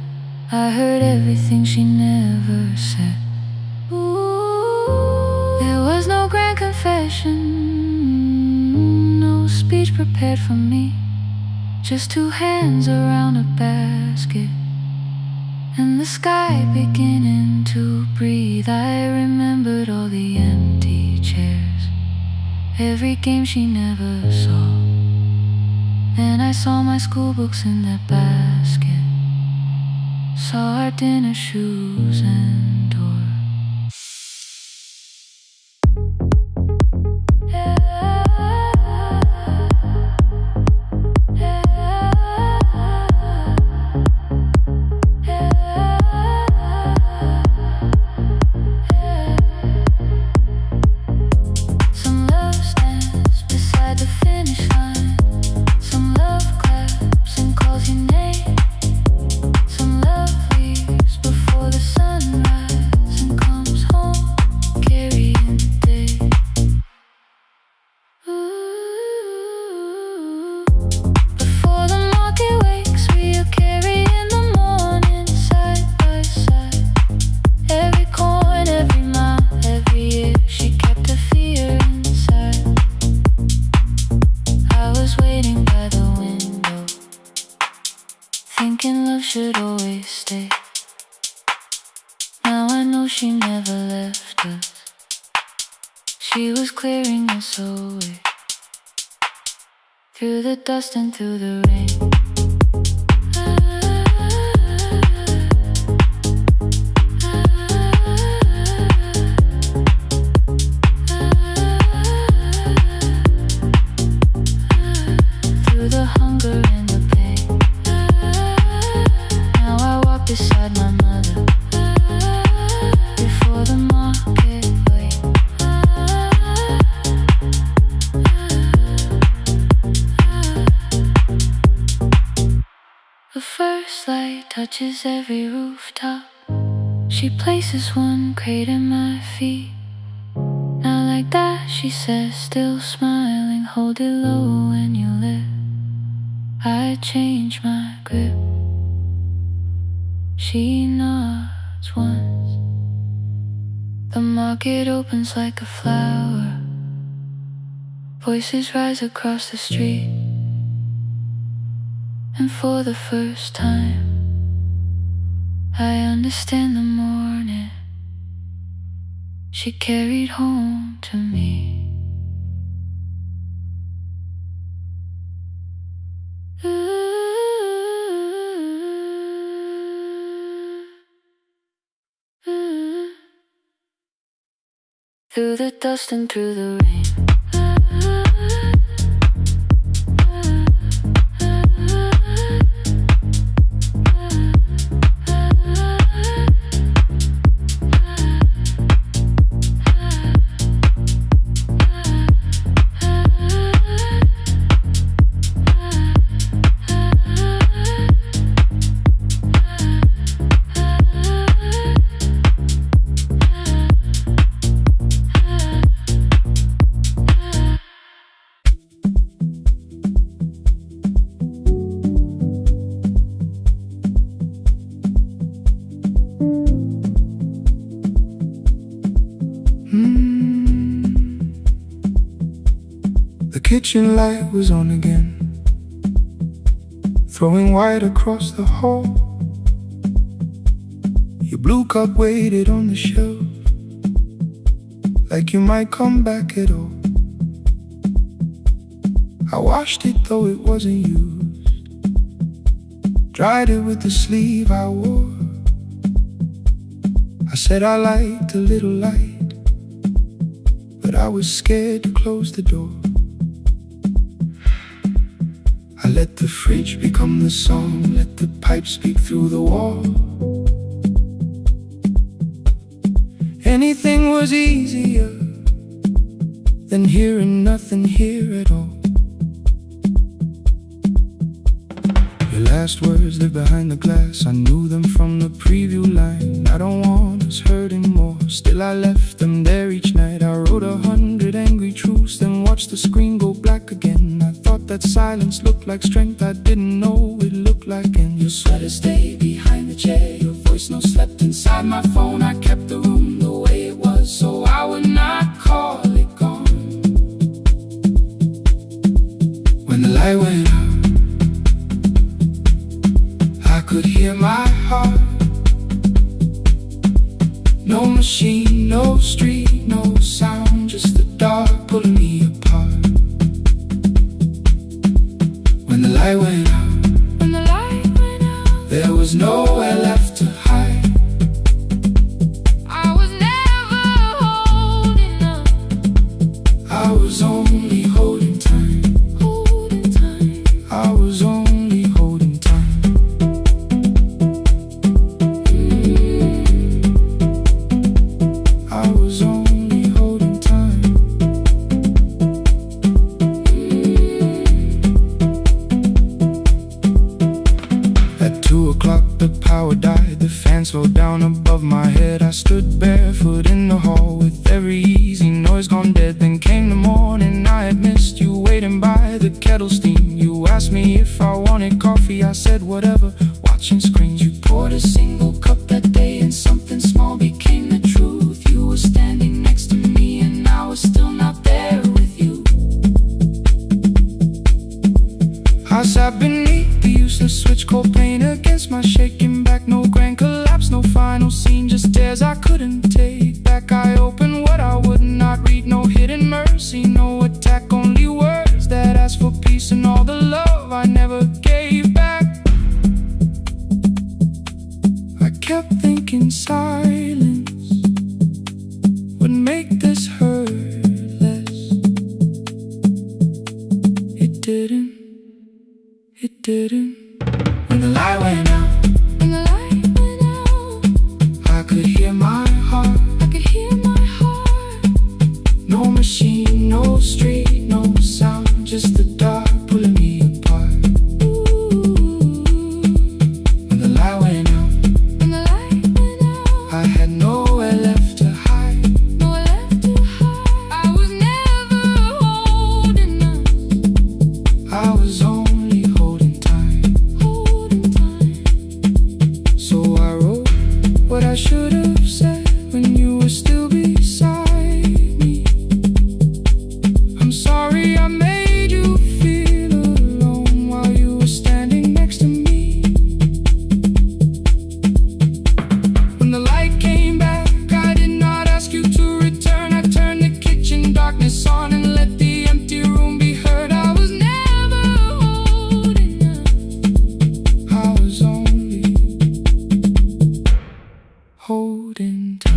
I heard everything she never said. There was no grand confession, no speech prepared for me, just two hands around a basket and the sky beginning to breathe. I remembered all the empty chairs, every game she never saw. Then I saw my school books in that basket, saw our dinner shoes and door. Some love stands beside the finish line. Some love claps and calls your name. Some love leaves before the sunrise and comes home carrying the day. Ooh. Before the market wakes, we are carrying the morning side by side. Every coin, every mile, every year, she kept the fear inside. I was waiting by the window, thinking love should always stay. Now I know she never left us. She was clearing us away, through the dust and through the rain. Through the hunger and the pain. Now I walk beside my mother, before the market wait. The first light touches every rooftop. She places one crate at my feet. Now like that, she says, still smiling, hold it low when you live. I change my grip. She nods once. The market opens like a flower. Voices rise across the street. And for the first time, I understand the morning she carried home to me. Through the dust and through the rain. The kitchen light was on again, throwing white across the hall. Your blue cup waited on the shelf, like you might come back at all. I washed it though it wasn't used, dried it with the sleeve I wore. I said I liked a little light, but I was scared to close the door. I let the fridge become the song, let the pipe speak through the wall. Anything was easier than hearing nothing here at all. Your last words live behind the glass, I knew them from the preview line. I don't want us hurting more, still I left them there each night. I wrote 100 angry truths, then watched the screen go black again. I thought that silence looked like strength, I didn't know it looked like. And your sweater stayed behind the chair, your voice no slept inside my phone. I kept the room the way it was, so I would not call it gone. When the light went out, I could hear my heart. No machine, no street, no sound, just the dark pulling me apart. When the light went out, there was nowhere left my head. I stood barefoot in the hall with every easy noise gone dead. Then came the morning, I had missed you waiting by the kettle steam. You asked me if I wanted coffee, I said whatever, watching screens. You poured a single cup that day and something small became the truth. You were standing next to me and I was still not there with you. I sat beneath the useless switch, cold pain against my shaking back. No grand collapse, no final scene, just tears I couldn't take back. I opened what I would not read, no hidden mercy, no attack, only words that ask for peace and all the love I never gave back. I kept thinking silence would make this hurt less. It didn't. It didn't. When the light went out, when the light went out, I could hear my heart, I could hear my heart. No machine, no street, no sound, just the dark pulling me apart. Ooh. When the light went out, when the light went out, I had nowhere left to hide, nowhere left to hide. I was never holding us, I was only holding time. So I wrote what I should have said when you were still beside me. I'm sorry I made you feel alone while you were standing next to me. When the light came back, I did not ask you to return. I turned the kitchen darkness on and let the empty room be heard. I was never holding us, I was only holding time.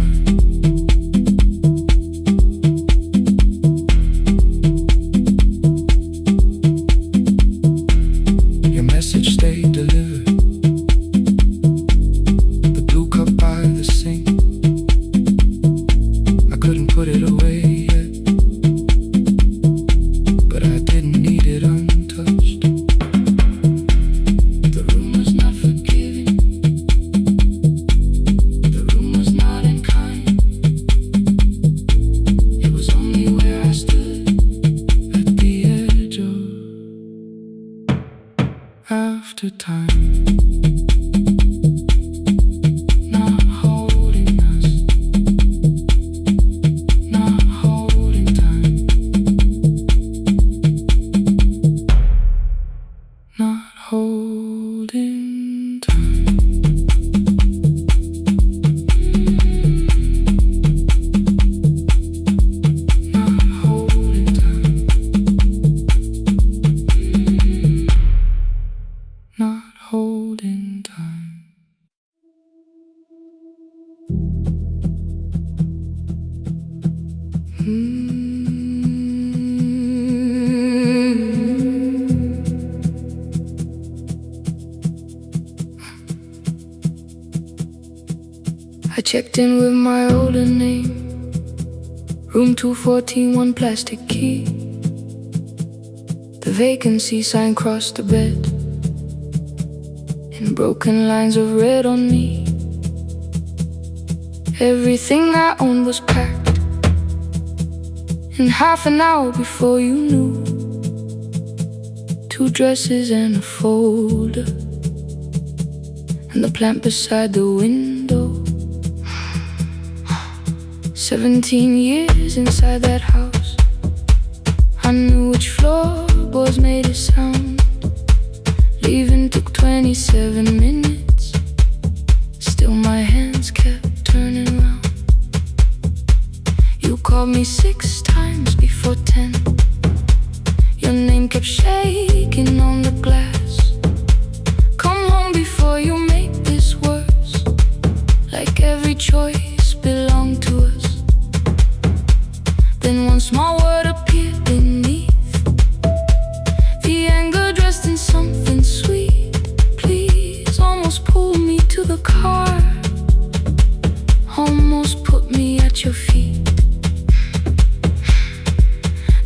Your message stayed delivered, the blue cup by the sink. I couldn't put it away yet, but I didn't need it untouched. The room was not forgiving, the room was not unkind. It was only where I stood at the edge of after time. Not holding us, not holding time, not holding time. Not holding time, not holding time. I checked in with my older name, room 214, one plastic key. The vacancy sign crossed the bed in broken lines of red on me. Everything I owned was packed in half an hour before you knew. 2 dresses and a folder, and the plant beside the window. 17 years inside that house, I knew which floorboards made a sound. Leaving took 27 minutes, still my hands kept turning round. You called me 6 times before 10. Your name kept shaking on the glass. Come home before you make this worse, like every choice belonged to us. Then one small word appeared beneath, the anger dressed in something sweet. Please, almost pulled me to the car, almost put me at your feet.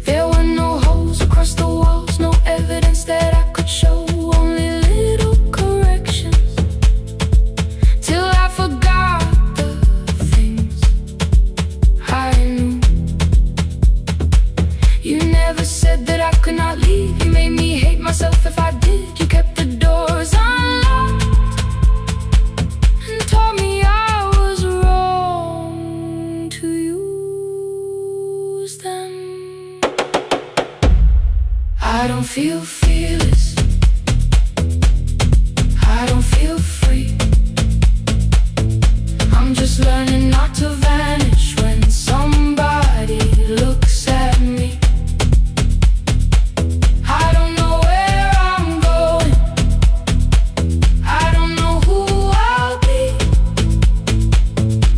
There were no holes across the walls, no evidence that I could show, only little corrections, till I forgot the feel fearless. I don't feel free. I'm just learning not to vanish when somebody looks at me. I don't know where I'm going. I don't know who I'll be,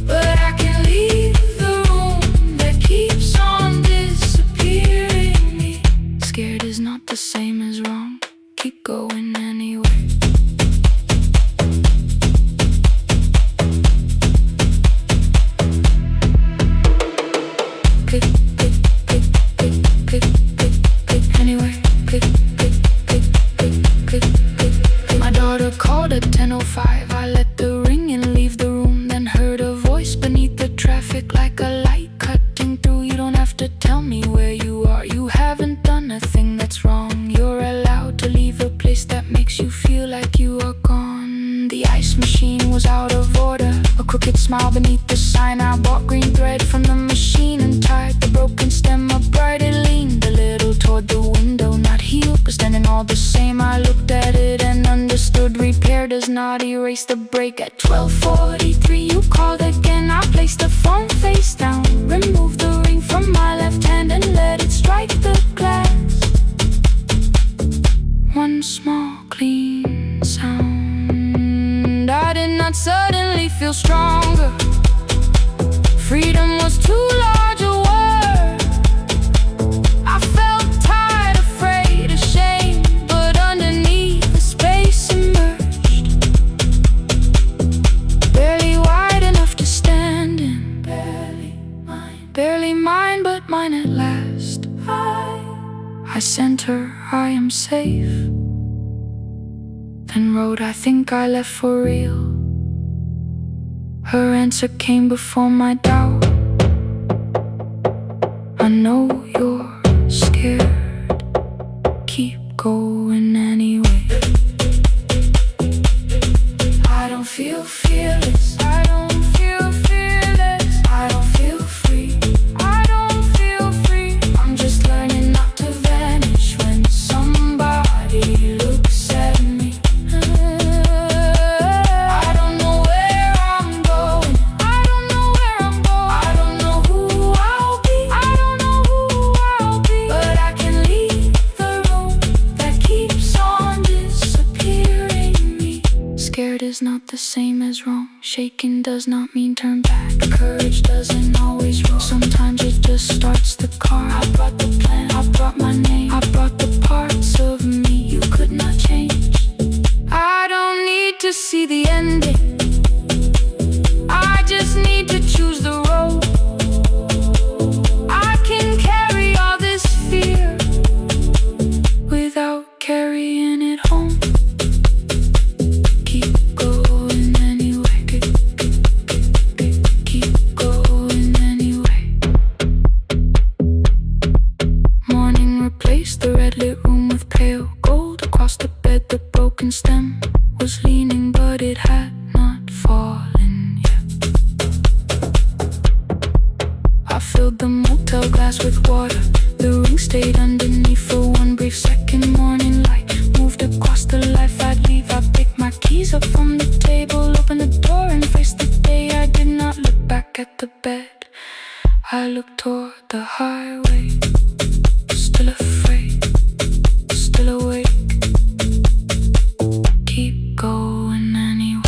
but I can leave the room that keeps on disappearing me. Scared is not the same as wrong. Keep going anyway. My daughter called at 10:05. I let the ring and leave the room, then heard a voice beneath the traffic like a light cutting through. You don't have to tell me where you are. You haven't done a thing that's wrong. You're allowed to leave a place that makes you feel like you are gone. The ice machine was out of order. A crooked smile beneath the sign. I bought green thread from the machine and tied the broken stem upright. It leaned a little toward the window, not healed, but standing all the same. I looked at it and understood. Repair does not erase the break. At 12:43 you called again. I placed the phone face down, removed the ring from my left hand and let it strike the glass. One small clean sound. I did not suddenly feel stronger. Freedom was too large a word. I felt tired, afraid, ashamed, but underneath the space emerged. Barely wide enough to stand in. Barely mine, but mine at last. I sent her, I am safe. Then wrote, I think I left for real. Her answer came before my doubt. I know you're scared. Keep going anyway. I don't feel fearless. I don't feel fearless. I don't feel free. I don't feel free. I'm just learning not to vanish when somebody looks at me. I don't know where I'm going. I don't know where I'm going. I don't know who I'll be. I don't know who I'll be, but I can leave the room that keeps on disappearing me. Scared is not the same as wrong. Shaking does not mean turn back. Courage doesn't always roll. Sometimes it just starts the car. I brought the plan, I brought my name, I brought the parts of me you could not change. I don't need to see the ending. I just need to choose the road. I can carry all this fear without carrying it home. Keep going anyway. Keep going anyway. Morning replaced the red lit room with pale gold. Across the bed the broken stem was leaning, but it had not fallen yet. I filled the motel glass with water. The ring stayed underneath for one brief second. Morning light moved across the life I'd leave. I picked my keys up from the table, opened the door and faced the day. I did not look back at the bed. I looked toward the highway. Still afraid, still awake. Keep going anyway.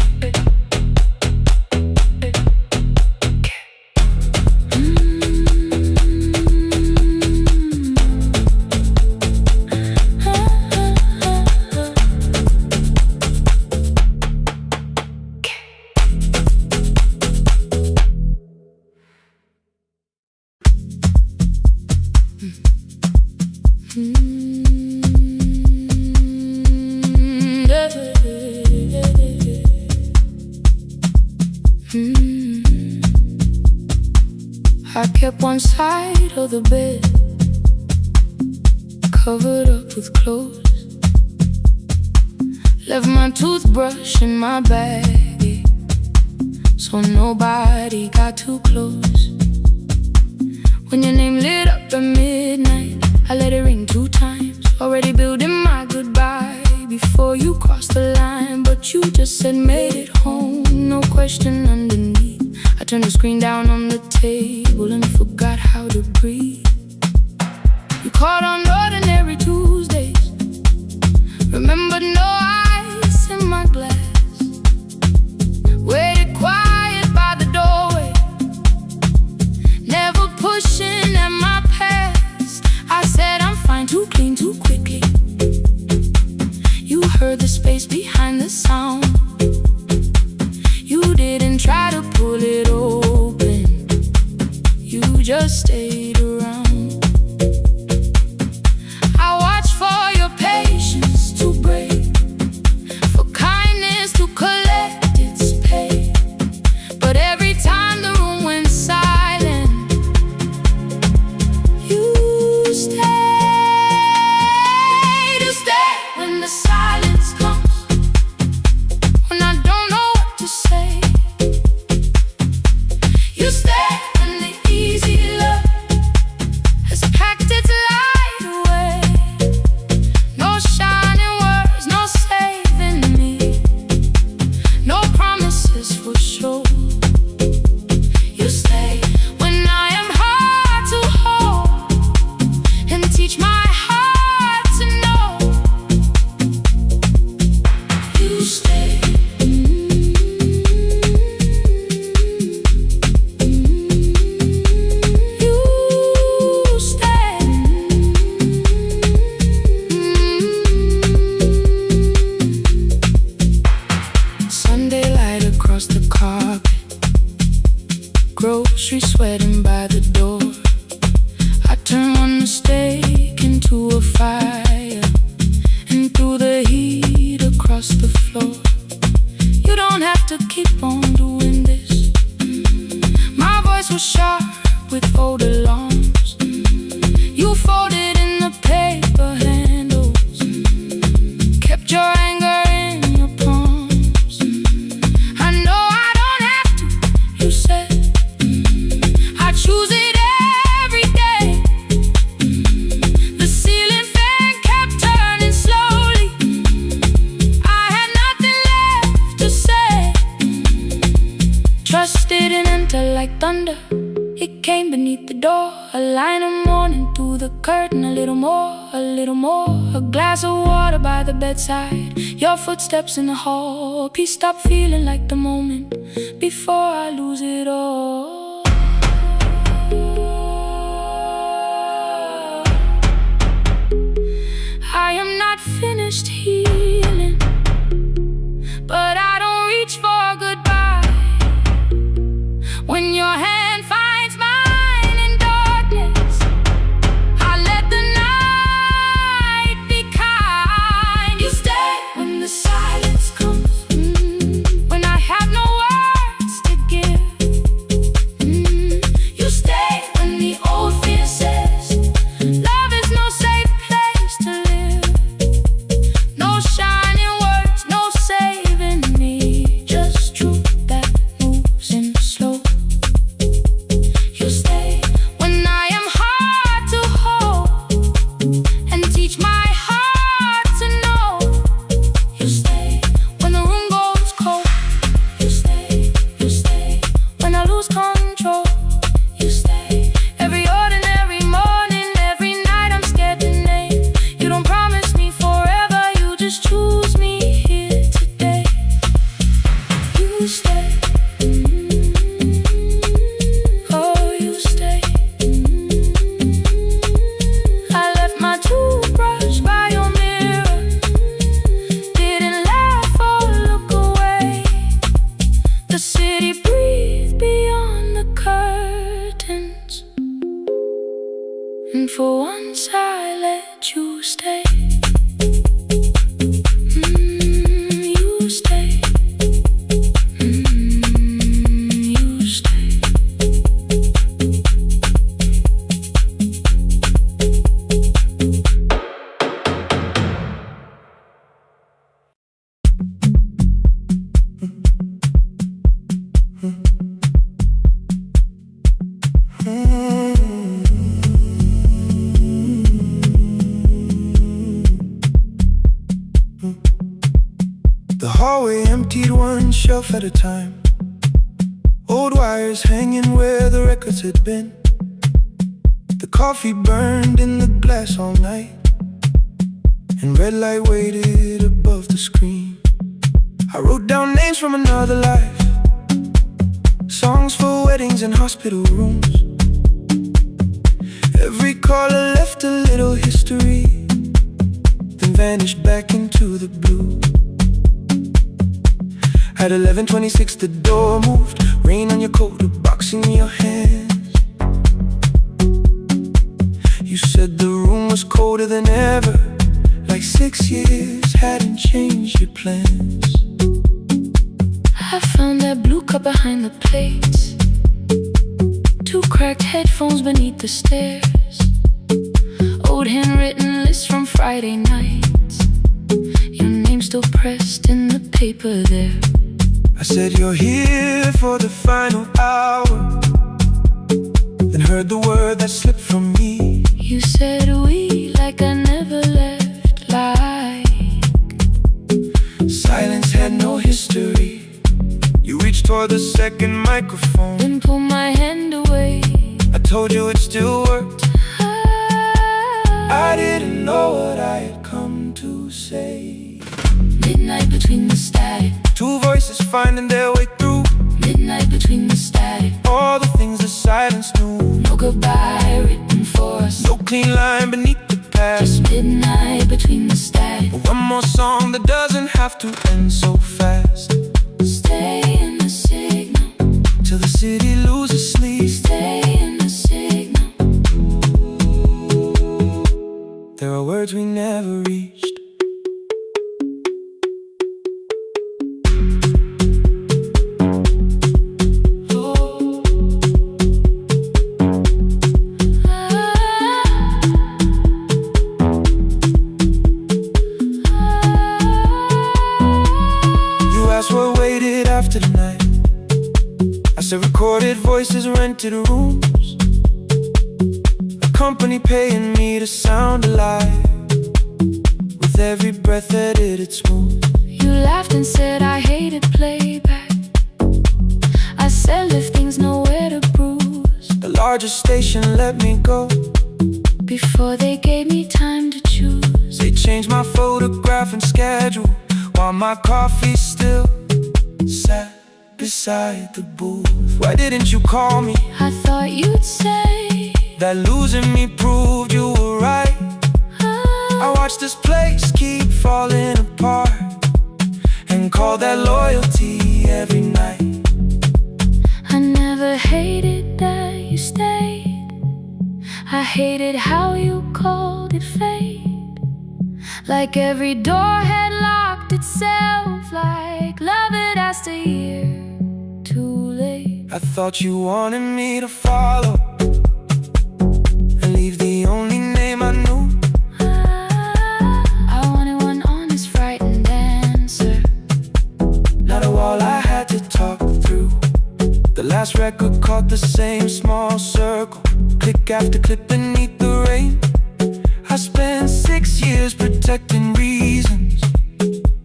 I kept one side of the bed covered up with clothes. Left my toothbrush in my bag, so nobody got too close. When your name lit up at midnight, I let it ring 2 times. already building my goodbye before you crossed the line. But you just said made it home, no question underneath. I turned the screen down on the table and forgot how to breathe. You called on ordinary Tuesdays, remembered no ice in my glass. Waited quiet by the doorway, never pushing at my past. I said I'm fine, too clean, too quickly. You heard the space behind the sound. You didn't try to pull it open, you just stayed around. I watched for your patience to break, for kindness to collect its pay. But every time the room went silent, you stayed. You stayed when the silence comes, when I don't know what to say. You stay when the easy love has packed its light away. No shining words, no saving me, no promises for sure. You stay when I am hard to hold and teach my heart to know. You stay. Sunday light across the carpet, grocery sweating by the door. I turn one mistake into a fire, and through the heat across the floor. You don't have to keep on doing this. My voice was sharp with old alarms. You folded in the paper handles, kept your anger in your palms. I know I don't have to, you said. I choose it every day. The ceiling fan kept turning slowly. I had nothing left to say. Trusted and enter like thunder. It came beneath the door, a line of mourning through the curtain. A little more, a little more. A glass of water by the bedside, your footsteps in the hall. Peace stopped feeling like the moment before I lose it all. I am not finished healing, but I don't reach for goodbye. When your hand finds mine in darkness, I let the night be kind. You stay when the silence comes, when I have no words to give. You stay when the old fear says love is no safe place to live. No shining words, no saving me, just truth that moves in slow. You stay when I am hard to hold and teach my heart to know. You stay when the room goes cold. You stay when I lose control. You stay every ordinary morning, every night I'm scared to name. You don't promise me forever, you just choose me here today. You stay. Oh, you stay. I left my toothbrush by your mirror, didn't laugh or look away. The city breathed beyond the curtains, and for once I let you stay. You stay. You stay. one shelf at a time. Old wires hanging where the records had been. The coffee burned in the glass all night, and red light waited above the screen. I wrote down names from another life, songs for weddings and hospital rooms. Every caller left a little history, then vanished back into the blue. At 11:26 the door moved, rain on your coat, a box in your hands. You said the room was colder than ever, like 6 years hadn't changed your plans. I found that blue cup behind the plates, 2 cracked headphones beneath the stairs, old handwritten lists from Friday nights, your name still pressed in the paper there. I said you're here for the final hour, then heard the word that slipped from me. You said we like I never left, like silence had no history. You reached toward the second microphone, then pulled my hand away. I told you it still worked. I didn't know what I had come to say. Midnight between the static, 2 voices finding their way through. midnight between the static, All the things the silence knew. no goodbye written for us, No clean line beneath the past. just midnight between the static. One more song that doesn't have to end so fast. Stay in the signal, Till the city loses sleep. stay in the signal. There are words we never reached. What waited after the night? I said recorded voices, rented rooms, a company paying me to sound alive, with every breath edited smooth. You laughed and said I hated playback. I said if things nowhere to bruise, The largest station let me go before they gave me time to choose. They changed my photograph and schedule, while my coffee still sat beside the booth. Why didn't you call me? I thought you'd say That losing me proved you were right. I watched this place keep falling apart, and call that loyalty every night. I never hated that you stayed, I hated how you called it fate, like every door had locked itself, like love had asked a year too late. I thought you wanted me to follow and leave the only name I knew. I wanted one honest, frightened answer, Not a wall I had to talk through. The last record caught the same small circle, click after click beneath the rain. I spent 6 years protecting reasons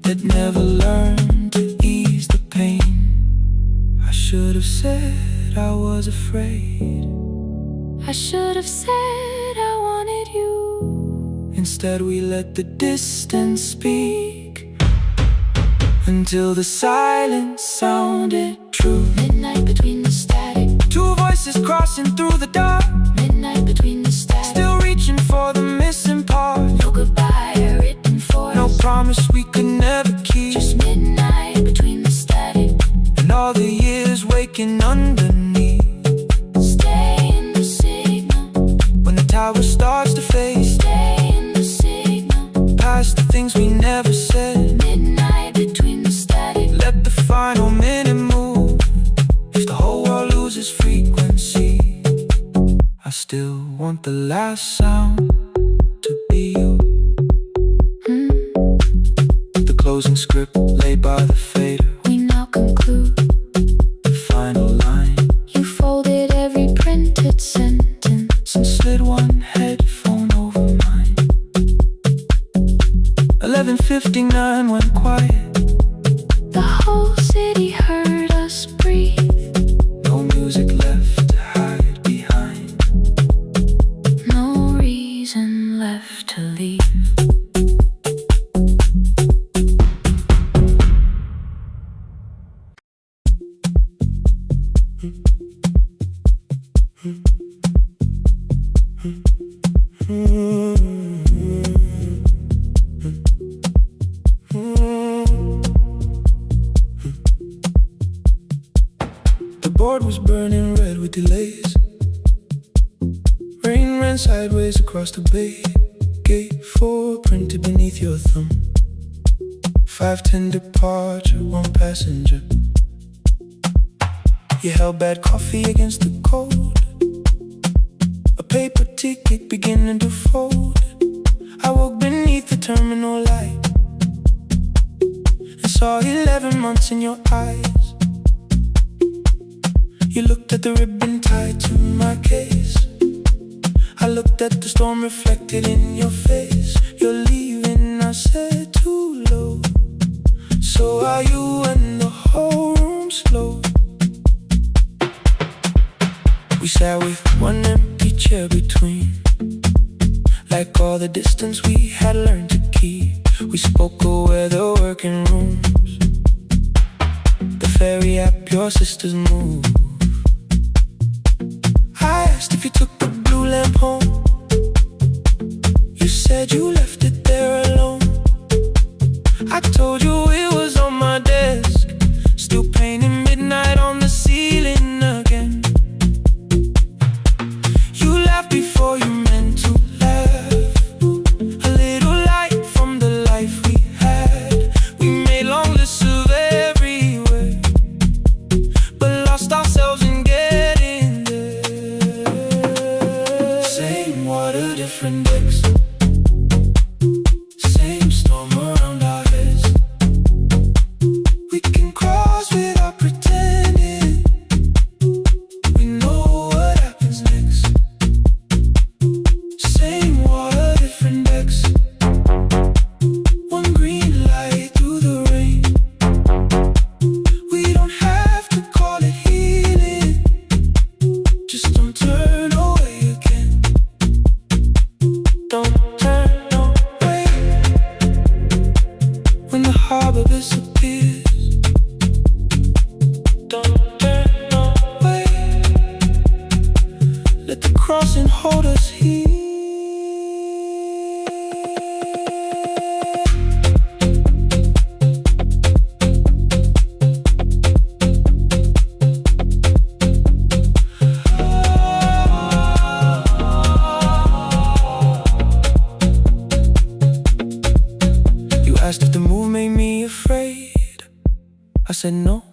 that never learned to ease the pain. I should have said I was afraid. I should have said I wanted you. Instead we let the distance speak, until the silence sounded true. Midnight between the static, 2 voices crossing through the dark, midnight between the static, still reaching for the missing part. no goodbye written for No us, promise we could never keep. just midnight between the static. And all the years waking underneath. Stay in the signal, When the tower starts to fade, stay in the signal. past the things we never said. Midnight between the static, Let the final minute move. If the whole world loses frequency, I still want the last sound to be you. The closing script laid by the fader, we now conclude. the final line. You folded every printed sentence And slid one headphone over mine. 11:59 went quiet. The whole city The board was burning red with delays. Rain ran sideways across the bay. Gate 4 printed beneath your thumb. 5:10 departure, 1 passenger. You held bad coffee against the cold. A paper ticket beginning to fold. I woke beneath the terminal light and saw 11 months in your eyes. You looked at the ribbon tied to my case. I looked at the storm reflected in your face. You're leaving, I said, too low. So are you, and the whole room slowed. We sat with one empty chair between, like all the distance we had learned to keep. We spoke of weather, working rooms, the ferry app, your sister's move. I asked if you took the blue lamp home. You said you left it there alone. I told you it was on my desk, still painting midnight on the ceiling again. You laughed before you meant to laugh. A little light from the life we had. We made long lists of everywhere, but lost ourselves in getting there. Same water, different decks. Same storm around our heads. We can cross without pretending. We know what happens next. Same water, different decks. One green light through the rain. We don't have to call it healing. Just don't turn away again. Don't turn away. When the harbor disappears, don't turn away. Let the crossing hold us here. You asked if the move made me afraid. I said no,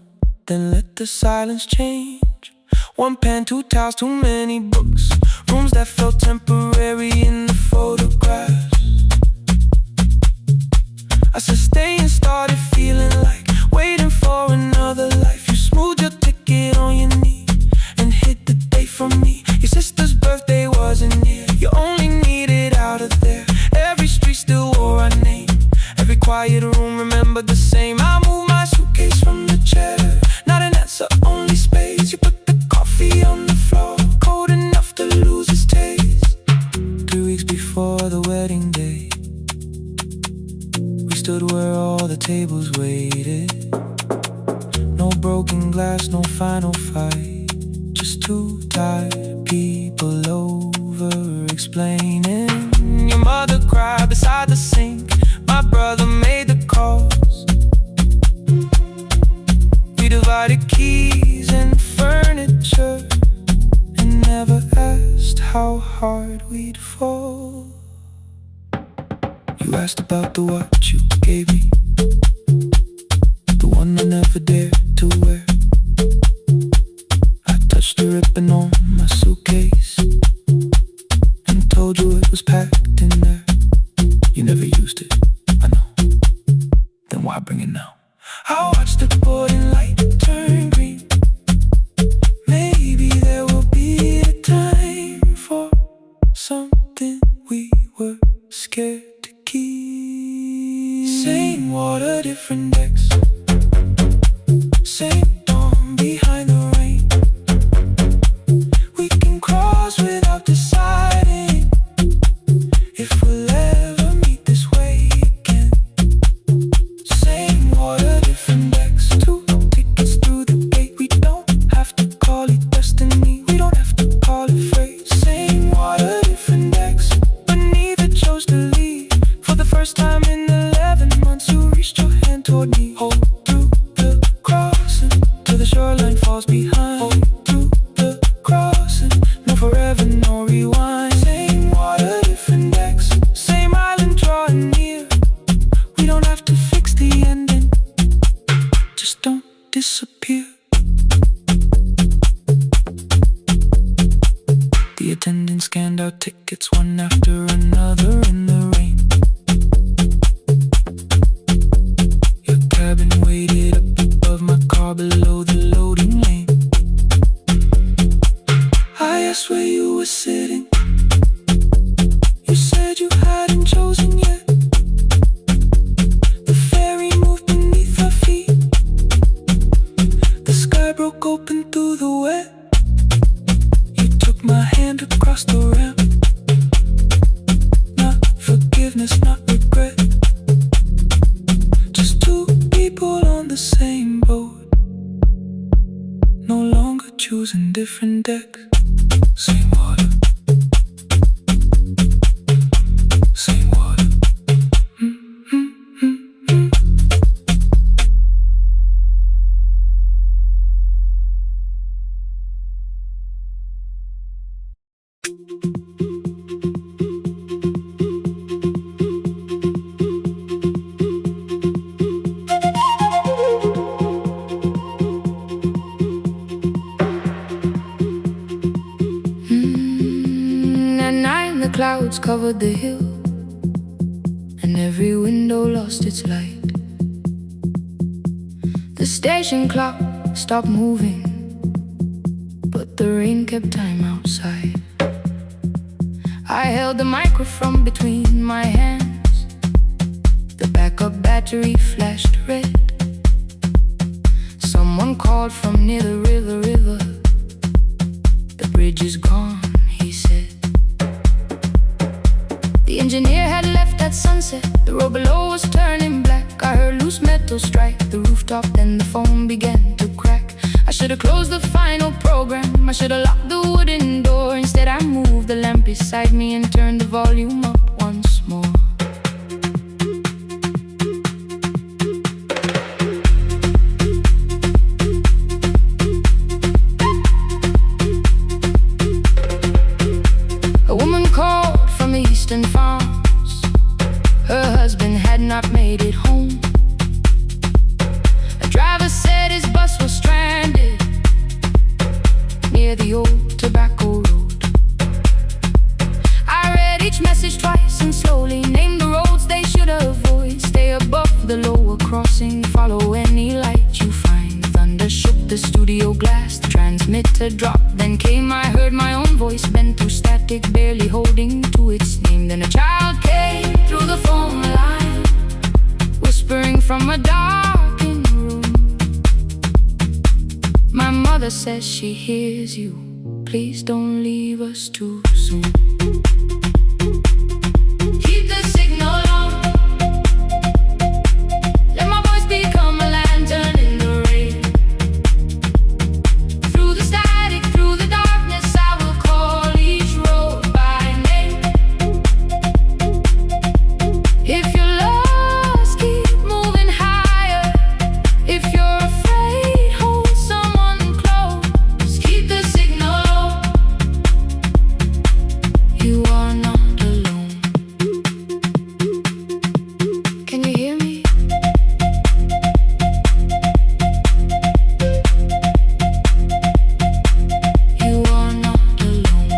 then let the silence change. One pen, 2 towels, too many books. Rooms that felt temporary in the photographs. I said stay and started feeling like waiting for another life. You smoothed your ticket on your knee and hid the date from me. Your sister's birthday wasn't near. You only needed out of there. Every street still wore our name. Every quiet room remembered the same. I moved my suitcase from the chair. Not an answer, only space. You put the coffee on the floor, cold enough to lose its taste. 3 weeks before the wedding day, we stood where all the tables waited. No broken glass, no final fight. Just 2 tired people over explaining. Your mother cried beside the sink. My brother made the calls. We divided keys and furniture and never asked how hard we'd fall. You asked about the watch you gave me, the one I never dared to wear. I touched the ribbon on my suitcase and told you it was packed in there. You never used it, I know. Then why bring it now? I watched the boarding light turn green. Maybe there will be a time for something we were scared to keep. Same water, different decks. Same dawn behind the rain. We can cross scanned our tickets one after another in the rain. Your cabin waited up above my car below the loading lane. I asked where you were sitting. You said you hadn't chosen yet. The ferry moved beneath our feet. The sky broke open through the wet. You took my hand across the ramp. Not forgiveness, not regret. Just two people on the same boat, no longer choosing different decks. Same water, same water. At night the clouds covered the hill, and every window lost its light. The station clock stopped moving, but the rain kept time outside. I held the microphone between my hands. The backup battery flashed red. Someone called from near the river. The bridge is gone, he said. The engineer had left at sunset. The road below was turning black. I heard loose metal strike the rooftop, then the phone began to crack. I should've closed the final program. I should've locked the wooden door. Instead I moved the lamp beside me and turned the volume up once more. A woman called from the eastern farms. Her husband had not made it home. A driver said his bus was stranded near the old tobacco road. I read each message twice and slowly named the roads they should avoid. Stay above the lower crossing, follow any light you find. Thunder shook the studio glass, the transmitter dropped. Then came, I heard my own voice bent through static, barely holding to its name. Then a child came through the phone line, whispering from a darkened room. My mother says she hears you. Please don't leave us too soon. Keep the signal on. Let my voice become a lantern in the rain. Through the static, through the darkness, I will call each road by name. If you're lost, keep moving higher. If you're afraid, hold someone close. Keep the signal low. You are not alone. Can you hear me? You are not alone.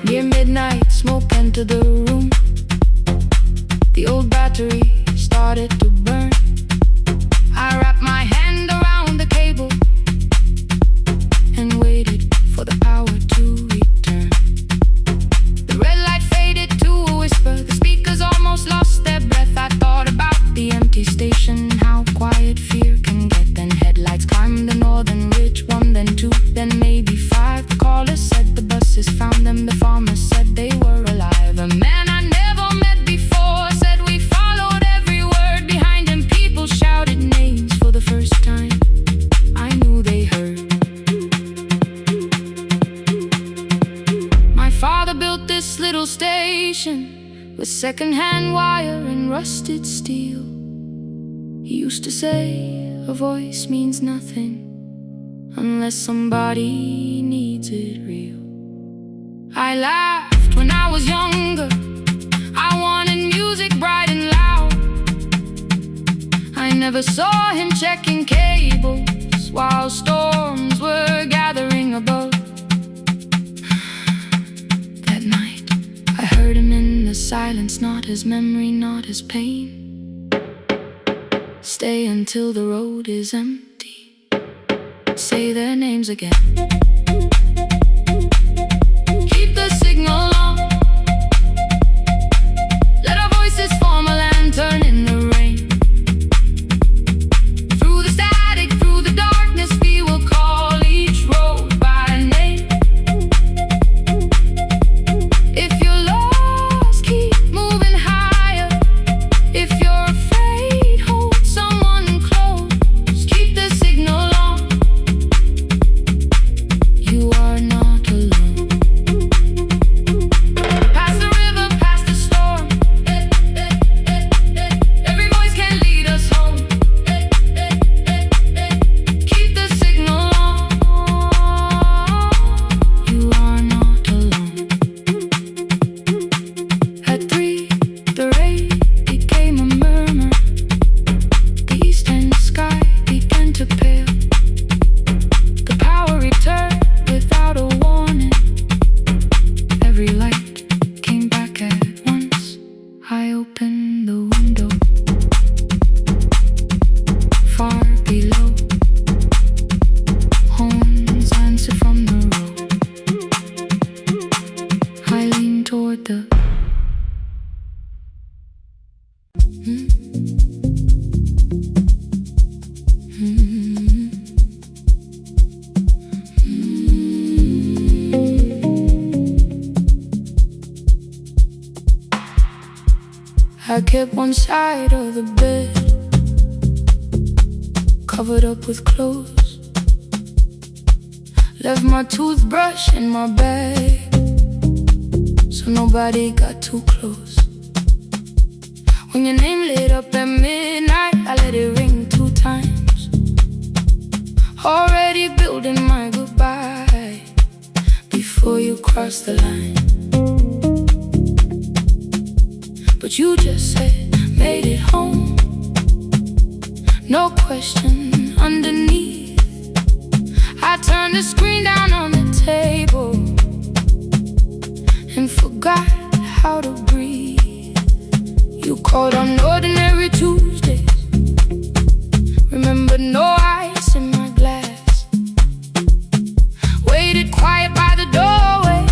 Near midnight, smoke entered the room. The old battery started to burn. I wrapped my hand around the cable and waited for the power to return. The red light faded to a whisper. The speakers almost lost their breath. I thought about the empty station, how quiet fear can get. Then headlights climbed the northern ridge, one, then two, then maybe five. The caller said the buses found them. The farmer said they were alive. A man I never met before said we followed every word behind him. People shouted names for the first time. I knew they heard. My father built this little station with second-hand wire and rusted steel. He used to say a voice means nothing unless somebody needs it real. I laughed when I was younger. I wanted music bright and loud. I never never saw him checking cables while storms were gathering above. That night, I heard him in the silence, not his memory, not his pain. Stay until the road is empty. Say their names again. Keep the signal on. Let our voices form a lantern in the rain. Through the static, through the darkness, we will call each road by name. If you're lost, keep moving higher. If you're afraid, hold someone close. Keep the signal on. You are not alone. Past the river, past the storm. Every voice can lead us home. Keep the signal on. You are not alone. At 3, the rain became a murmur. The eastern sky began to pale. The power returned without a warning. Every light came back at once. I opened the window. Far below, horns answer from the road. I leaned toward the I kept one side of the bed covered up with clothes. Left my toothbrush in my bag so nobody got too close. When your name lit up at midnight, I let it ring 2 times. Already building my goodbye before you cross the line. But you just said, made it home. No question underneath. I turned the screen down on the table and forgot how to breathe. You called on ordinary Tuesdays. Remember, no ice in my glass. Waited quiet by the doorway,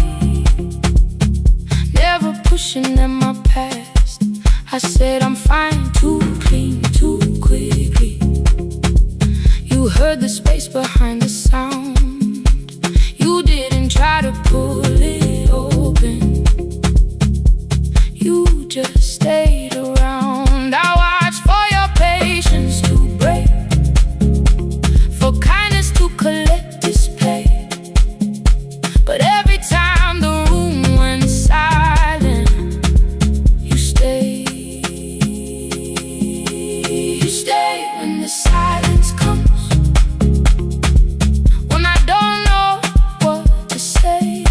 never pushing at my past. I said I'm fine, too clean, too quickly. You heard the space behind the sound. You didn't try to pull it open. You just stayed around. I watched for your patience to break, for kindness to collect display. But every time the room went silent, you stayed. You stay when the silence comes, when I don't know what to say.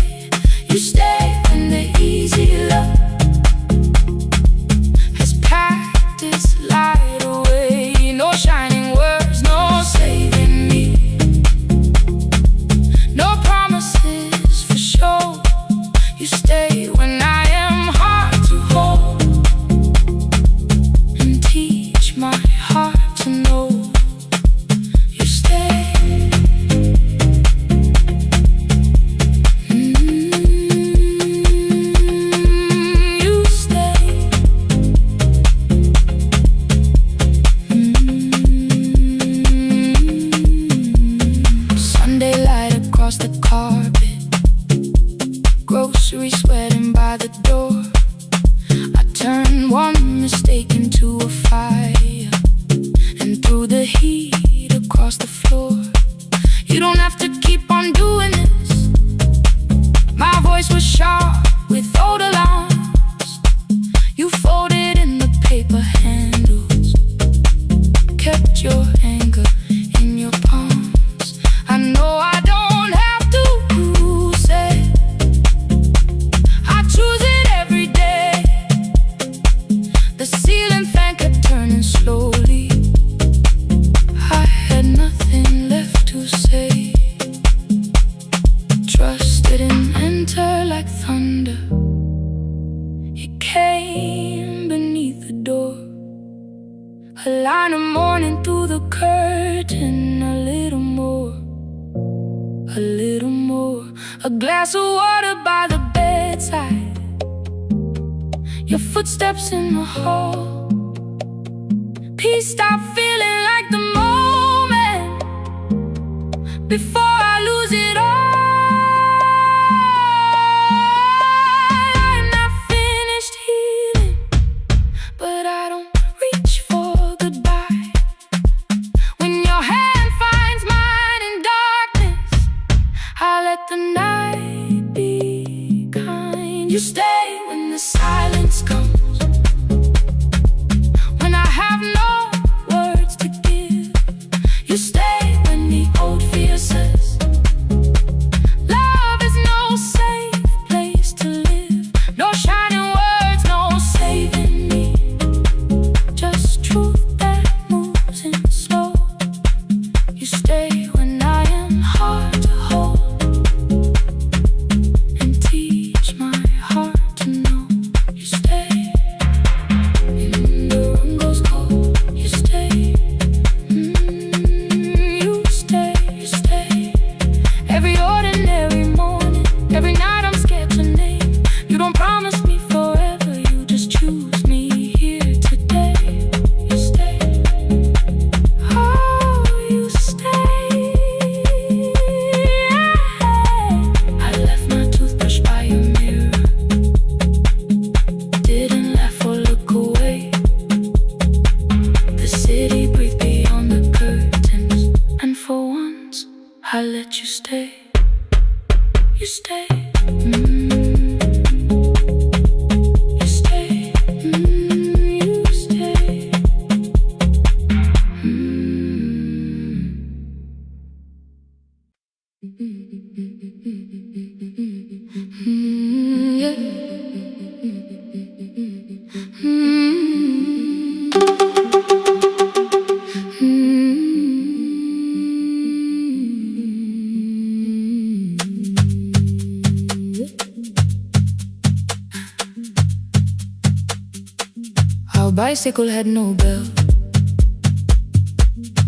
You stay when the easy love has packed its light away. No shining words, no saving me, no promises for sure. You stay when I am hard to hold and teach my heart to know. You stay. You stay. Sunday light across the carpet, grocery sweating by the door. I turned one mistake into a fire and threw the heat across the floor. You don't have to keep on doing this. My voice was sharp with old alarms. You folded in the paper handles, kept your anger in your palms. I know I don't have to say I choose it every day. The ceiling fan kept turning slowly. kind of morning through the curtain. A little more, a little more. A glass of water by the bedside. Your footsteps in the hall. Peace, stop feeling like the moment before I lose it all. I'm not finished healing, but I don't reach for goodbye. When your hand finds mine in darkness, I let the night be kind. You stay when the silence comes, when I have no words to give. You stay when the old fear says love is no safe place to live. No shining words, no saving me, just truth that moves in slow. You stay when I am hard to hold, and teach my heart to know. You stay when the room goes cold. You stay, you stay, you stay. Every ordinary morning, every night I'm scared to name. You don't promise me forever, you just choose me here today. You stay, oh, you stay. I left my toothbrush by your mirror, didn't laugh or look away. The city breathed beyond the curtains, and for once I let you stay. You stay, you stay, you stay. Yeah. Our bicycle had no bell,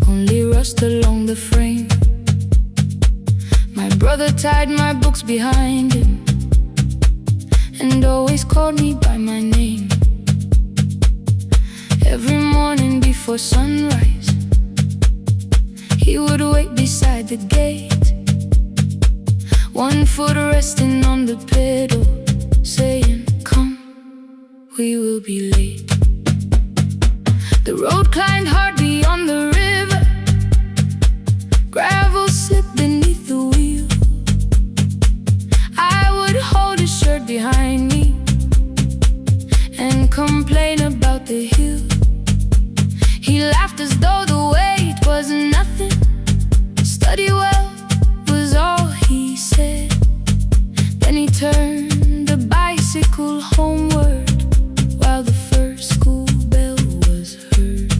only rust along the frame. My brother tied my books behind him and always called me by my name. Every morning before sunrise, he would wait beside the gate, one foot resting on the pedal, saying, "Come, we will be late." The road climbed hard beyond the river, gravel slipped beneath the wheel. I would hold his shirt behind me and complain about the hill. He laughed as though the weight was nothing. Study well was all he said. Then he turned the bicycle homeward while the first school bell was heard.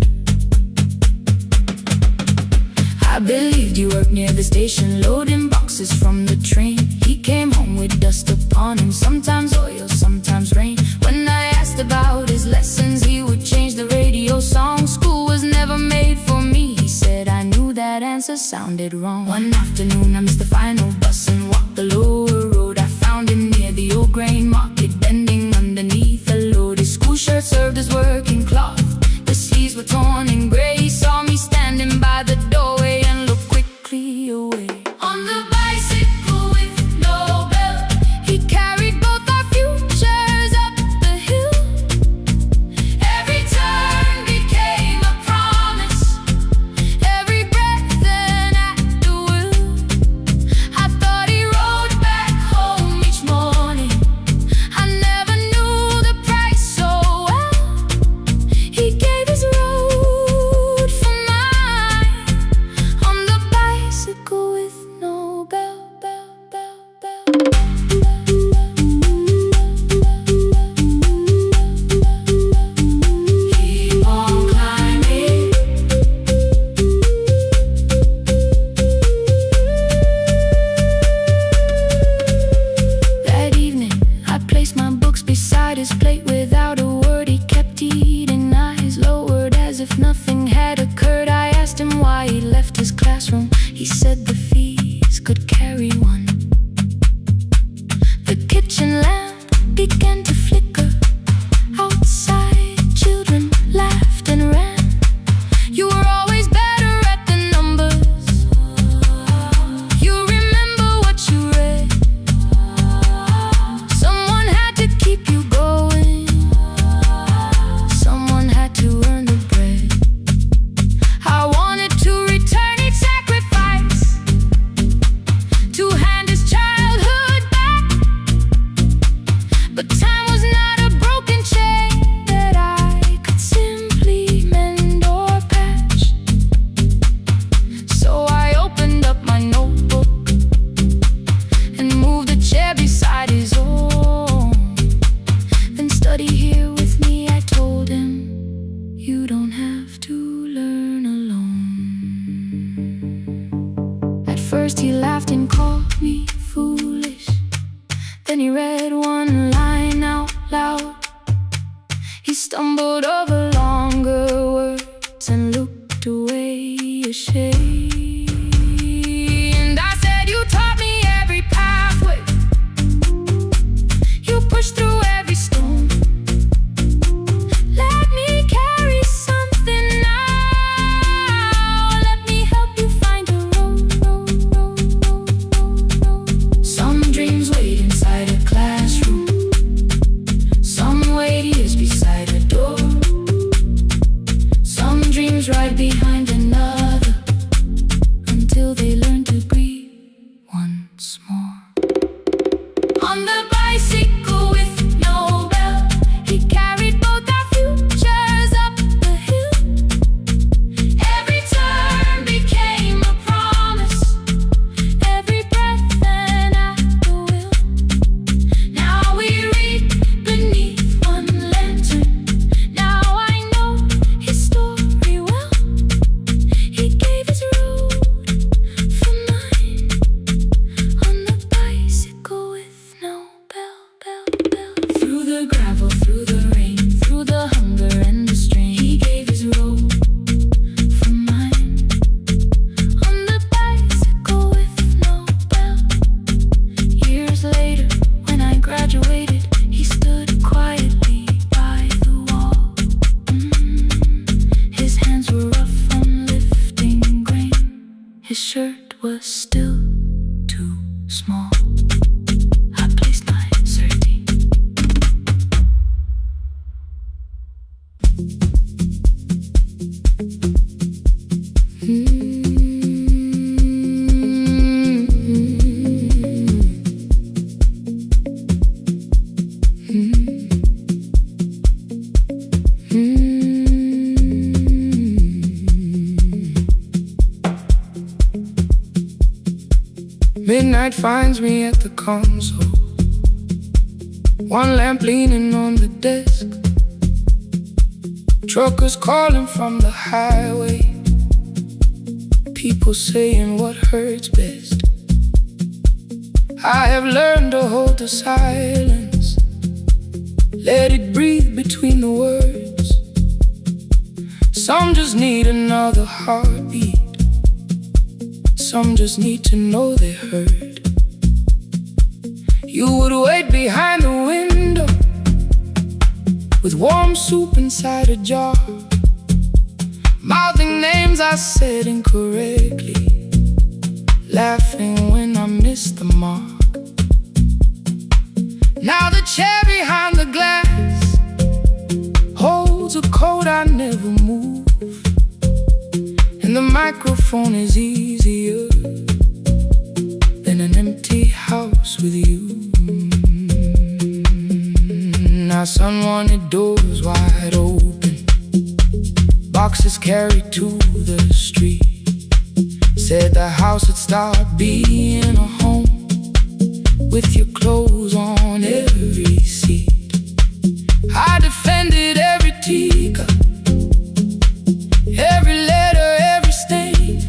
I believed you worked near the station, loading boxes from the train. He came home with dust upon him, sometimes oil, sometimes rain. When I asked about his lessons, he would change the radio song. School was never made for me, he said. I knew that answer sounded wrong. One afternoon I missed the final bus and walked the lower road. I found him near the old grain market, bending underneath a load. His school shirt served as working cloth, the sleeves were torn and gray. He saw me standing by the doorway and looked quickly away. On the bicycle with no bell, he carried both our futures up the hill. Every turn became a promise, every breath an act of will. I thought he rode back home each morning, I never knew the price so well. He gave his road for mine, had occurred. I asked him why he left his classroom. He said the fees could carry one. The kitchen lamp began to flicker. Outside, children laughed and ran. You were always better at the numbers. You remember what you read. Someone had to keep you going. Someone had to earn the bread. I wanted to return each sacrifice, to hand his childhood back. But time was not a broken chain that I could simply mend or patch. So I opened up my notebook and moved a chair beside his own. Then study here with me, I told him. You don't have to learn alone. At first he laughed and called me foolish. Then he read one line out loud. He stumbled over longer words and looked away ashamed. And I said, you taught me every pathway. You pushed through every stone. Let me carry something now. Let me help you find a road. Some dreams wait inside a classroom. Some wait years beside a door. Some dreams right behind another, until they learn to breathe once more. On the bicycle with no bell, he carried both our futures up the hill. Every turn became a promise, every breath an act of will. Now we read beneath one lantern. Now I know his story well. He gave his road for mine, on the bicycle with no bell. Through the gravel, through the rain, through the hunger and the strain, he gave his road for mine, on the bicycle with no bell. Years later, when I graduated, he stood quietly by the wall. His hands were rough on lifting grain. His shirt was still too small. I placed my sardine. Midnight finds me at the console, one lamp leaning on the desk. Truckers calling from the highway, people saying what hurts best. I have learned to hold the silence, let it breathe between the words. Some just need another heartbeat. Some just need to know they're heard. You would wait behind the window with warm soup inside a jar, mouthing names I said incorrectly, laughing when I missed the mark. Now the chair behind the glass holds a coat I never move, and the microphone is easier than an empty house with you. Now sun wanted doors wide open, boxes carried to the street. Said the house would start being a home, with your clothes on every seat. I defended every teacup, every letter, every stain.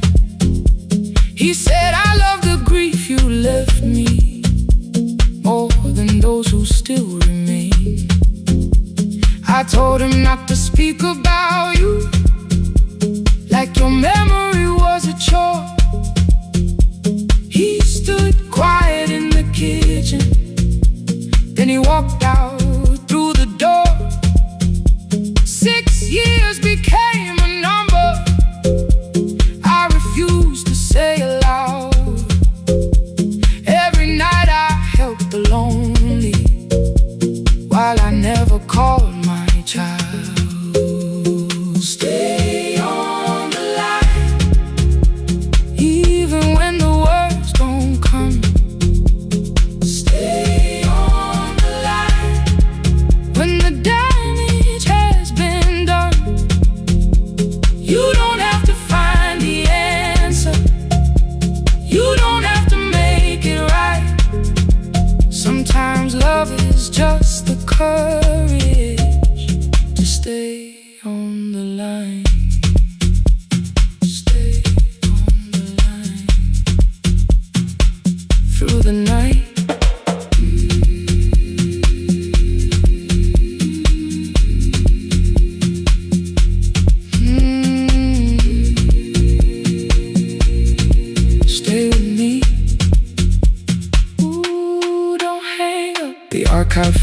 He said I love the grief you left me, more than those who still remain. I told him not to speak about you,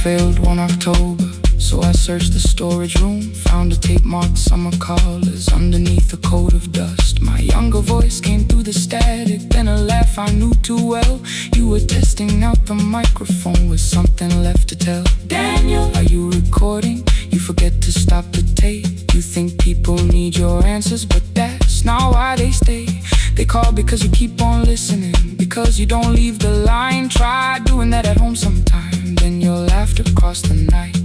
failed one October, so I searched the storage room, found a tape marked Summer Callers underneath a coat of dust. My younger voice came through the static, then a laugh I knew too well. You were testing out the microphone with something left to tell. Daniel, are you recording? You forget to stop the tape. You think people need your answers, but that's not why they stay. They call because you keep on listening, because you don't leave the line. Try doing that at home sometime, then your laughter crossed the night.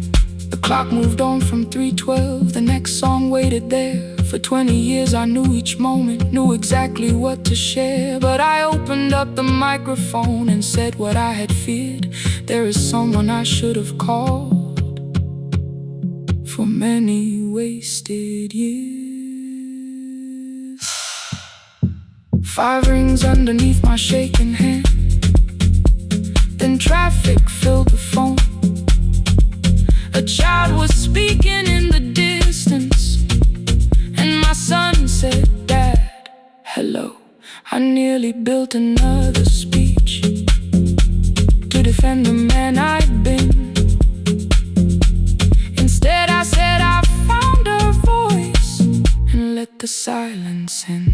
The clock moved on from 3:12, the next song waited there. For 20 years I knew each moment, knew exactly what to share. But I opened up the microphone and said what I had feared. There is someone I should have called for many wasted years. 5 rings underneath my shaking hand, then traffic filled the phone. A child was speaking in the distance, and my son said, "Dad, hello." I nearly built another speech to defend the man I'd been. Instead I said I found a voice and let the silence in.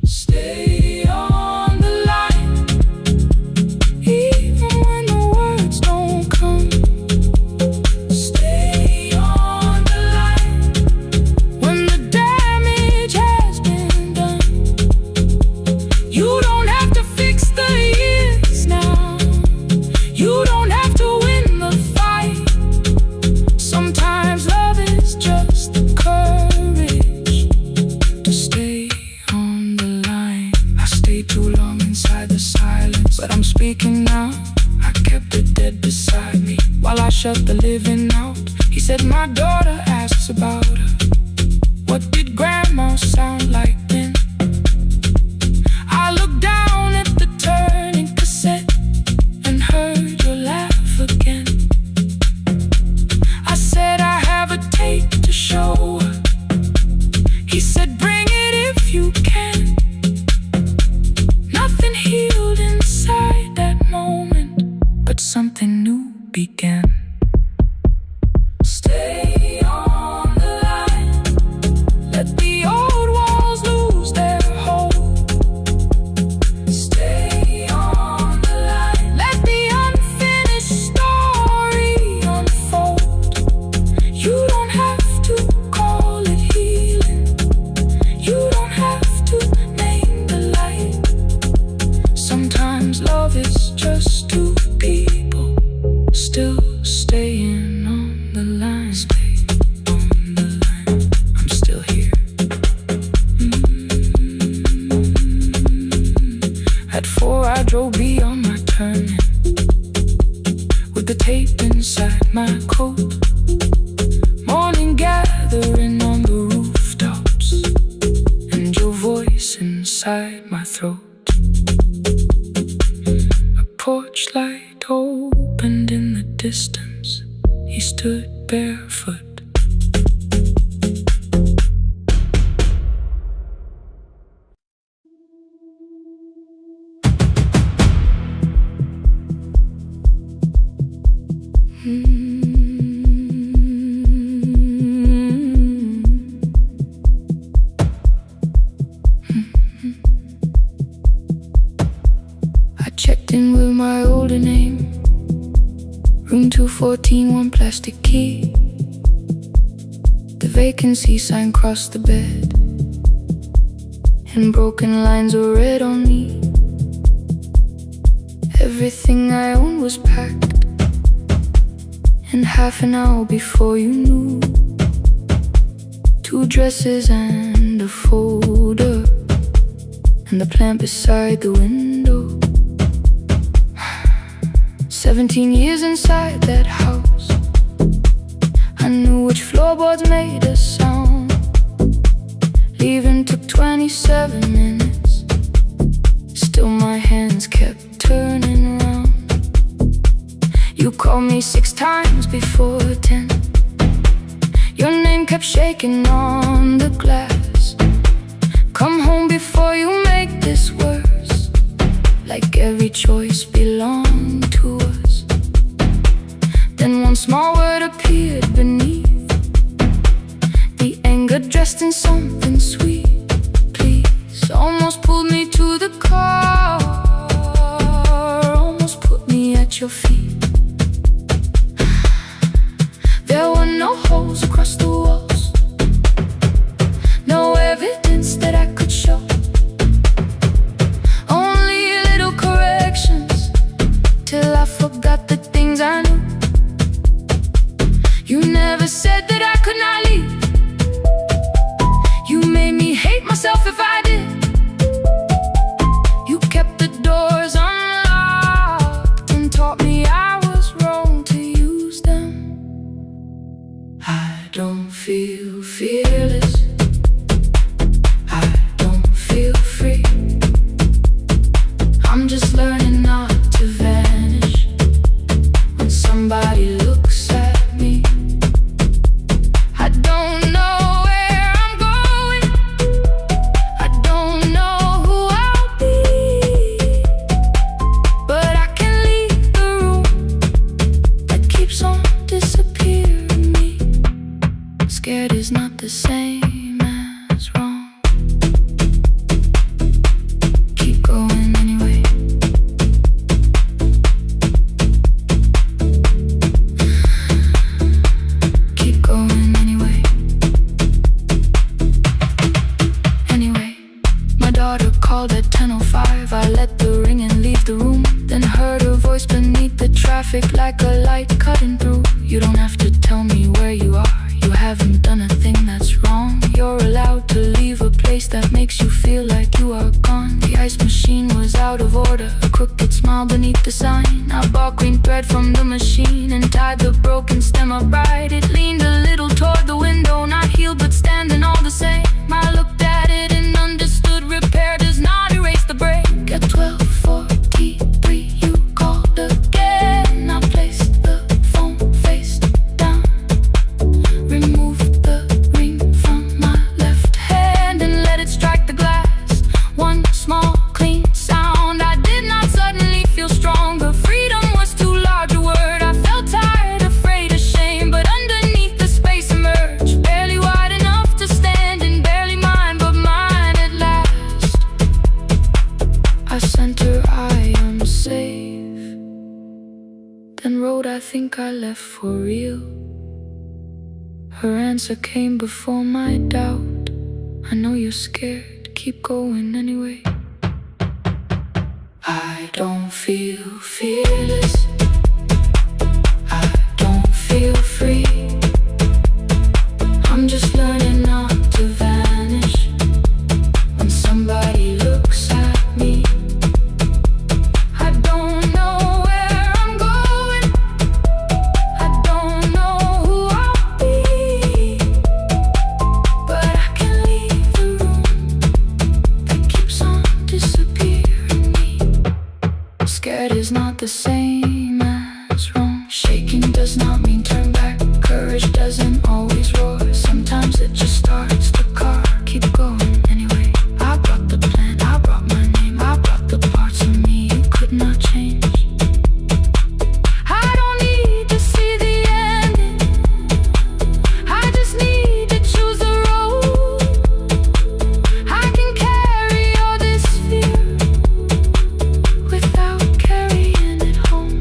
Stay on the line, even when the words don't come. Stay on the line when the damage has been done. You don't have to fix the years now. You don't have to win the fight. Sometimes love is just the courage to stay on the line. I stayed too long inside the silence, but I'm speaking now. I kept it dead beside me while I shut the living out. He said, "My daughter asks about her. What did grandma sound like then?" I looked down at the turning cassette and heard your laugh again. I said, "I have a tape to show her." He said, "Bring it if you can." Nothing healed inside that moment, but something new began. Stay on the line, let the old walls lose their hold. Stay on the line, let the unfinished story unfold. You don't have to call it healing, you don't have to name the light. Sometimes love is just two people still staying on the line. Stay on the line, I'm still here. At 4 I drove beyond my turning, with the tape inside my coat. Morning gathering on the rooftops, and your voice inside my throat. A porch light opened in the distance. He stood barefoot. I checked in with my older name, room 214, 1 plastic key. The vacancy sign crossed the bed, and broken lines were read on me. Everything I owned was packed, and half an hour before you knew, 2 dresses and a folder, and the plant beside the window. 17 years inside that house, I knew which floorboards made a sound. Leaving took 27 minutes, still my hands kept turning around. You called me 6 times before 10. Your name kept shaking on the glass. Come home before you make this worse, like every choice belonged to us. 10:05. I let the ring and leave the room, then heard a voice beneath the traffic like a light cutting through. You don't have to tell me where you are, you haven't done a thing that's wrong. You're allowed to leave a place that makes you feel like you are gone. The ice machine was out of order, a crooked smile beneath the sign. I bought green thread from the machine and tied the broken stem upright. It leaned a little toward the window, not healed but standing all the same. I looked at it and understood repair does not erase the break. At 12:43 you called again. I placed the phone face down, removed the ring from my left hand and let it strike the glass. One small clean sound. I did not suddenly feel stronger. Freedom was too large a word. I felt tired, afraid, ashamed, but underneath the space emerged, barely wide enough to stand and barely mine, but mine at last. I sent her, I am safe, then wrote, I think I left for real. Her answer came before my doubt. I know you're scared, keep going anyway. I don't feel fearless, I don't feel free. I'm just learning not to vanish when somebody looks at me. I don't know where I'm going, I don't know who I'll be, but I can leave the room that keeps on disappearing me. Scared is not the same as wrong. Shaking does not mean turn back. Courage doesn't always roar. Sometimes it just starts the car. Keep going anyway. I brought the plan, I brought my name, I brought the parts of me you could not change. I don't need to see the ending, I just need to choose the road. I can carry all this fear without carrying it home.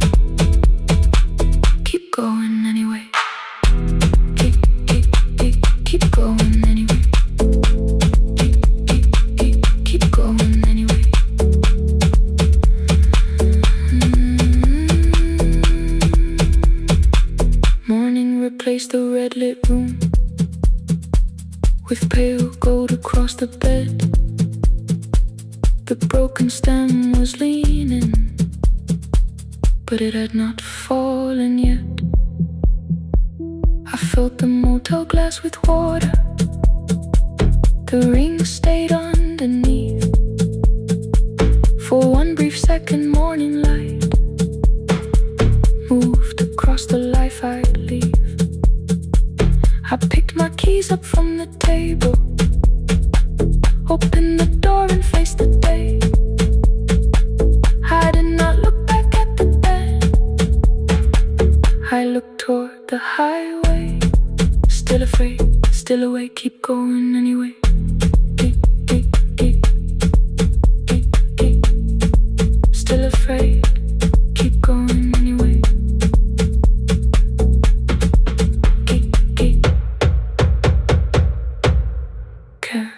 Keep going anyway. Keep going anyway. Keep going anyway. Morning replaced the red lit room with pale gold across the bed. The broken stem was leaning, but it had not fallen yet. I filled the motel glass with water, the ring stayed underneath. For one brief second, morning light moved across the life I'd leave. I picked my keys up from the table, opened the door and faced the day. I did not look back at the bed, I looked toward the highway. Still afraid, still awake, keep going anyway. Still afraid, keep going anyway. Care.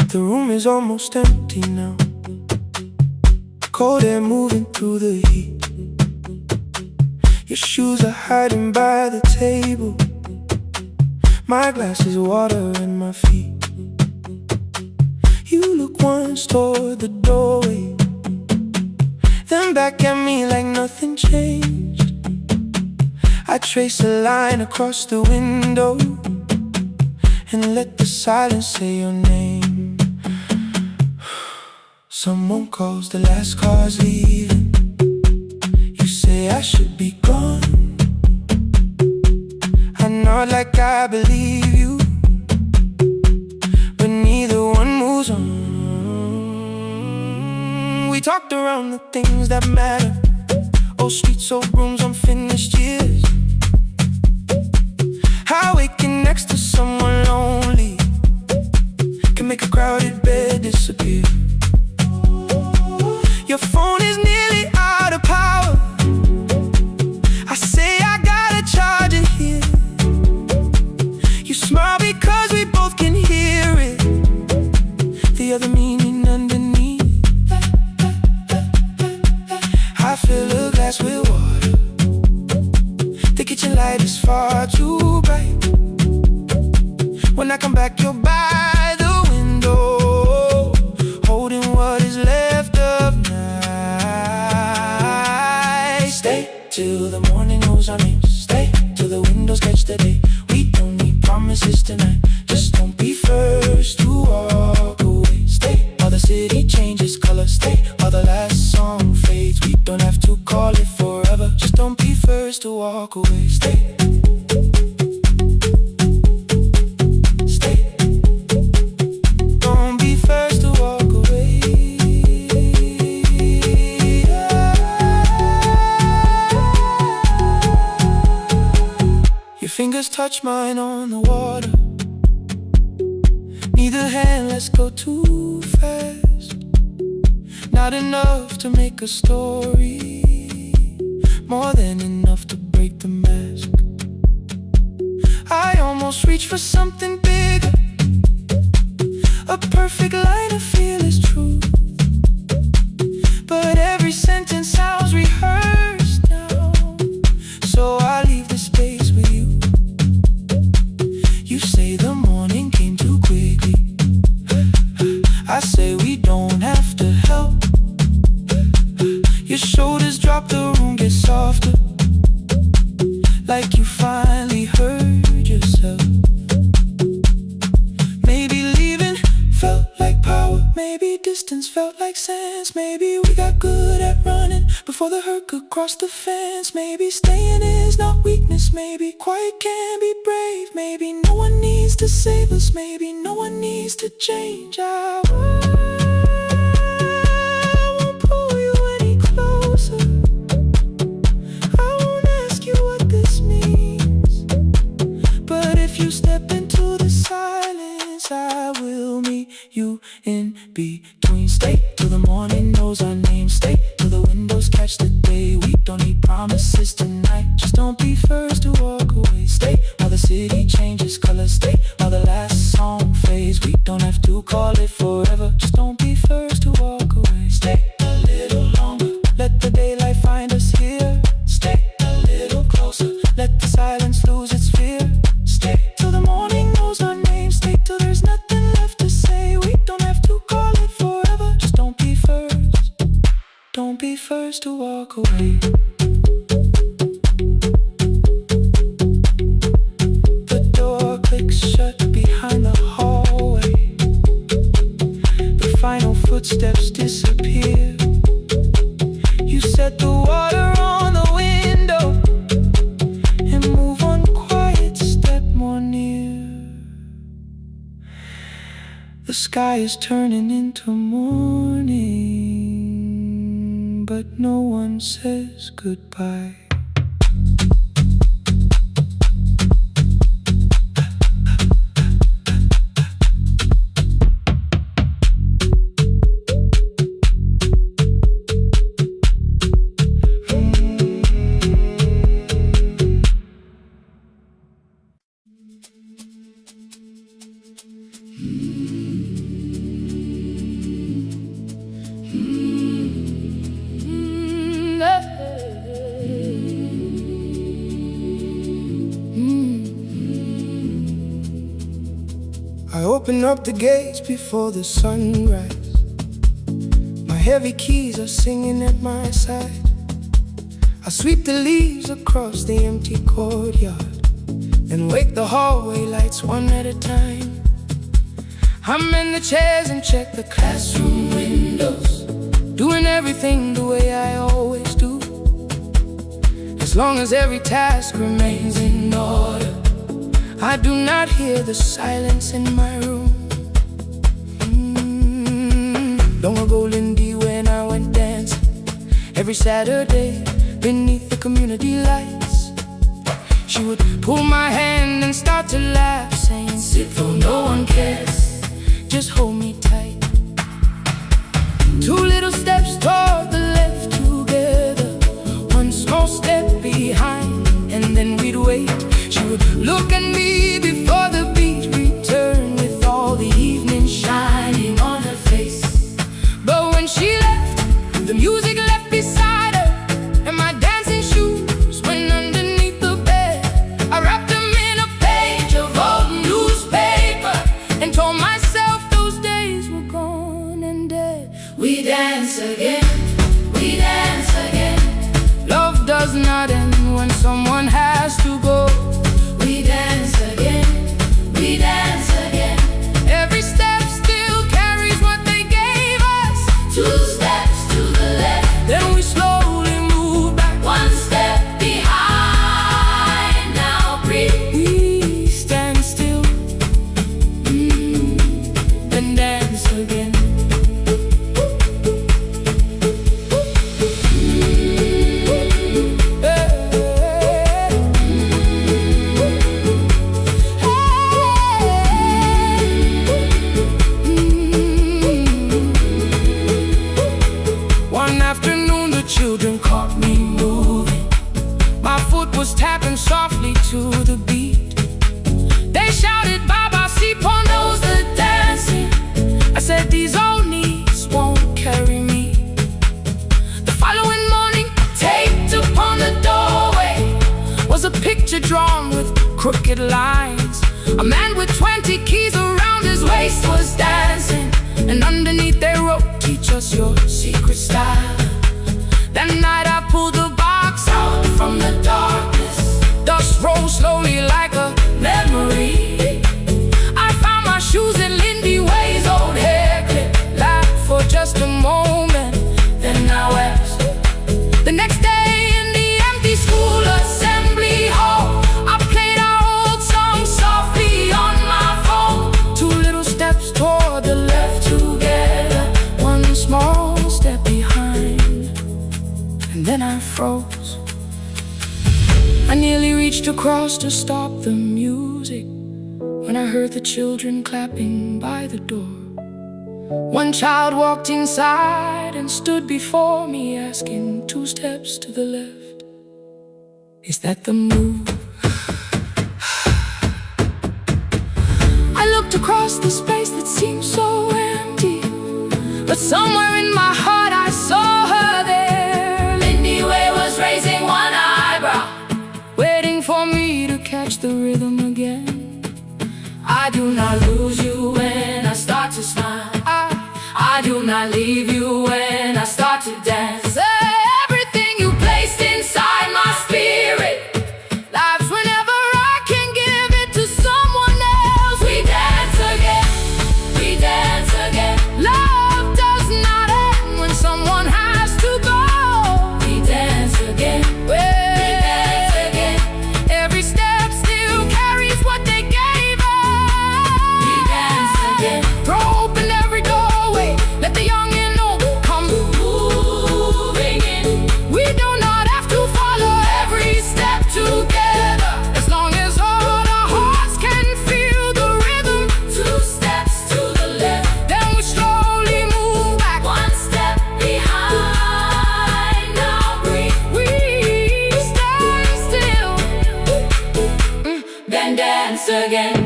The room is almost empty now, cold air moving through the heat. Your shoes are hiding by the table, my glass is water in my feet. You look once toward the doorway, then back at me like nothing changed. I trace a line across the window and let the silence say your name. Someone calls, the last car's leaving. You say I should be gone. I nod like I believe you, but neither one moves on. We talked around the things that matter, old streets, old rooms, unfinished years. How waking next to someone lonely You smile because we both can hear it, the other meaning underneath. I fill a glass with water, the kitchen light is far too bright. When I come back, you're by the window, holding what is left of night. Stay till the morning knows our names. Stay till the windows catch the day. We don't need promises tonight, just don't be first to walk away. Stay while the city changes color. Stay while the last song fades. We don't have to call it forever, just don't be first to walk away. Stay. Don't be first to walk away. Your fingers touch mine on the water. Neither hand lets go too fast. Not enough to make a story, more than enough to break the mask. I almost reach for something bigger, a perfect line of fearless truth. But every sentence sounds rehearsed now, so I leave the space with you. You say the morning came too quickly, I say we don't have to help. Your shoulders drop, the room gets softer, like you finally heard yourself. Maybe leaving felt like power, maybe distance felt like sense. Maybe we got good at running before the hurt could cross the fence. Maybe staying is not weakness, maybe quiet can be brave. Maybe no one needs to save us, maybe no one needs to change our world. I will meet you in between. Stay till the morning knows our name. Stay till the windows catch the day. We don't need promises tonight, just don't be first to walk away. Stay while the city changes color. Stay while the last song fades. We don't have to call it forever, just don't be first to walk away. Stay a little longer, let the daylight find us here. Stay a little closer, let the silence lose its fear. Stay till the morning knows our name. Stay till there's nothing left to say. We don't have to call it forever, just don't be first. Don't be first to walk away. The door clicks shut behind the hallway. The final footsteps disappear. You set the water on the window and move on quiet, step more near. The sky is turning into morning, but no one says goodbye. I open up the gates before the sunrise. My heavy keys are singing at my side. I sweep the leaves across the empty courtyard and wake the hallway lights one at a time. I'm in the chairs and check the classroom windows, doing everything the way I always do. As long as every task remains in order, I do not hear the silence in my room. Long ago, Lindy, when I went dancing every Saturday beneath the community lights, she would pull my hand and start to laugh, saying, "Sit though no one cares, just hold me tight." 2 little steps toward the left together, 1 small step behind, and then we'd wait. She would look at me before the A man with 20 keys around his waist was dancing, and underneath they wrote, "Teach us your secret style." That night I pulled the box out from the darkness. Dust rose slowly like a memory. I found my shoes in Lindy Way's old hair clip. Laughed for just a moment, then I wept. The next day in the empty school assembly hall, I played our old song softly on my phone. 2 little steps toward the left together, 1 small step behind, and then I froze. I nearly reached across to stop the music when I heard the children clapping by the door. One child walked inside and stood before me, asking 2 steps to the left, "Is that the move?" I looked across the space that seemed so empty, but somewhere in my heart I saw her there. Lindy Way was raising 1 eyebrow, waiting for me to catch the rhythm again. I do not lose you when I start to smile. I do not leave you when I start to dance. Everything you placed inside my spirit lives whenever I can give it to someone else. We dance again, we dance again. Love does not end when someone has to go. We dance again, we dance again. Every step still carries what they gave us. We dance again. Throw open every doorway, let the young and old come moving in. We do not have to follow every step together, as long as all our hearts can feel the rhythm. 2 steps to the left, then we slowly move back, 1 step behind. Now breathe, we stand still, then dance again.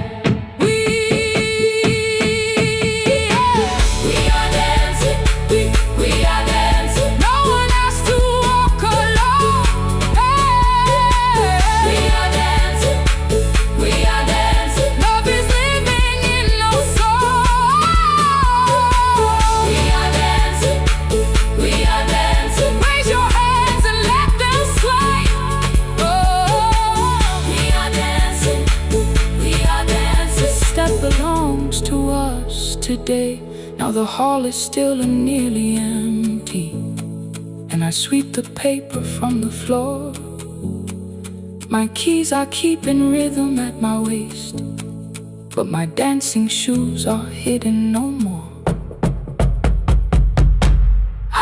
We are dancing, we are dancing. No one has to walk alone. We are dancing, we are dancing. Love is living in no soul. We are dancing, we are dancing. Raise your hands and let them sway. We are dancing, we are dancing. This step belongs to us today. Now the hall is still and nearly empty, and I sweep the paper from the floor. My keys I keep in rhythm at my waist, but my dancing shoes are hidden no more.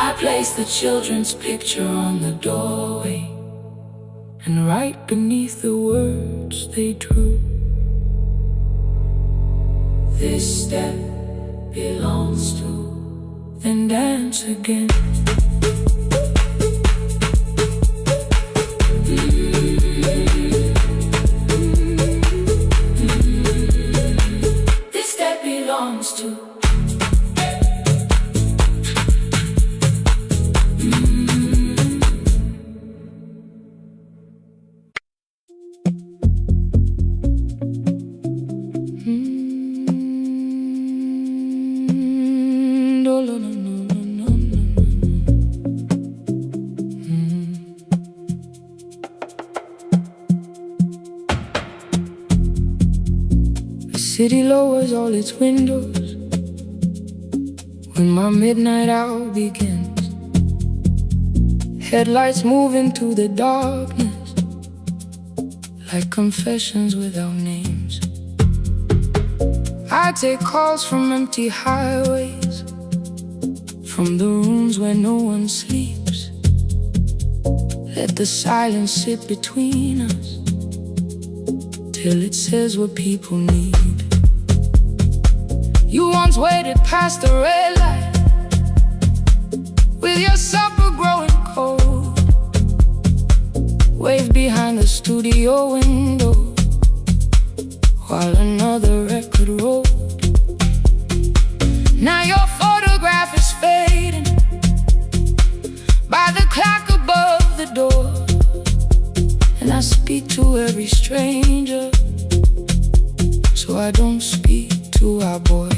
I place the children's picture on the doorway, and right beneath the words they drew, "This step belongs to," then dance again. This step belongs to. The city lowers all its windows when my midnight hour begins. Headlights move into the darkness like confessions without names. I take calls from empty highways, from the rooms where no one sleeps. Let the silence sit between us till it says what people need. You once waited past the red light with your supper growing cold, waved behind the studio window while another record rolled. Now your photograph is fading by the clock above the door, and I speak to every stranger so so I don't speak to our boy.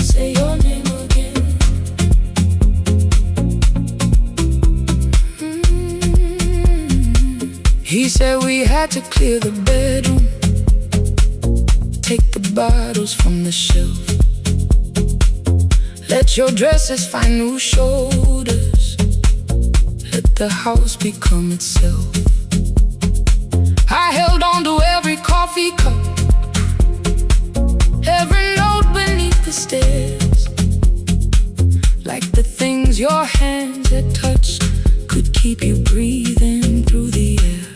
Say your name again. He said we had to clear the bedroom, take the bottles from the shelf, let your dresses find new shoulders, let the house become itself. I held on to every coffee cup, every note beneath the stairs, like the things your hands had touched could keep you breathing through the air.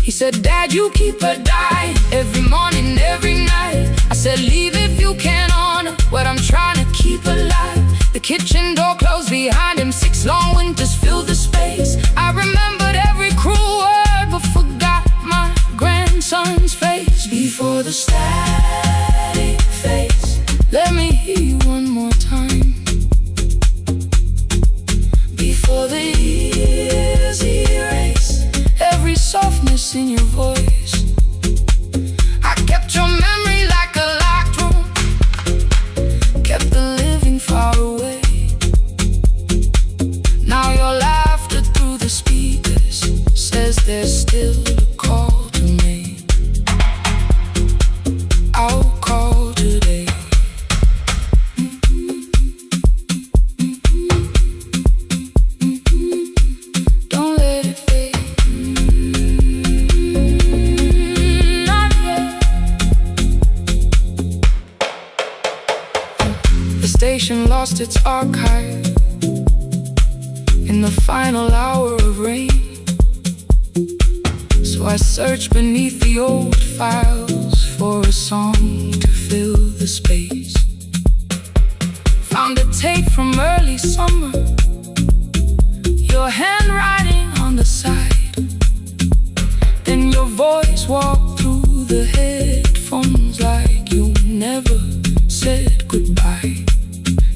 He said, Dad, you keep her dying every morning, every night. I said, leave if you can honor what I'm trying to keep alive. The kitchen door closed behind him, 6 long winters filled the space. I remembered every cruel word but forgot my grandson's face. Before the static fades, let me hear you one more time. Before the years erase every softness in your voice, I kept your memory like a locked room, kept the living far away. Now your laughter through the speakers says there's still a call to make. I'll call today. Don't let it fade. Not yet. The station lost its archive in the final hour of rain, so I searched beneath the old files for a song to fill the space. Found a tape from early summer, your handwriting on the side, then your voice walked through the headphones like you never said goodbye.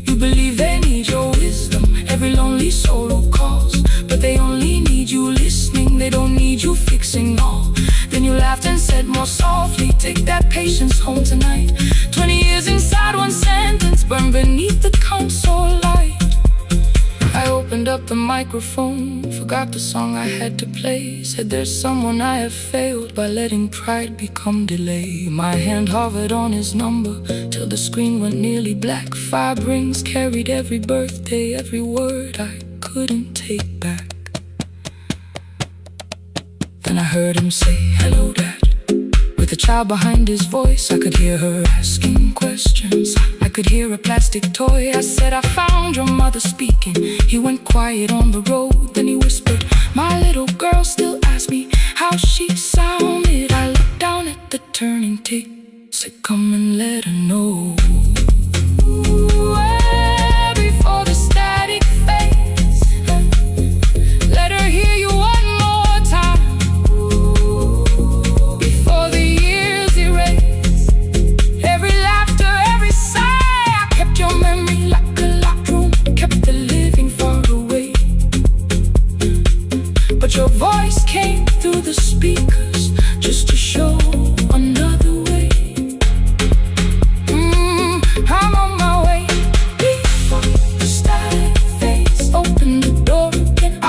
You believe they need your wisdom, every lonely soul who calls, but they only need you listening, they don't need you fixing all. Then you laughed and said more softly, take that patience home tonight. 20 years inside one sentence, burned beneath the console light. I opened up the microphone, forgot the song I had to play. Said there's someone I have failed by letting pride become delay. My hand hovered on his number till the screen went nearly black. 5 rings carried every birthday, every word I couldn't take back. Then I heard him say, hello, Dad. With a child behind his voice, I could hear her asking questions. I could hear a plastic toy. I said, I found your mother speaking. He went quiet on the road, then he whispered, my little girl still asks me how she sounded. I looked down at the turning tape, said, come and let her know. Before the static fades, let her hear you one more time. Before the years erase every laughter, every sigh, I kept your memory like a locked room, kept the living far away. But your voice came through the speakers just to show another way. I'm on my way. Before the static fades, open the door again.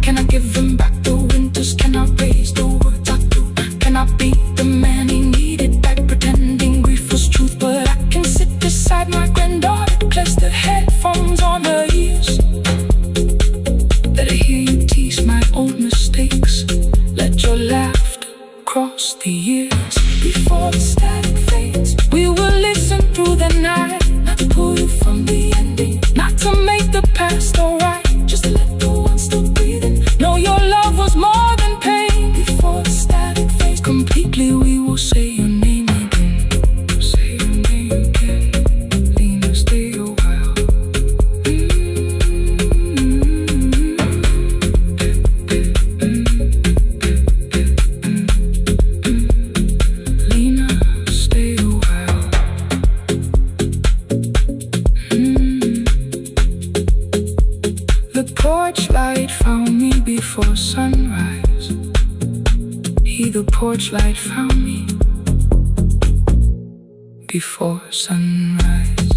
Can I give him back the winters? Can I raise the words I do? Can I be the man he needed back, pretending grief was truth? But I can sit beside my granddaughter, place the headphones on her ears. Let her hear you tease my old mistakes, let your laughter cross the years. Before the static fades, we will listen through the night, not to pull you from the ending, not to make the past alright, just to let the one still breathing know your love was more than pain. Before the static fades completely, we will say your name again. Say your name again. Lena, stay a while. before sunrise. He, the porch light, found me before sunrise.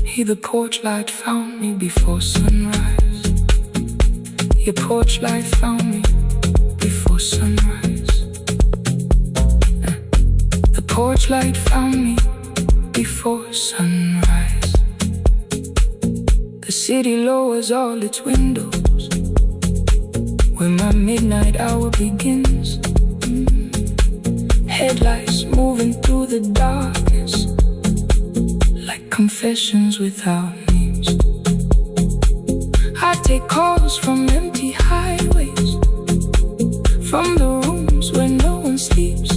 He, the porch light, found me before sunrise. Your porch light found me before sunrise. The porch light found me before sunrise. The city lowers all its windows when my midnight hour begins. Headlights moving through the darkness like confessions without names. I take calls from empty highways, from the rooms where no one sleeps.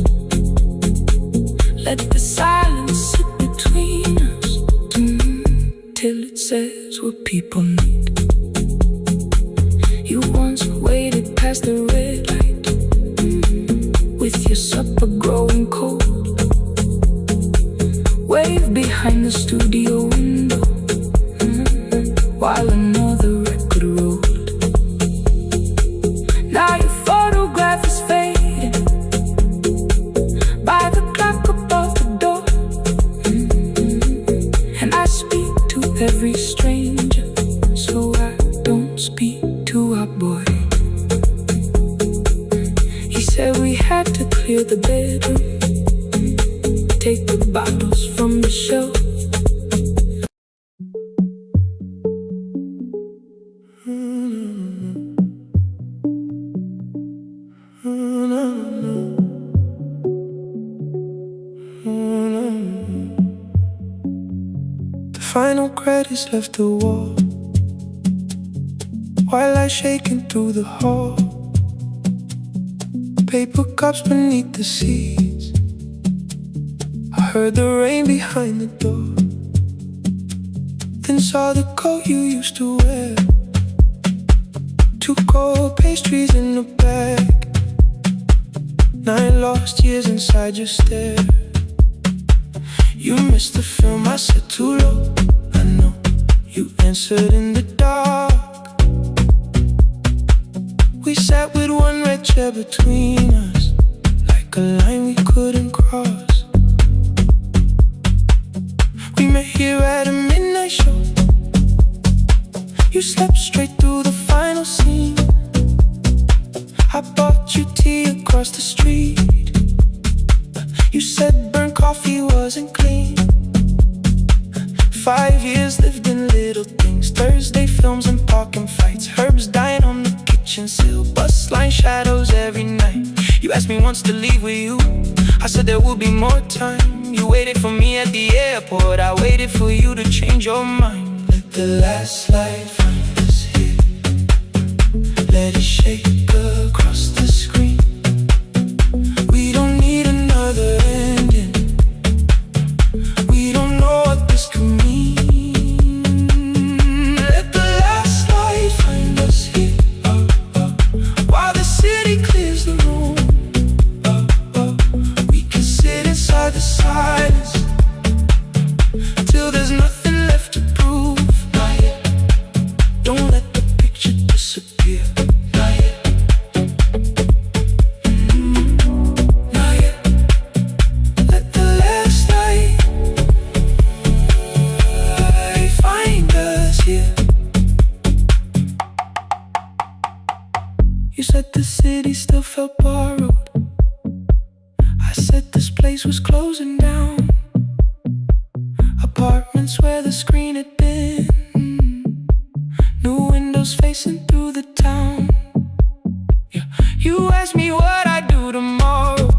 Let the silence sit between us till it says what people need. You once waited past the red light with your supper growing cold. Wave behind the studio window while another record rolled. Now your photograph is fading by the clock above the door. And I speak to every stranger, so I don't speak to our boy. He said we had to clear the bedroom, take the bottles from the shelf. The final credits left the wall while I shaking through the hall. Paper cups beneath the seats. I heard the rain behind the door, then saw the coat you used to wear. 2 cold pastries in a bag, 9 lost years inside your stare. You missed the film, I said too low. I know, you answered in the dark. We sat with one red chair between us, like a line we couldn't cross. We met here at a midnight show. You slept straight through the final scene. I bought you tea across the street. You said burnt coffee wasn't clean. 5 years lived in little things, Thursday films and parking fights, herbs dying on the kitchen sill, bus line shadows every night. You asked me once to leave with you, I said there would be more time. You waited for me at the airport, I waited for you to change your mind. Let the last light find us here, let it shake across the screen. We don't need another ending, we don't know what this could mean. Let the last light find us here, while the city clears the room. We can sit inside the silence till there's nothing left to prove. Not yet. Don't let the picture disappear. Not yet. Not yet. Let the last light find us here. You said the city still felt borrowed. I said this place was closing down. Apartments where the screen had been, new windows facing through the town. Yeah. You asked me what I'd do tomorrow.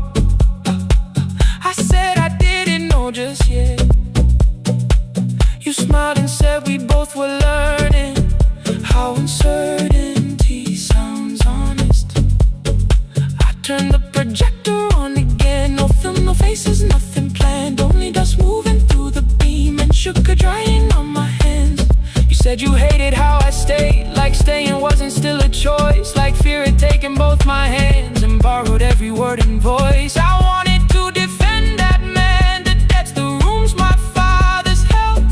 I said I didn't know just yet. You smiled and said we both were learning how uncertainty sounds honest. I turned the projector on again, no film, no faces, nothing planned, only dust moving through the beam and sugar drying on my hands. You said you hated how I stayed, like staying wasn't still a choice, like fear had taken both my hands and borrowed every word and voice. I wanted to defend that man, the debts, the rooms, my father's health,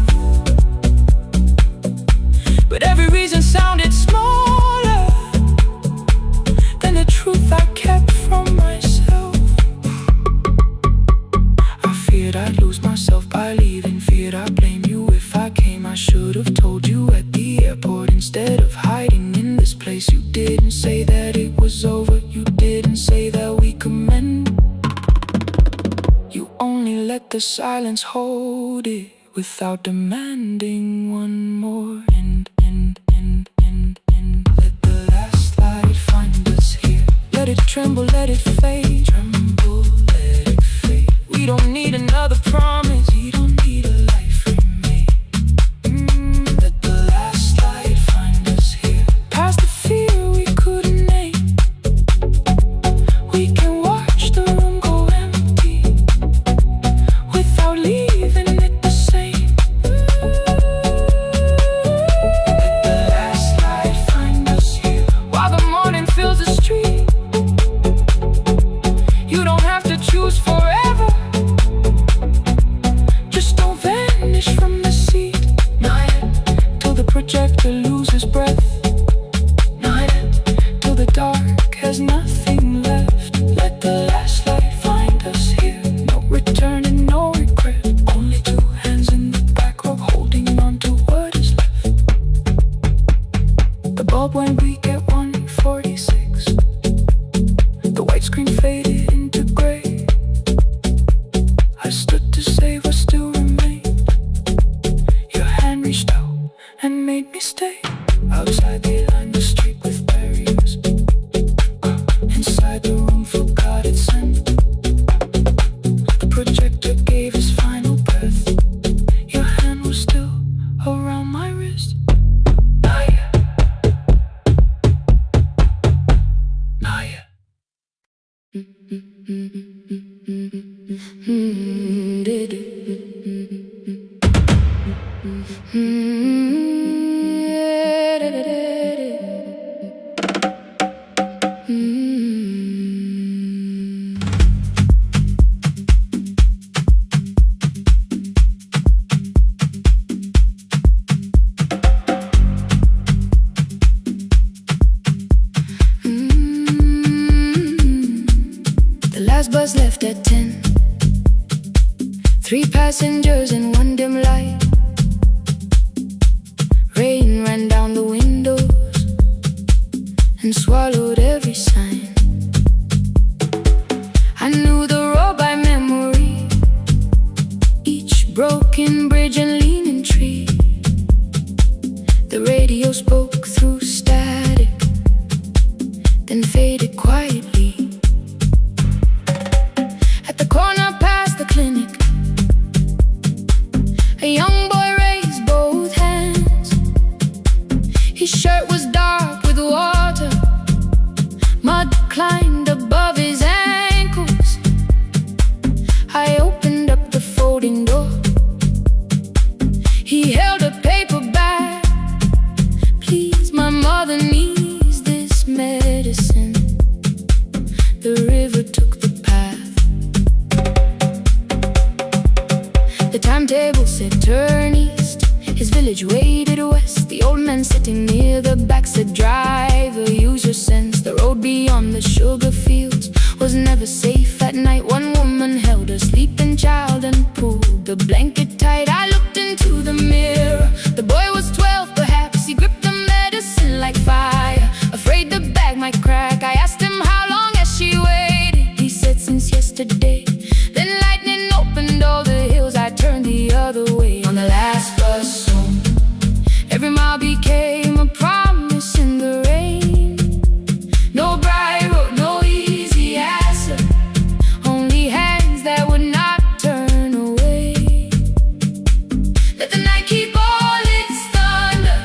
but every reason sounded smaller the silence hold it without demanding one more. End. Let the last light find us here. Let it tremble, let it fade. Tremble, let it fade. We don't need another promise. We don't need a life remade. Let the last light find us here. Past the fear we couldn't name. We can watch the room go empty without leaving it the same. Let the last light find us here while the morning fills the street. You don't have to choose forever. Just don't vanish from the seat. Not yet, till the projector loses breath. Not yet, till the dark has nothing left. Let the last light find us here. No return and no regret. Only two hands in the back row holding on to what is left. The bulb when we get 146. The white screen faded into gray. I stood to save what still remained. Your hand reached out and made me stay. Outside they lined the street with barriers. Inside the room forgot its scent. The projector gave his final breath. Your hand was still around my wrist. Not yet. Not yet. The last bus left at 10. 3 passengers and 1 dim light. Rain ran down the windows and swallowed every sign. I knew the road by memory, each broken bridge and leaning tree. The radio spoke through static, then faded quietly. At the corner past the clinic, a young boy raised both hands. His shirt was dark with water. Mud climbed above his ankles. I opened up the folding door. He held a paper bag. Please, my mother needs this medicine. The river took the path. The timetable said turn east. His village waded west. The old man sitting near the back said driver, use your sense. The road beyond the sugar fields was never safe at night. One woman held her sleeping child and pulled the blanket tight. I looked into the mirror. The boy was 12 perhaps. He gripped the medicine like fire, afraid the bag might crack. I asked him how long has she waited. He said since yesterday. Then lightning opened all the hills. I turned the other way on the last bus home. Every mile became a promise in the rain. No bright road, no easy answer. Only hands that would not turn away. Let the night keep all its thunder.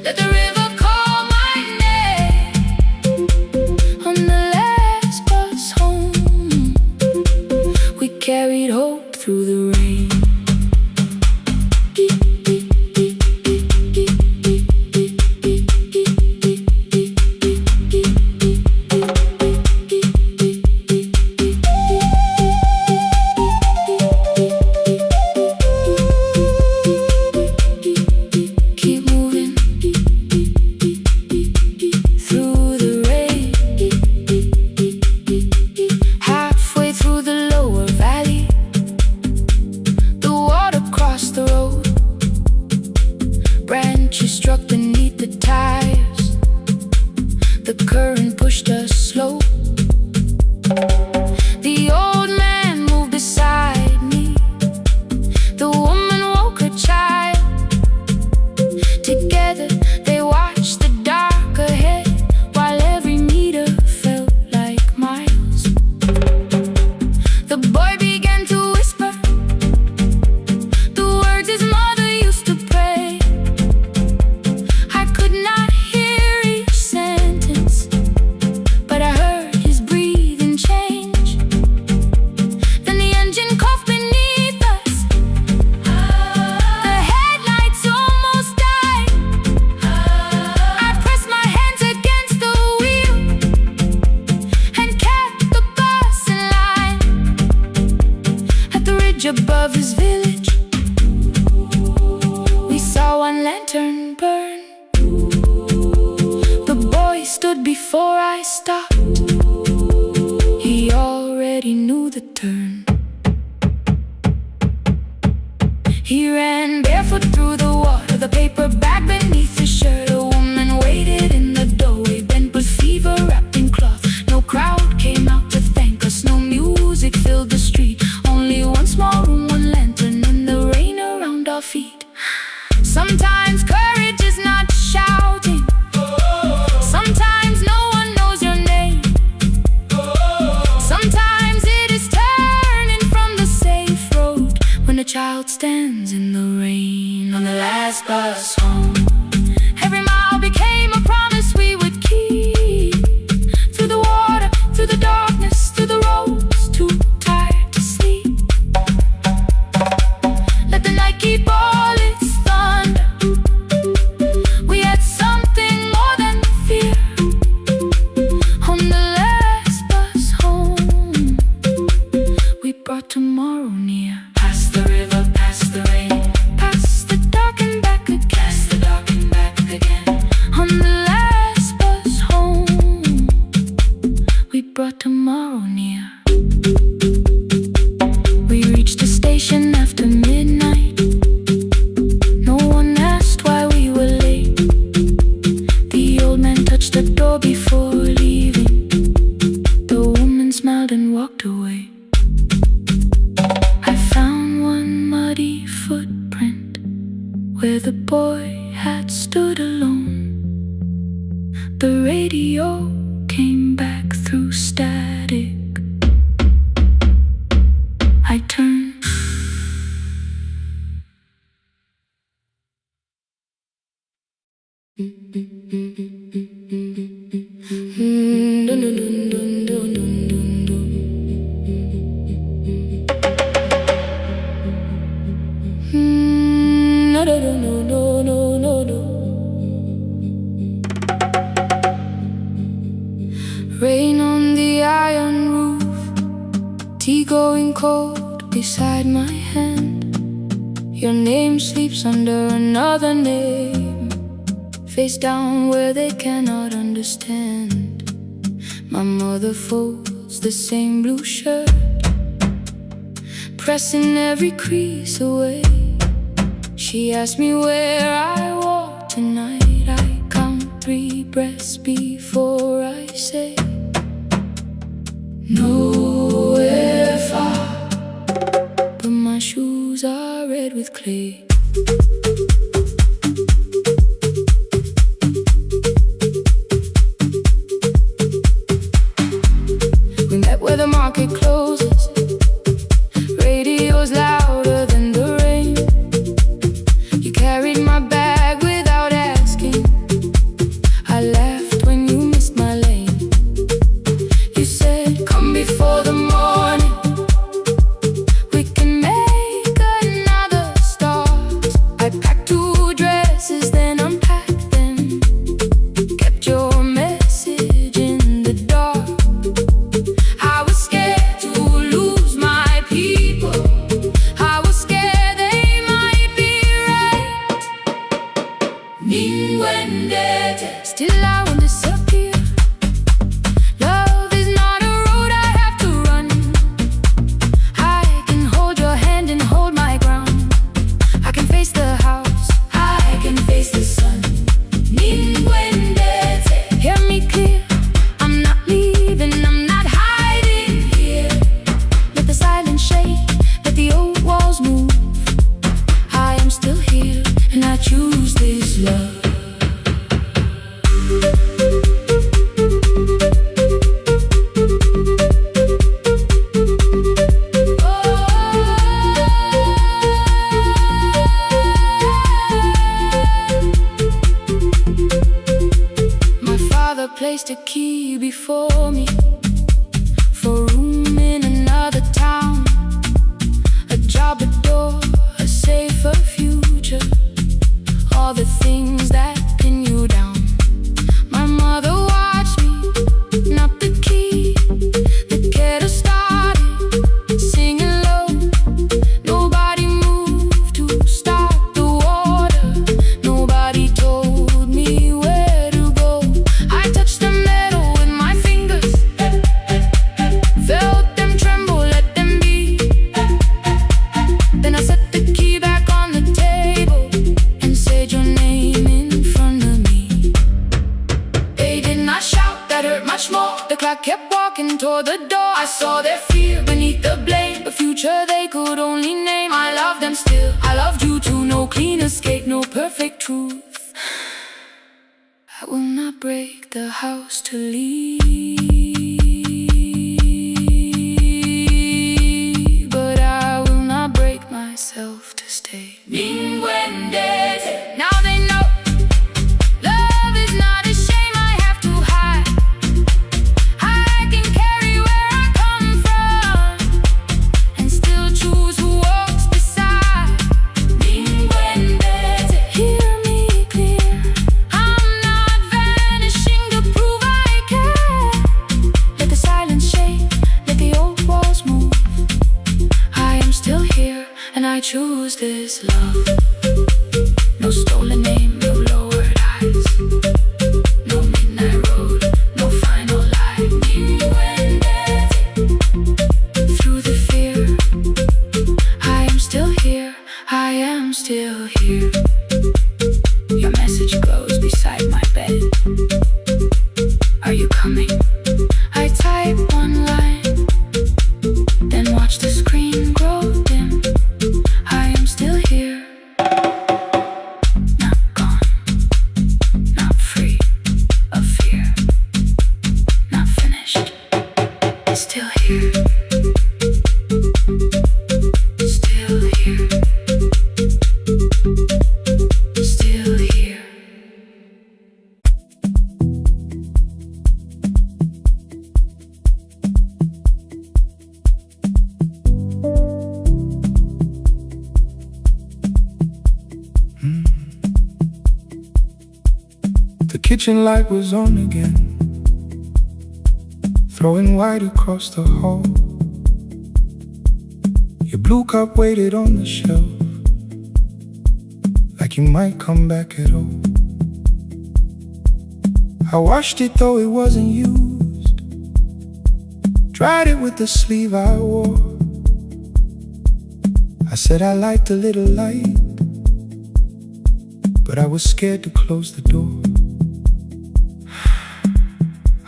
Let the river call my name. On the last bus home, we carried hope through the rain. Keep moving through the rain. Halfway through the lower valley, the water crossed the road. Branches struck beneath the tires. The current pushed us slow. The old man moved beside stood before I stopped. He already knew the turn. He ran barefoot through the water, the paper bag beneath his shirt. A woman waited in the doorway, bent with fever, wrapped in cloth. No crowd came out to thank us, no music filled the street. Only one small room, one lantern, and the rain around our feet. Sometimes courage is not shouting. Sometimes no one knows your name. Sometimes it is turning from the safe road when a child stands in the rain on the last bus home. Every mile became a promise we would keep. Through the water, through the darkness, through the roads, too tired to sleep. Let the night keep all its thunder. We had something more than fear. On the last bus home, we brought tomorrow near. Past the river, past the rain, past the dark and back again. Past the dark and back again. On the last bus home, we brought tomorrow near. We reached the station after midnight. No one asked why we were late. The old man touched the door before leaving. The woman smiled and walked away. I found one muddy footprint where the boy had stood alone. The radio came back through static. I turned. Rain on the iron roof, tea going cold beside my hand. Your name sleeps under another name, face down where they cannot understand. My mother folds the same blue shirt, pressing every crease away. She asked me where I walk tonight. I count 3 breaths before I say nowhere far, but my shoes are red with clay. We met where the market closes. Radio's louder than the rain. You carried my bag without asking. I laughed when you missed my lane. You said, come before the morning, we can make another start. I packed 2 dresses, then unpacked them, kept your message in the dark. I was scared to lose my people. I was scared they might be right. Ninguendete, still I won't disappear. Love is not a road I have to run. I can hold your hand and hold my ground. I can face the house, I can face the sun. Ninguendete, hear me clear. I'm not leaving, I'm not hiding here. Let the silence shake, let the old walls move. I am still here, and I choose this love. My father placed a key before me for room in another town, a job, a door, a safer future. All the things that pin you down. My mother watched me, not the key. The kettle started singing low. Nobody moved to stop the water. Nobody told me where to go. I touched the not shout, that hurt much more. The clock kept walking toward the door. I saw their fear beneath the blame, a future they could only name. I loved them still, I loved you too. No clean escape, no perfect truth. I will not break the house to leave, but I will not break myself to stay. Now they know love is not a shame I have to hide. I can carry where I come from and still choose who walks beside. Hear me clear, I'm not vanishing to prove I care. Let the silence shake, let the old walls move. I am still here and I choose this love. No stolen name, no lowered eyes, no midnight road, no final lie. Through the fear, I am still here, I am still here. Your message glows beside my bed. Are you coming? I type one line, then watch the screen grow dim. I am still here. Still here. Still here. Still here. The kitchen light was on again, throwing white across the hall. Your blue cup waited on the shelf, like you might come back at all. I washed it though it wasn't used, dried it with the sleeve I wore. I said I liked a little light, but I was scared to close the door.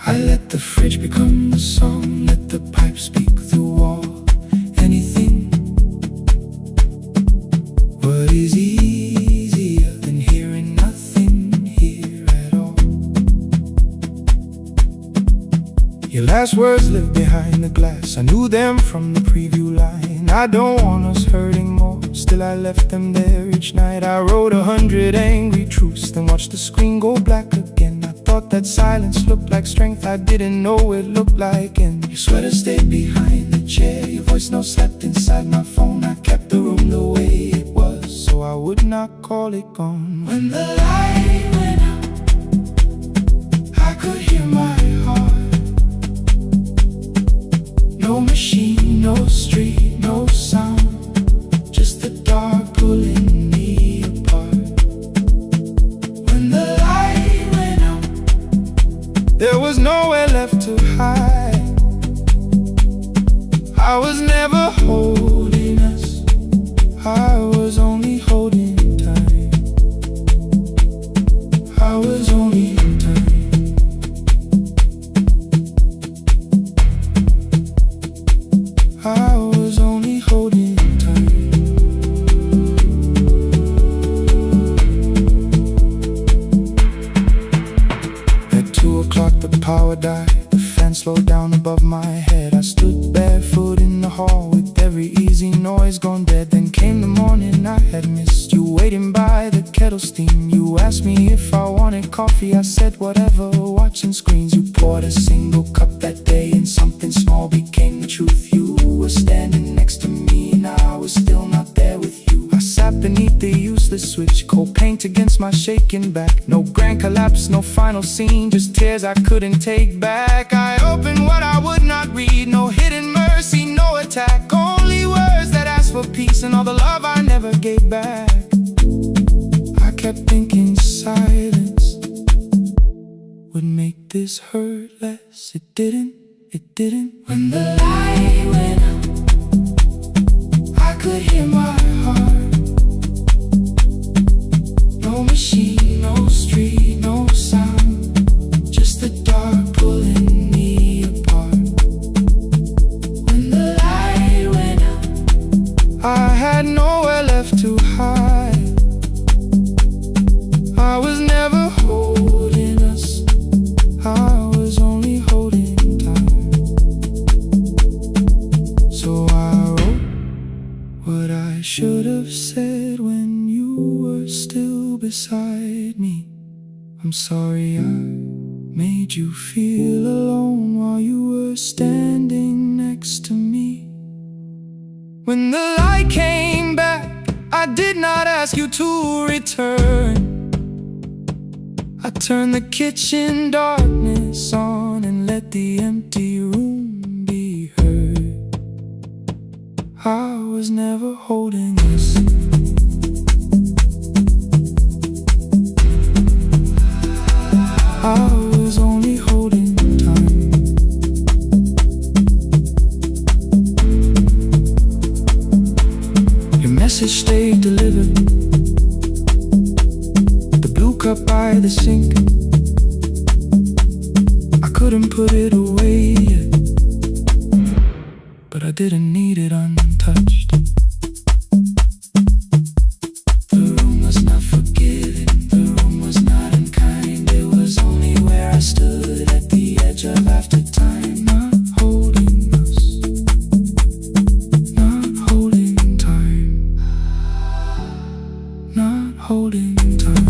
I let the fridge become the song, let the pipe speak the wall. Anything. What is easier than hearing nothing here at all? Your last words live behind the glass, I knew them from the preview line. I don't want us hurting more, still I left them there each night. I wrote 100 angry truths, then watched the screen go black again. Thought that silence looked like strength, I didn't know it looked like. And your sweater stayed behind the chair, your voice note slept inside my phone. I kept the room the way it was, so I would not call it gone. When the light went out, I could hear my heart. No machine, no street, no sound, just the dark pulling me apart. When the there was nowhere left to hide. I was never holding us, I was only holding time. I was only time. I was only holding time. At 2 o'clock the power died, the fan slowed down above my head. I stood barefoot in the hall with every easy noise gone dead. Then came the morning I had missed you, waiting by the kettle steam. You asked me if I wanted coffee, I said whatever, watching screens. You poured a single cup that day and something small became the truth. You were standing next to me and I was still not there with you. I sat beneath the useless switch, cold paint against my shaking back. No grand collapse, no final scene, just tears I couldn't take back. I opened what I would not read, no hidden mercy, no attack, only words that asked for peace and all the love I never gave back. I kept thinking silence would make this hurt less. It didn't. When the light went out, I could hear my heart. No machine, no street, no sound, just the dark beside me. I'm sorry I made you feel alone while you were standing next to me. When the light came back, I did not ask you to return. I turned the kitchen darkness on and let the empty room be heard. I was never holding us. I was only holding time. Your message stayed delivered. The blue cup by the sink, I couldn't put it away yet, but I didn't need it untouched. The room was not forgiving, the room was not unkind. It was only where I stood at the edge of after time. Not holding us, not holding time, not holding time.